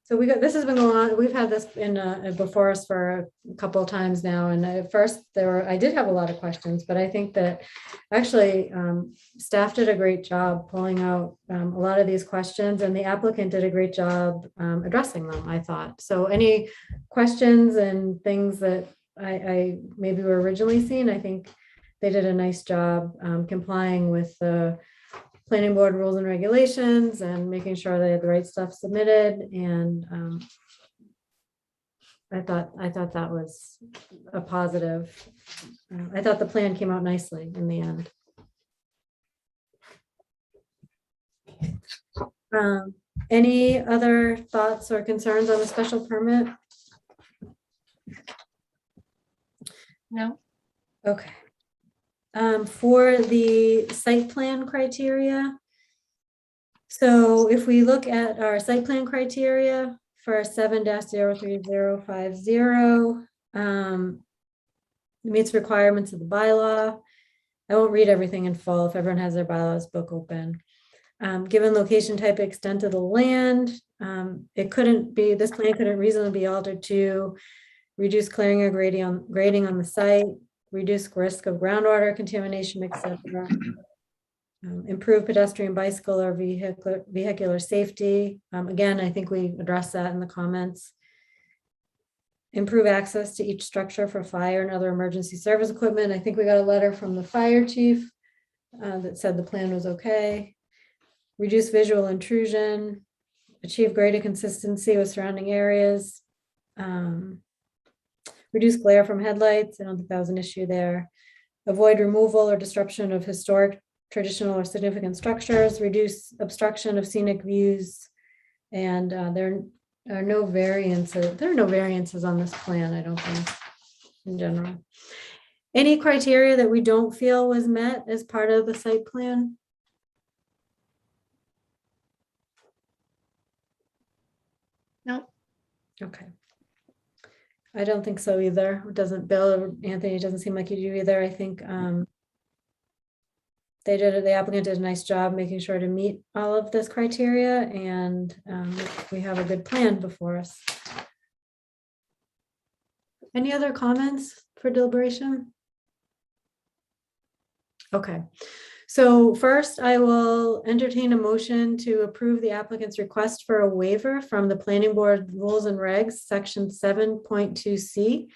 so this has been going on, we've had this in before us for a couple of times now. And at first I did have a lot of questions, but I think that actually staff did a great job pulling out a lot of these questions, and the applicant did a great job addressing them, I thought. So any questions and things that I maybe were originally seeing, I think they did a nice job complying with the planning board rules and regulations and making sure they had the right stuff submitted. And I thought that was a positive. I thought the plan came out nicely in the end. Any other thoughts or concerns on the special permit? No. Okay. For the site plan criteria. So if we look at our site plan criteria for 7-03050. Meets requirements of the bylaw. I won't read everything in full if everyone has their bylaws book open. Given location, type, extent of the land, this plan couldn't reasonably be altered to reduce clearing or grading on the site, reduce risk of groundwater contamination, etc. Improve pedestrian, bicycle, or vehicular safety. Again, I think we addressed that in the comments. Improve access to each structure for fire and other emergency service equipment. I think we got a letter from the fire chief that said the plan was okay. Reduce visual intrusion, achieve greater consistency with surrounding areas. Reduce glare from headlights. I don't think that was an issue there. Avoid removal or disruption of historic, traditional, or significant structures. Reduce obstruction of scenic views. And there are no variances. There are no variances on this plan, I don't think, in general. Any criteria that we don't feel was met as part of the site plan? Nope. Okay. I don't think so either. It doesn't, Bill or Anthony, it doesn't seem like you do either. I think the applicant did a nice job making sure to meet all of this criteria, and we have a good plan before us. Any other comments for deliberation? Okay. So first, I will entertain a motion to approve the applicant's request for a waiver from the Planning Board Rules and Regs, Section 7.2C,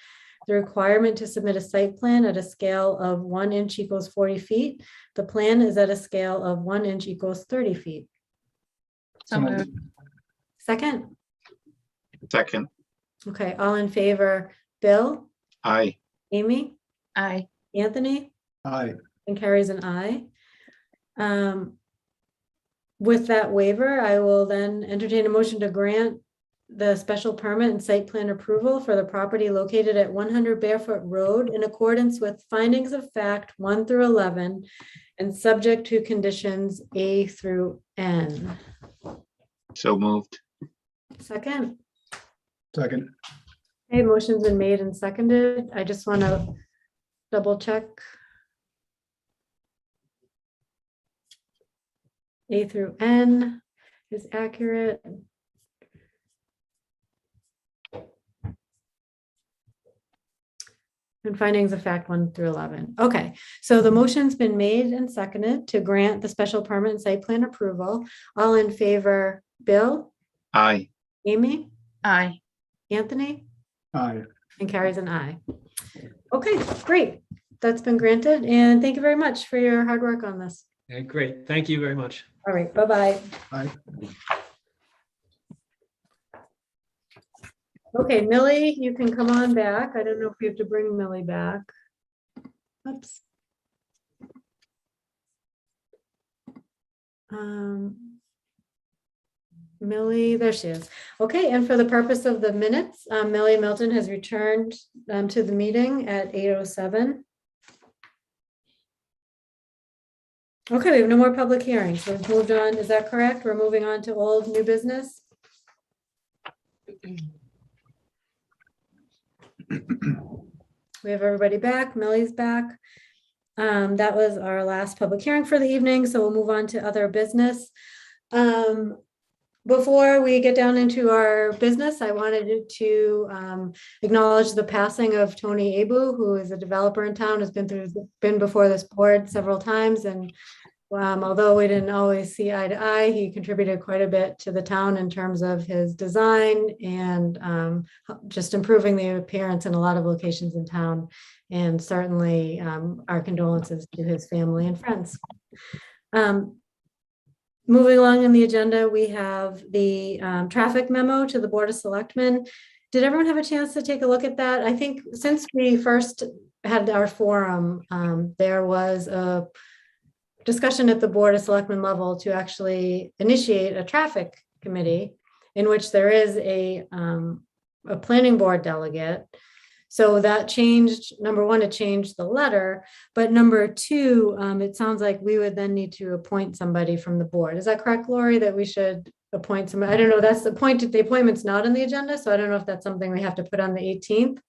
the requirement to submit a site plan at a scale of 1 inch equals 40 feet. The plan is at a scale of 1 inch equals 30 feet. So moved. Second? Second. Okay, all in favor, Bill, Aye. Amy, Aye. Anthony, Aye. and carries an aye. With that waiver, I will then entertain a motion to grant the special permit and site plan approval for the property located at 100 Barefoot Road in accordance with findings of fact 1 through 11 and subject to conditions A through N. So moved. Second. Second. Okay, motion's been made and seconded. I just want to double check. A through N is accurate. And findings of fact 1 through 11. Okay, so the motion's been made and seconded to grant the special permit and site plan approval. All in favor, Bill, Aye. Amy, Aye. Anthony, Aye. and carries an aye. Okay, great. That's been granted. And thank you very much for your hard work on this. Okay, great. Thank you very much. All right, bye-bye. Aye. Okay, Millie, you can come on back. I don't know if we have to bring Millie back. Oops. Millie, there she is. Okay, and for the purpose of the minutes, Millie Milton has returned to the meeting at 8:07. Okay, we have no more public hearings. We've moved on. Is that correct? We're moving on to old new business. We have everybody back. Millie's back. That was our last public hearing for the evening, so we'll move on to other business. Before we get down into our business, I wanted to acknowledge the passing of Tony Abu, who is a developer in town, has been before this board several times, and although we didn't always see eye to eye, he contributed quite a bit to the town in terms of his design and just improving the appearance in a lot of locations in town. And certainly our condolences to his family and friends. Moving along in the agenda, we have the traffic memo to the Board of Selectmen. Did everyone have a chance to take a look at that? I think since we first had our forum, there was a discussion at the Board of Selectmen level to actually initiate a traffic committee in which there is a planning board delegate. So that changed, number one, it changed the letter, but number two, it sounds like we would then need to appoint somebody from the board. Is that correct, Lori, that we should appoint some, I don't know, that's the point, the appointment's not on the agenda, so I don't know if that's something we have to put on the 18th.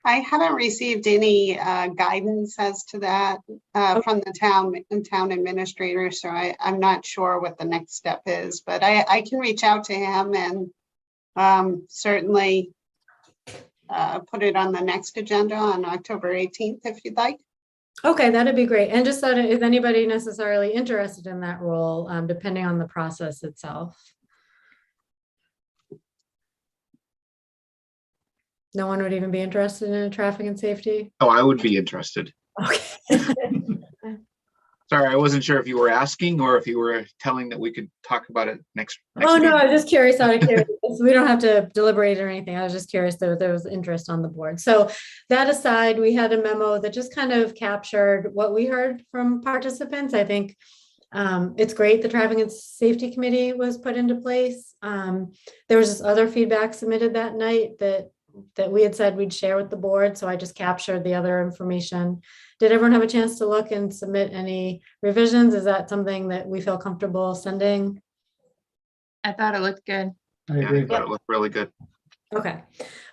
I haven't received any guidance as to that from the town administrator, so I'm not sure what the next step is, but I can reach out to him and certainly put it on the next agenda on October 18th, if you'd like. Okay, that'd be great. And just that if anybody necessarily interested in that role, depending on the process itself. No one would even be interested in a traffic and safety? Oh, I would be interested. Okay. Sorry, I wasn't sure if you were asking or if you were telling that we could talk about it next. Oh, no, meeting. I was just curious out of curiosity. We don't have to deliberate or anything. I was just curious that there was interest on the board. So that aside, we had a memo that just kind of captured what we heard from participants. I think it's great the traffic and safety committee was put into place. There was just other feedback submitted that night that we had said we'd share with the board. So I just captured the other information. Did everyone have a chance to look and submit any revisions? Is that something that we feel comfortable sending? I thought it looked good. I Yeah, agree. I thought it looked really good. Okay.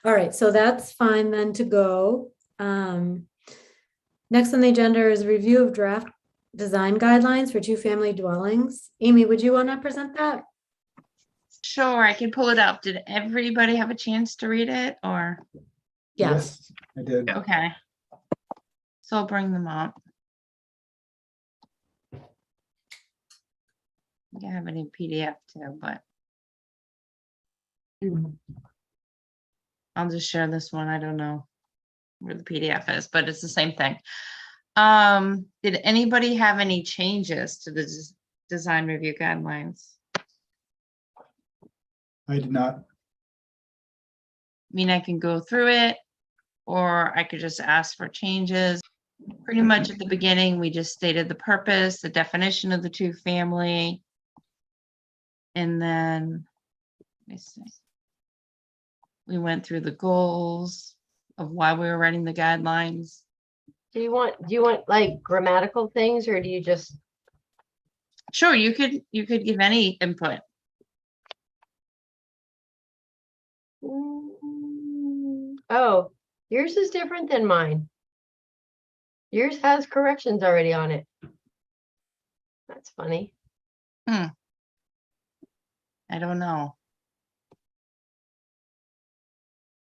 All right. So that's fine then to go. Next on the agenda is review of draft design guidelines for two-family dwellings. Amy, would you want to present that? Sure, I can pull it up. Did everybody have a chance to read it or? Yes. I did. Yeah. Okay. So I'll bring them up. I think I have it in PDF too, but I'll just share this one. I don't know where the PDF is, but it's the same thing. Did anybody have any changes to the design review guidelines? I did not. I mean, I can go through it, or I could just ask for changes. Pretty much at the beginning, we just stated the purpose, the definition of the two-family. And then, let me see. We went through the goals of why we were writing the guidelines. Do you want like grammatical things, or do you just? Sure, you could give any input. Oh, yours is different than mine. Yours has corrections already on it. That's funny. I don't know.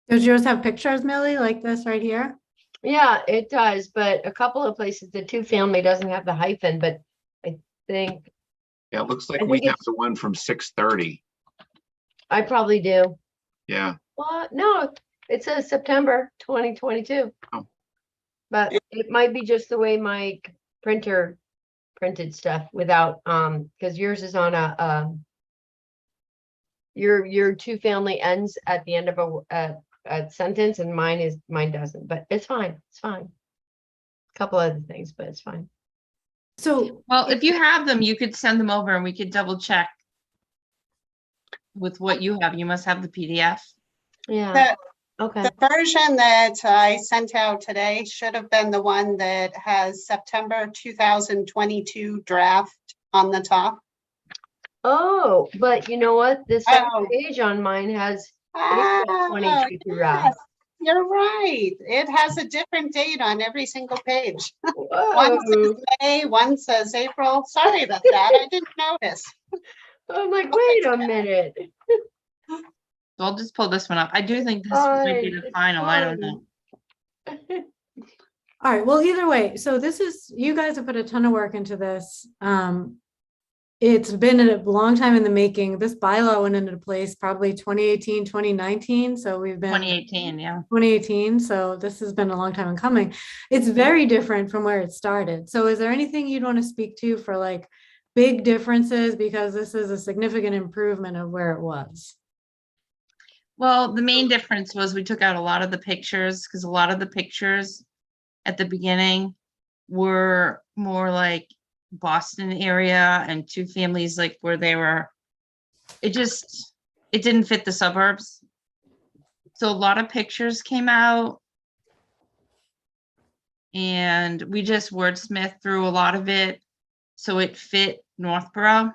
Does yours have pictures, Millie, like this right here? Yeah, it does, but a couple of places, the two-family doesn't have the hyphen, but I think Yeah, it looks like I we think have it's- the one from 6:30. I probably do. Yeah. Well, no, it says September 2022. Oh. But it might be just the way my printer printed stuff without, because yours is on a, your two-family ends at the end of a sentence, and mine doesn't, but it's fine, it's fine. Couple other things, but it's fine. So, Well, if you have them, you could send them over and we could double check with what you have. You must have the PDF. Yeah, okay. The version that I sent out today should have been the one that has September 2022 draft on the top. Oh, but you know what? The second Oh. page on mine has Ah, April 22 draft. yes, you're right. It has a different date on every single page. One Whoa. says May, one says April. Sorry about that. I didn't notice. I'm like, wait a minute. So I'll just pull this one up. I do think this might be the Fine, final. I don't know. all right, well, either way, so this is, you guys have put a ton of work into this. It's been a long time in the making. This bylaw went into place probably 2018, 2019. So we've been 2018, yeah. 2018. So this has been a long time in coming. It's very different from where it started. So is there anything you'd want to speak to for like big differences? Because this is a significant improvement of where it was. Well, the main difference was we took out a lot of the pictures because a lot of the pictures at the beginning were more like Boston area and two families like where they were, it didn't fit the suburbs. So a lot of pictures came out and we just wordsmithed through a lot of it so it fit Northborough.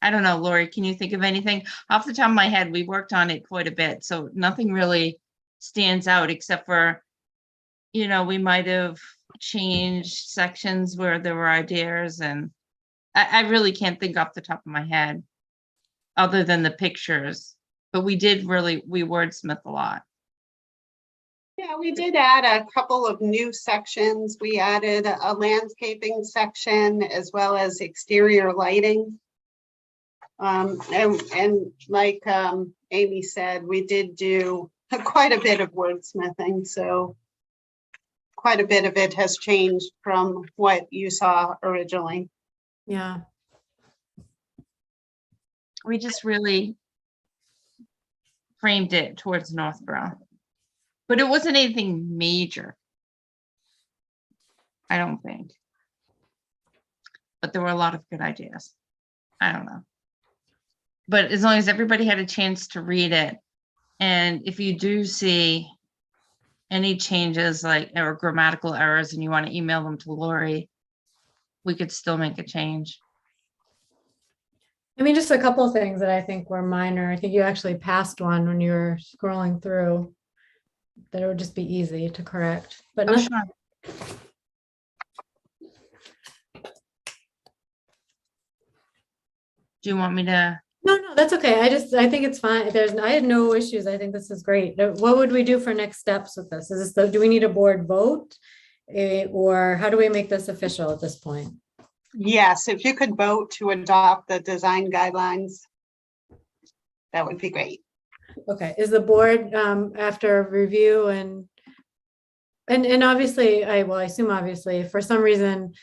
I don't know, Lori, can you think of anything? Off the top of my head, we worked on it quite a bit, so nothing really stands out except for, you know, we might have changed sections where there were ideas, and I really can't think off the top of my head other than the pictures, but we wordsmith a lot. Yeah, we did add a couple of new sections. We added a landscaping section as well as exterior lighting. And like Amy said, we did do quite a bit of wordsmithing, so quite a bit of it has changed from what you saw originally. Yeah. We just really framed it towards Northborough, but it wasn't anything major, I don't think. But there were a lot of good ideas. I don't know. But as long as everybody had a chance to read it, and if you do see any changes like or grammatical errors and you want to email them to Lori, we could still make a change. I mean, just a couple of things that I think were minor. I think you actually passed one when you were scrolling through that it would just be easy to correct, but Oh, nothing. sure. Do you want me to? No, that's okay. I think it's fine. I had no issues. I think this is great. What would we do for next steps with this? Do we need a board vote? Or how do we make this official at this point? Yes, if you could vote to adopt the design guidelines, that would be great. Okay, is the board after review and obviously, I assume obviously, if for some reason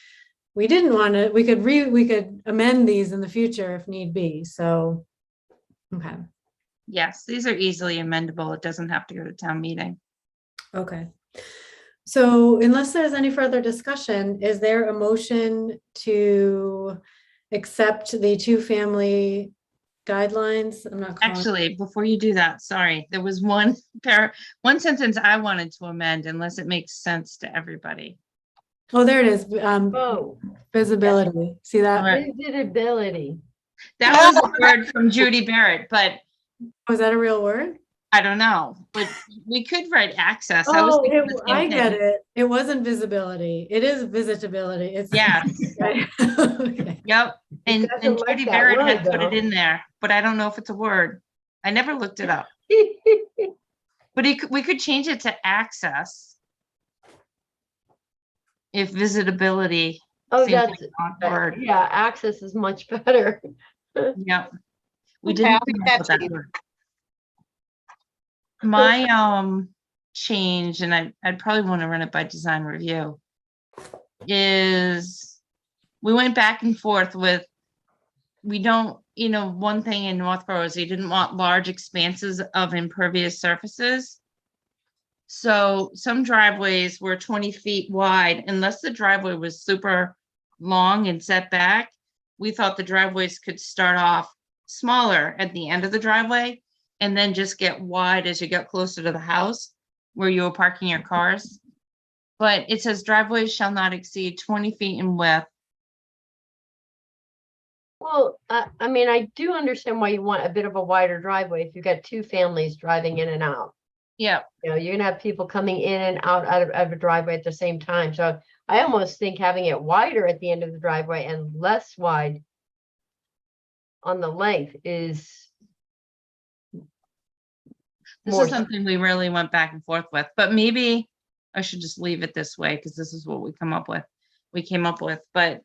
we didn't want to, we could amend these in the future if need be. So, okay. Yes, these are easily amendable. It doesn't have to go to town meeting. Okay. So unless there's any further discussion, is there a motion to accept the two-family guidelines? I'm not calling. Actually, before you do that, sorry, there was one sentence I wanted to amend unless it makes sense to everybody. Oh, there it is. Oh, Visibility. See that? Alright. visibility. That was a word from Judy Barrett, but Was that a real word? I don't know. But we could write access. I was Oh, thinking the same I get thing. it. It wasn't visibility. It is visitability. It's Yes. okay. Yep. And doesn't like Judy that Barrett word, had put it though. in there, but I don't know if it's a word. I never looked it up. But we could change it to access. If visitability. Oh, seems that's, like an odd word. yeah, access is much better. Yep. We Okay, didn't I'll come make up that with that change. word. My change, and I'd probably want to run it by design review, is we went back and forth with, we don't, one thing in Northborough is you didn't want large expanses of impervious surfaces. So some driveways were 20 feet wide, unless the driveway was super long and set back. We thought the driveways could start off smaller at the end of the driveway and then just get wide as you get closer to the house where you were parking your cars. But it says driveways shall not exceed 20 feet in width. Well, I mean, I do understand why you want a bit of a wider driveway if you've got two families driving in and out. Yeah. You're gonna have people coming in and out of a driveway at the same time. So I almost think having it wider at the end of the driveway and less wide on the length is This more. is something we really went back and forth with, but maybe I should just leave it this way because this is what we came up with. But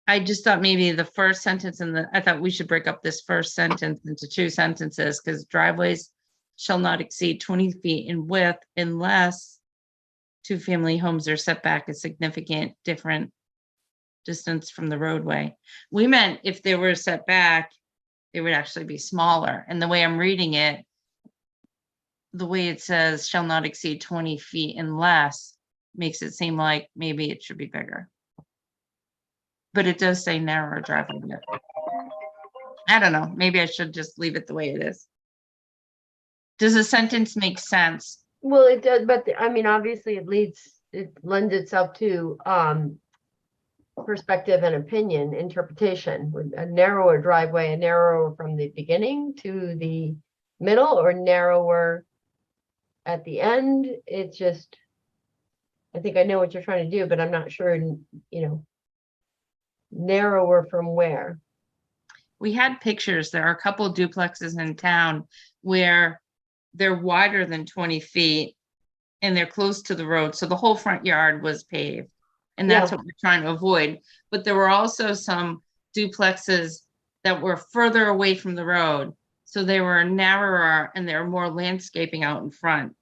I just thought maybe the first sentence I thought we should break up this first sentence into two sentences because driveways shall not exceed 20 feet in width unless two-family homes are set back a significant different distance from the roadway. We meant if they were set back, they would actually be smaller. And the way I'm reading it, the way it says shall not exceed 20 feet unless makes it seem like maybe it should be bigger. But it does say narrower driveway width. I don't know. Maybe I should just leave it the way it is. Does the sentence make sense? Well, it does, but I mean, obviously it lends itself to perspective and opinion, interpretation. Would a narrower driveway, a narrower from the beginning to the middle, or narrower at the end? It's just, I think I know what you're trying to do, but I'm not sure, narrower from where. We had pictures. There are a couple of duplexes in town where they're wider than 20 feet and they're close to the road. So the whole front yard was paved. And that's Yeah. what we're trying to avoid. But there were also some duplexes that were further away from the road. So they were narrower and there were more landscaping out in front.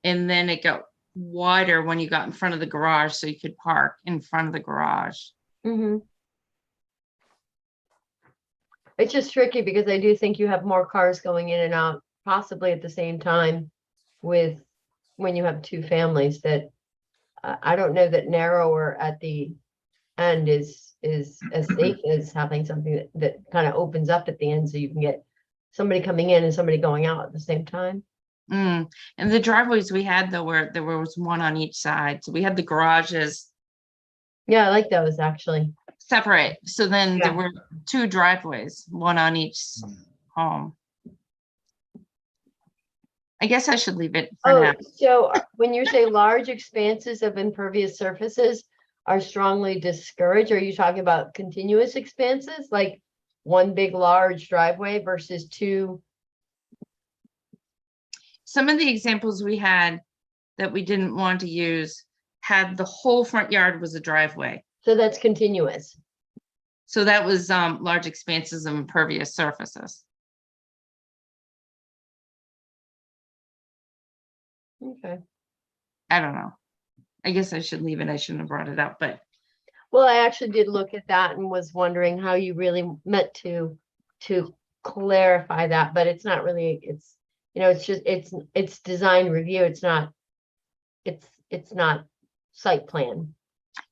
And then it got wider when you got in front of the garage, so you could park in front of the garage. Mm-hmm. It's just tricky because I do think you have more cars going in and out, possibly at the same time with when you have two families that I don't know that narrower at the end is as safe as having something that kind of opens up at the end so you can get somebody coming in and somebody going out at the same time. And the driveways we had though, where there was one on each side. So we had the garages Yeah, I like those actually. separate. So then there Yeah. were two driveways, one on each home. I guess I should leave it for now. So when you say large expanses of impervious surfaces are strongly discouraged, are you talking about continuous expanses, like one big large driveway versus two? Some of the examples we had that we didn't want to use had the whole front yard was a driveway. So that's continuous. So that was large expanses of impervious surfaces. Okay. I don't know. I guess I should leave it. I shouldn't have brought it up, but Well, I actually did look at that and was wondering how you really meant to clarify that, but it's not really, it's, it's just, it's design review. It's not site plan.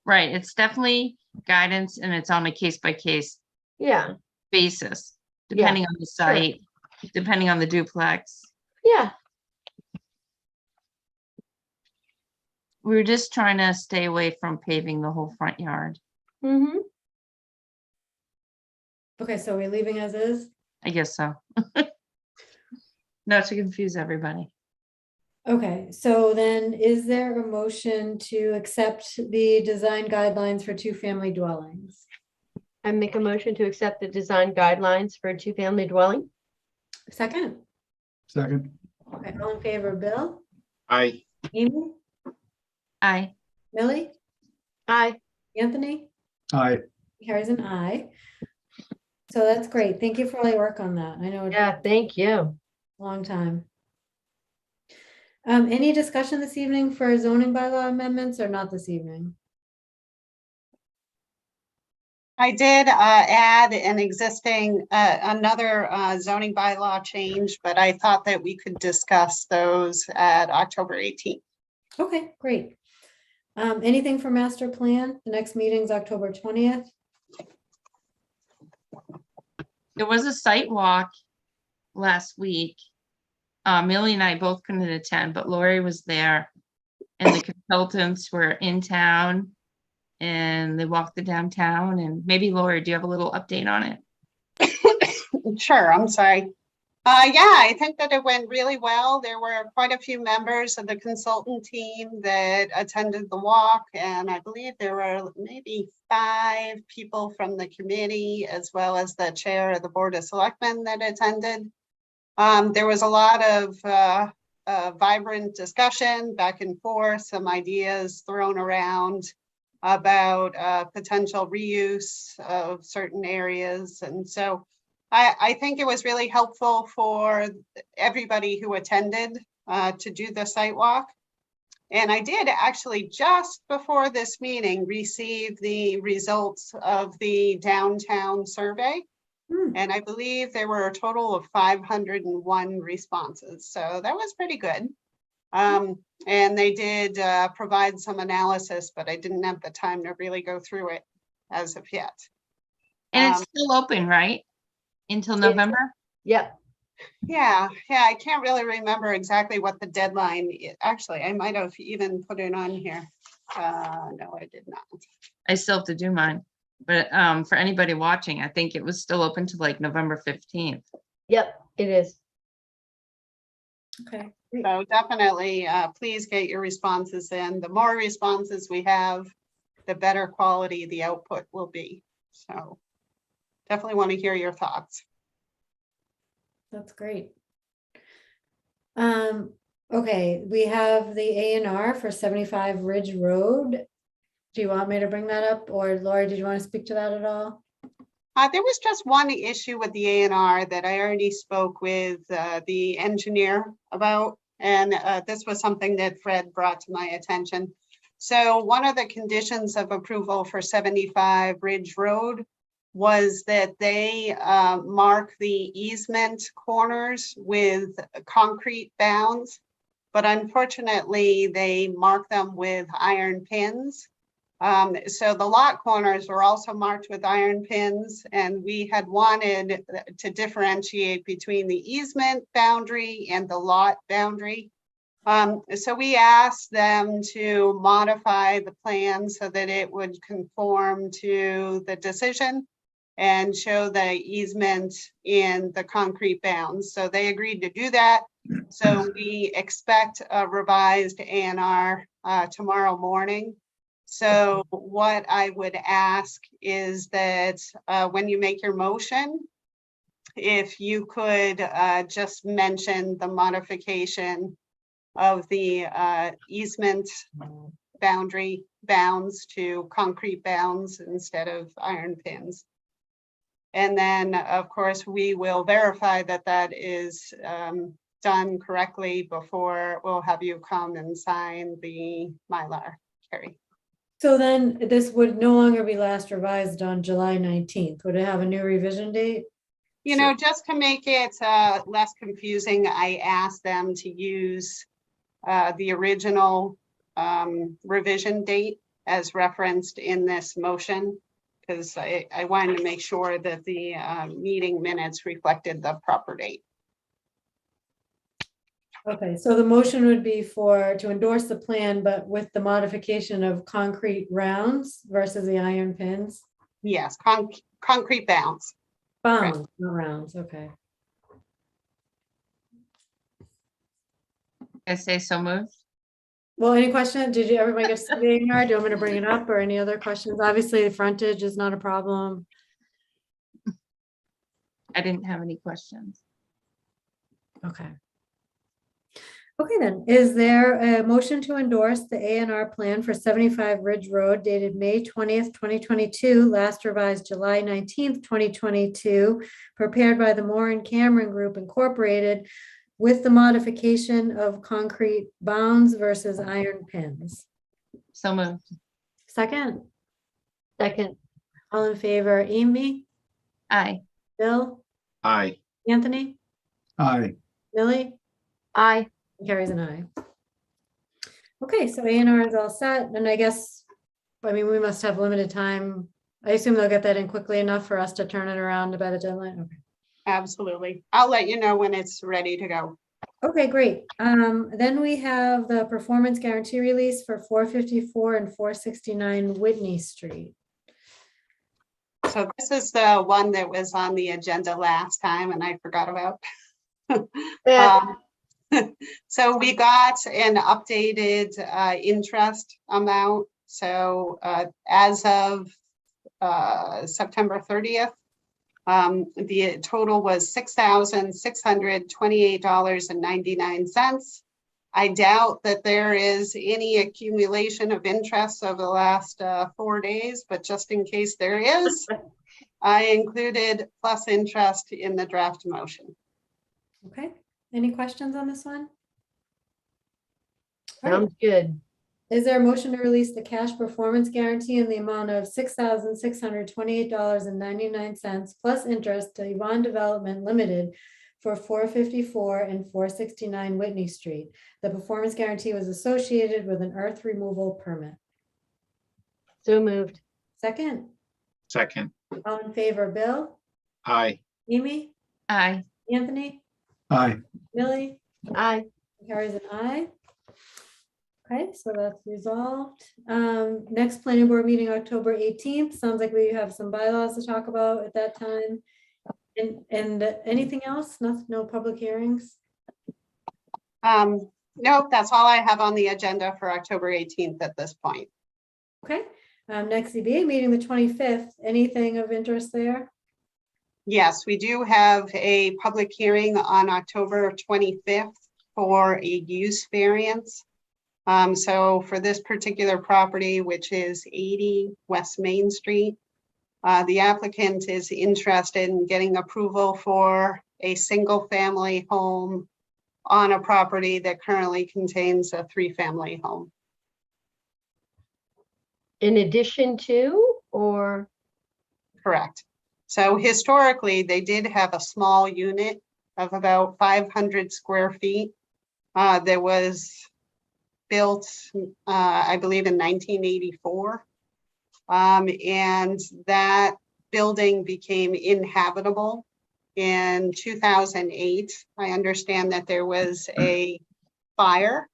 right. It's definitely guidance and it's on a case by case Yeah. basis, depending on the site, depending on the duplex. Yeah. We were just trying to stay away from paving the whole front yard. Mm-hmm. Okay, so we're leaving as is? I guess so. Not to confuse everybody. Okay, so then is there a motion to accept the design guidelines for two-family dwellings? I make a motion to accept the design guidelines for a two-family dwelling. Second? Second. Okay, all in favor, Bill? I, Amy? Aye. Millie? Aye. Anthony? Aye. Carries an aye. So that's great. Thank you for all your work on that. I know it's Yeah, thank you. a long time. Any discussion this evening for zoning bylaw amendments or not this evening? I did add an existing, another zoning bylaw change, but I thought that we could discuss those at October 18th. Okay, great. Anything for master plan? The next meeting's October 20th. There was a site walk last week. Millie and I both couldn't attend, but Lori was there and the consultants were in town and they walked the downtown. And maybe Lori, do you have a little update on it? Sure, I'm sorry. Yeah, I think that it went really well. There were quite a few members of the consultant team that attended the walk, and I believe there were maybe 5 people from the committee, as well as the chair of the Board of Selectmen that attended. There was a lot of vibrant discussion back and forth, some ideas thrown around about potential reuse of certain areas, and so I think it was really helpful for everybody who attended to do the site walk. And I did actually just before this meeting receive the results of the downtown survey. And I believe there were a total of 501 responses. So that was pretty good. And they did provide some analysis, but I didn't have the time to really go through it as of yet. And it's still open, right? Until November? Yep. Yeah, I can't really remember exactly what the deadline is. Actually, I might have even put it on here. No, I did not. I still have to do mine. But for anybody watching, I think it was still open to like November 15th. Yep, it is. Okay. So definitely, please get your responses in. The more responses we have, the better quality the output will be. So definitely want to hear your thoughts. That's great. Okay, we have the A&R for 75 Ridge Road. Do you want me to bring that up, or Lori, did you want to speak to that at all? There was just one issue with the A&R that I already spoke with the engineer about, and this was something that Fred brought to my attention. So one of the conditions of approval for 75 Ridge Road was that they mark the easement corners with concrete bounds, but unfortunately they mark them with iron pins. So the lot corners were also marked with iron pins, and we had wanted to differentiate between the easement boundary and the lot boundary. So we asked them to modify the plan so that it would conform to the decision and show the easement in the concrete bounds. So they agreed to do that. So we expect a revised A&R tomorrow morning. So what I would ask is that when you make your motion, if you could just mention the modification of the easement boundary bounds to concrete bounds instead of iron pins. And then, of course, we will verify that that is done correctly before we'll have you come and sign the Mylar, Carrie. So then this would no longer be last revised on July 19th. Would it have a new revision date? You know, just to make it less confusing, I asked them to use the original revision date as referenced in this motion, because I wanted to make sure that the meeting minutes reflected the proper date. Okay, so the motion would be to endorse the plan, but with the modification of concrete rounds versus the iron pins? Yes, concrete bounds. Bounds, not rounds, okay. I say so moved. Well, any question? Did everybody get to see the A&R? Do you want me to bring it up or any other questions? Obviously, the frontage is not a problem. I didn't have any questions. Okay. Okay, then, is there a motion to endorse the A&R plan for 75 Ridge Road dated May 20th, 2022, last revised July 19th, 2022, prepared by the Moore and Cameron Group Incorporated with the modification of concrete bounds versus iron pins? So moved. Second, Second, all in favor, Amy, Aye. Bill, Aye. Anthony, Aye. Millie? aye. Carries an eye. Okay, so A&R is all set, and I guess, I mean, we must have limited time. I assume they'll get that in quickly enough for us to turn it around by the deadline. Okay. Absolutely. I'll let you know when it's ready to go. Okay, great. Then we have the performance guarantee release for 454 and 469 Whitney Street. So this is the one that was on the agenda last time and I forgot about. So we got an updated interest amount. So as of September 30th, the total was $6,628.99. I doubt that there is any accumulation of interest over the last 4 days, but just in case there is, I included plus interest in the draft motion. Okay, any questions on this one? All right. Sounds good. Is there a motion to release the cash performance guarantee in the amount of $6,628.99 plus interest to Yvonne Development Limited for 454 and 469 Whitney Street? The performance guarantee was associated with an earth removal permit. So moved. Second, Second. all in favor, Bill, Aye. Amy, Aye. Anthony, Aye. Millie? Aye. Carries an eye. Okay, so that's resolved. Next planning board meeting, October 18th. Sounds like we have some bylaws to talk about at that time. And anything else? No public hearings? Nope, that's all I have on the agenda for October 18th at this point. Okay, next ZBA meeting, the 25th. Anything of interest there? Yes, we do have a public hearing on October 25th for a use variance. So for this particular property, which is 80 West Main Street, the applicant is interested in getting approval for a single family home on a property that currently contains a 3-family home. In addition to, or? Correct. So historically, they did have a small unit of about 500 square feet that was built, I believe, in 1984. And that building became inhabitable in 2008. I understand that there was a fire.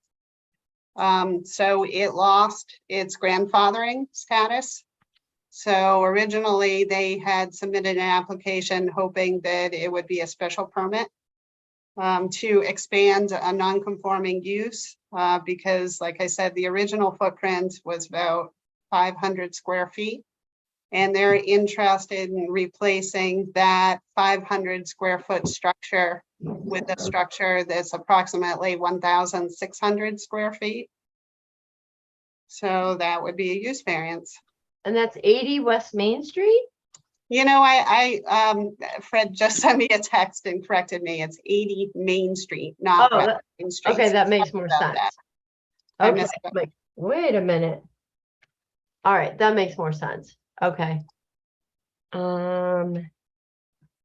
So it lost its grandfathering status. So originally they had submitted an application hoping that it would be a special permit to expand a non-conforming use because, like I said, the original footprint was about 500 square feet. And they're interested in replacing that 500 square foot structure with a structure that's approximately 1,600 square feet. So that would be a use variance. And that's 80 West Main Street? You know, Fred just sent me a text and corrected me. It's 80 Main Street, not West Main Street. Okay, that makes Sorry more about sense. that. I Okay, missed wait a minute. All right, that makes more sense. Okay. So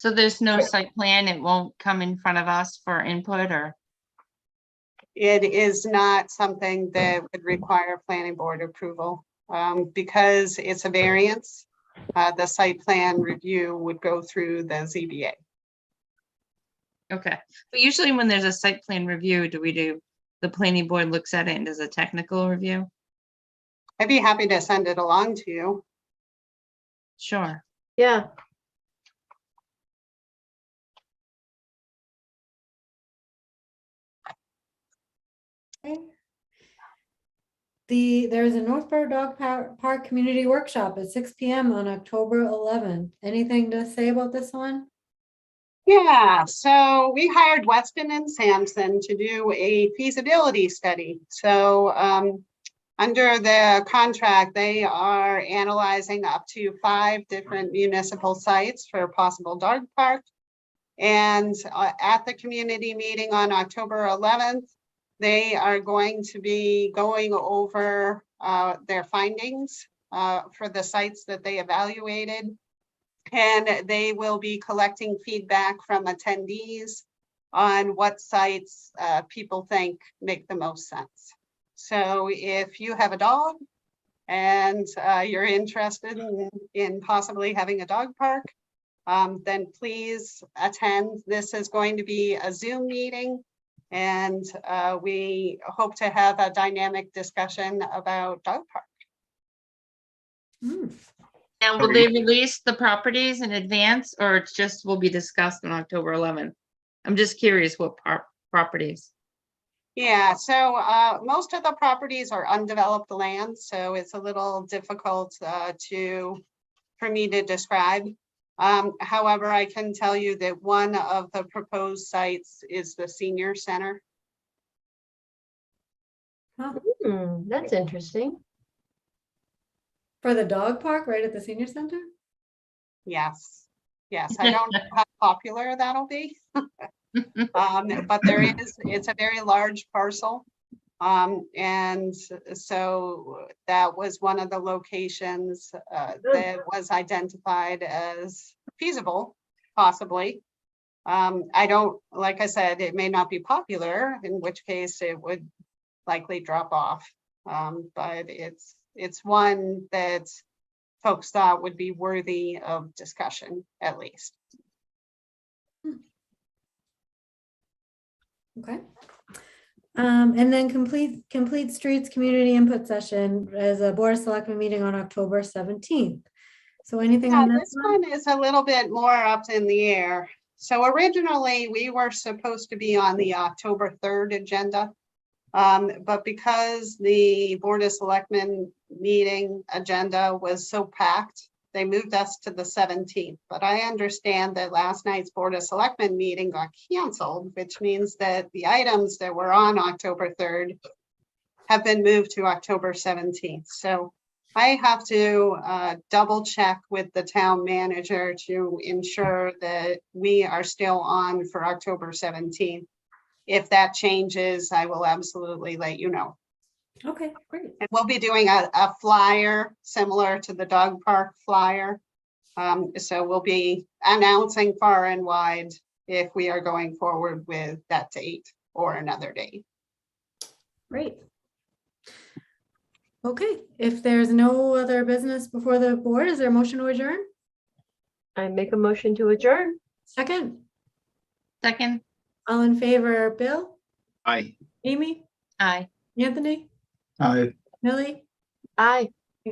there's no site plan, it won't come in front of us for input, or? It is not something that would require planning board approval because it's a variance. The site plan review would go through the ZBA. Okay, but usually when there's a site plan review, the planning board looks at it and does a technical review? I'd be happy to send it along to you. Sure. Yeah. There's a Northborough Dog Park Community Workshop at 6 p.m. on October 11th. Anything to say about this one? Yeah, so we hired Weston and Sampson to do a feasibility study. So under the contract, they are analyzing up to 5 different municipal sites for a possible dog park. And at the community meeting on October 11th, they are going to be going over their findings for the sites that they evaluated. And they will be collecting feedback from attendees on what sites people think make the most sense. So if you have a dog and you're interested in possibly having a dog park, then please attend. This is going to be a Zoom meeting, and we hope to have a dynamic discussion about dog park. Now, will they release the properties in advance, or it's just will be discussed on October 11th? I'm just curious what properties. Yeah, so most of the properties are undeveloped land, so it's a little difficult for me to describe. However, I can tell you that one of the proposed sites is the senior center. That's interesting. For the dog park right at the senior center? Yes, yes, I don't know how popular that'll be. But it's a very large parcel. And so that was one of the locations that was identified as feasible, possibly. Like I said, it may not be popular, in which case it would likely drop off. But it's one that folks thought would be worthy of discussion, at least. Okay. And then complete streets community input session as a Board of Selectmen meeting on October 17th. So anything Yeah, on that this one? one is a little bit more up in the air. So originally, we were supposed to be on the October 3rd agenda. But because the Board of Selectmen meeting agenda was so packed, they moved us to the 17th. But I understand that last night's Board of Selectmen meeting got canceled, which means that the items that were on October 3rd have been moved to October 17th. So I have to double check with the town manager to ensure that we are still on for October 17th. If that changes, I will absolutely let you know. Okay, great. And we'll be doing a flyer similar to the dog park flyer. So we'll be announcing far and wide if we are going forward with that date or another date. Great. Okay, if there's no other business before the board, is there a motion to adjourn? I make a motion to adjourn. Second, Second, all in favor, Bill, Aye. Amy, aye. Anthony, I Millie, Aye.